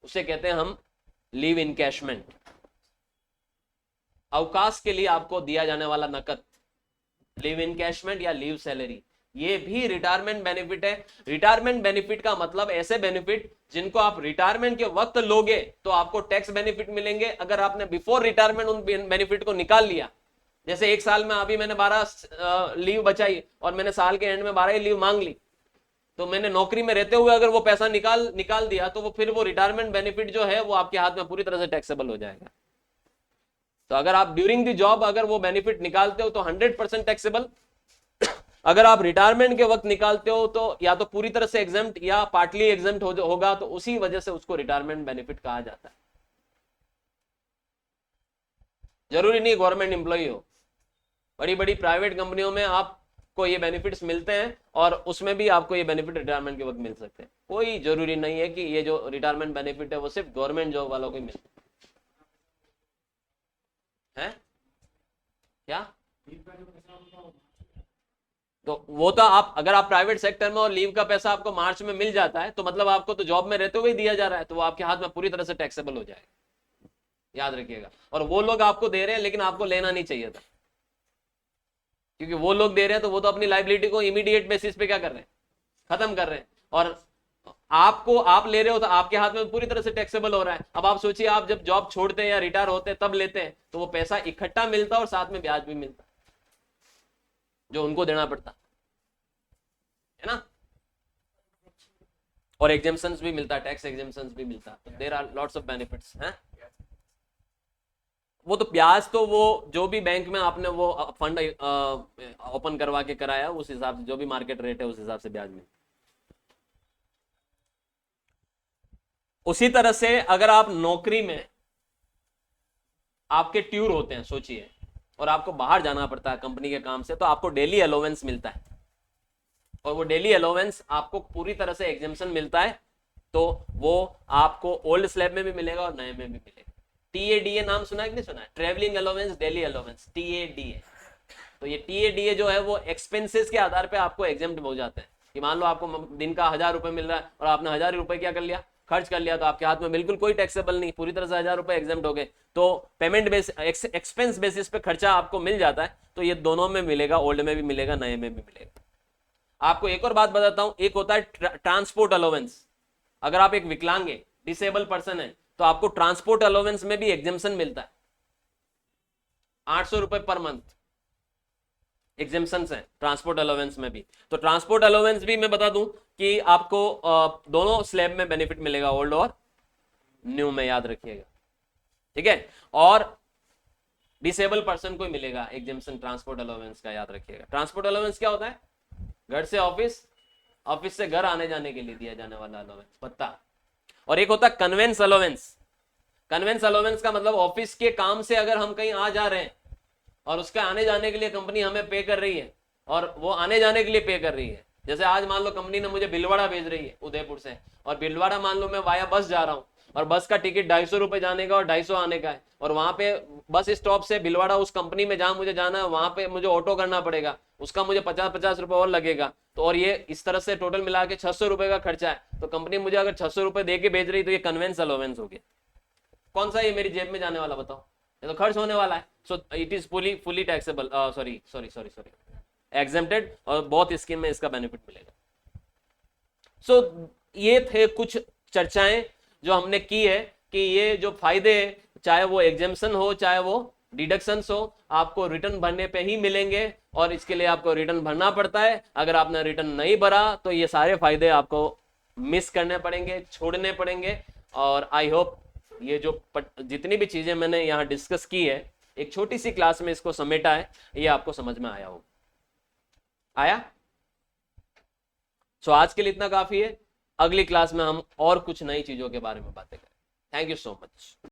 उसे कहते हैं हम लीव इनकैशमेंट। अवकाश के लिए आपको दिया जाने वाला नकद, लीव इनकैशमेंट या लीव सैलरी, ये भी रिटायरमेंट बेनिफिट है। रिटायरमेंट बेनिफिट का मतलब ऐसे बेनिफिट जिनको आप रिटायरमेंट के वक्त लोगे तो आपको टैक्स बेनिफिट मिलेंगे। अगर आपने बिफोर रिटायरमेंट उन बेनिफिट को निकाल लिया, जैसे एक साल में अभी मैंने 12 लीव बचाई और मैंने साल के एंड में 12 लीव मांग ली, तो मैंने नौकरी में रहते हुए अगर वो पैसा निकाल दिया, तो वो फिर वो रिटायरमेंट बेनिफिट जो है वो आपके हाथ में पूरी तरह से टैक्सेबल हो जाएगा। तो अगर आप ड्यूरिंग द जॉब अगर वो बेनिफिट निकालते हो तो 100% टैक्सेबल। अगर आप रिटायरमेंट के वक्त निकालते हो तो या तो पूरी तरह से एग्जेम्प्ट या पार्टली एग्जेम्प्ट होगा, तो उसी वजह से उसको रिटायरमेंट बेनिफिट कहा जाता है। जरूरी नहीं गवर्नमेंट एम्प्लॉय हो, बड़ी बड़ी प्राइवेट कंपनियों में आपको ये बेनिफिट्स मिलते हैं, और उसमें भी आपको ये बेनिफिट रिटायरमेंट के वक्त मिल सकते हैं। कोई जरूरी नहीं है कि ये जो रिटायरमेंट बेनिफिट है वो सिर्फ गवर्नमेंट जॉब वालों को ही मिलता है। क्या? तो वो तो आप अगर आप प्राइवेट सेक्टर में और लीव का पैसा आपको मार्च में मिल जाता है, तो मतलब आपको तो जॉब में रहते हुए दिया जा रहा है, तो वो आपके हाथ में पूरी तरह से टैक्सेबल हो जाएगा, याद रखिएगा। और वो लोग आपको दे रहे हैं लेकिन आपको लेना नहीं चाहिए था। क्योंकि वो लोग दे रहे हैं तो वो तो अपनी लाइबिलिटी को इमीडिएट बेसिस पे क्या कर रहे हैं, खत्म कर रहे हैं, और आपको आप ले रहे हो तो आपके हाथ में पूरी तरह से टैक्सेबल हो रहा है। अब आप सोचिए, आप जब जॉब छोड़ते हैं या रिटायर होते हैं तब लेते हैं तो वो पैसा इकट्ठा मिलता और साथ में ब्याज भी मिलता जो उनको देना पड़ता है ना, और एग्जेम्पशंस भी मिलता, टैक्स एग्जेम्पशंस भी मिलता, तो there are lots of benefits हैं। वो तो ब्याज तो वो जो भी बैंक में आपने वो फंड ओपन करवा के कराया उस हिसाब से जो भी मार्केट रेट है उस हिसाब से ब्याज मिलता। उसी तरह से अगर आप नौकरी में आपके ट्यूर होते हैं सोचिए, और आपको बाहर जाना पड़ता है कंपनी के काम से, तो आपको डेली अलाउंस मिलता है, और वो डेली अलाउंस आपको पूरी तरह से एग्जेम्पशन मिलता है, तो वो आपको ओल्ड स्लैब में भी मिलेगा और नए में भी मिलेगा। टीएडीए नाम सुना है कि नहीं सुना है, travelling allowance daily allowance, TADA. तो ये टीएडीए जो है वो एक्सपेंसेस के आधार पे आपको एग्जेम्प्ट हो जाते हैं, कि मान लो आपको दिन का 1000 रुपए मिल रहा है और आपने 1000 रुपए क्या कर लिया, खर्च कर लिया, तो आपके हाथ में बिल्कुल कोई टैक्सेबल नहीं, पूरी तरह से 1000 रुपए एग्जेम्प्ट हो गए, तो पेमेंट बेस एक्सपेंस बेसिस पे खर्चा आपको मिल जाता है। तो ये दोनों में मिलेगा, ओल्ड में भी मिलेगा, नए में भी मिलेगा। आपको एक और बात बताता हूं, एक होता है ट्रांसपोर्ट अलाउंस। अगर आप एक विकलांग है, डिसेबल पर्सन है, तो आपको ट्रांसपोर्ट अलाउंस में भी एग्जेम्पशन मिलता है, 800 रुपए पर मंथ एग्जेम्पशंस है ट्रांसपोर्ट अलाउंस में भी। तो ट्रांसपोर्ट अलाउंस भी मैं बता दूं कि आपको दोनों स्लैब में बेनिफिट मिलेगा, ओल्ड और न्यू में, याद रखिएगा, ठीक है। और डिसेबल पर्सन को मिलेगा एग्जेम्पशन ट्रांसपोर्ट अलाउंस का, याद रखिएगा। ट्रांसपोर्ट अलाउंस क्या होता है, घर से ऑफिस, ऑफिस से घर आने जाने के लिए दिया जाने वाला अलाउंस, पत्ता। और एक होता है कन्वेंस अलाउंस। कन्वेंस अलाउंस का मतलब ऑफिस के काम से अगर हम कहीं आ जा रहे हैं और उसके आने जाने के लिए कंपनी हमें पे कर रही है, और वो आने जाने के लिए पे कर रही है, जैसे आज मान लो कंपनी ने मुझे भीलवाड़ा भेज रही है उदयपुर से, और भीलवाड़ा मान लो मैं वाया बस जा रहा हूँ, और बस का टिकट 250 रुपए जाने का और 250 आने का है, और वहां पे बस स्टॉप से भीलवाड़ा उस कंपनी में जहां मुझे जाना है वहां पे मुझे ऑटो करना पड़ेगा, उसका मुझे 50-50 रुपए और लगेगा, तो और ये इस तरह से टोटल मिला के 600 रुपए का खर्चा है। तो कंपनी मुझे अगर 600 रुपए दे के भेज रही तो ये कन्वेंस अलाउंस हो गया। कौन सा ये मेरी जेब में जाने वाला बताओ, ये तो खर्च होने वाला है, so it is fully taxable, sorry exempted, और बहुत स्कीम में इसका बेनिफिट मिलेगा। सो ये थे कुछ चर्चाएं जो हमने की है कि ये जो फायदे, चाहे वो एग्जेम्पशन हो चाहे वो डिडक्शंस हो, आपको रिटर्न भरने पे ही मिलेंगे, और इसके लिए आपको रिटर्न भरना पड़ता है। अगर आपने रिटर्न नहीं भरा तो ये सारे फायदे आपको मिस करने पड़ेंगे, छोड़ने पड़ेंगे। और आई होप ये जो जितनी भी चीजें मैंने यहाँ डिस्कस की है, एक छोटी सी क्लास में इसको समेटा है, ये आपको समझ में आया हो, आया? सो आज के लिए इतना काफी है। अगली क्लास में हम और कुछ नई चीजों के बारे में बातें करें। Thank you so much.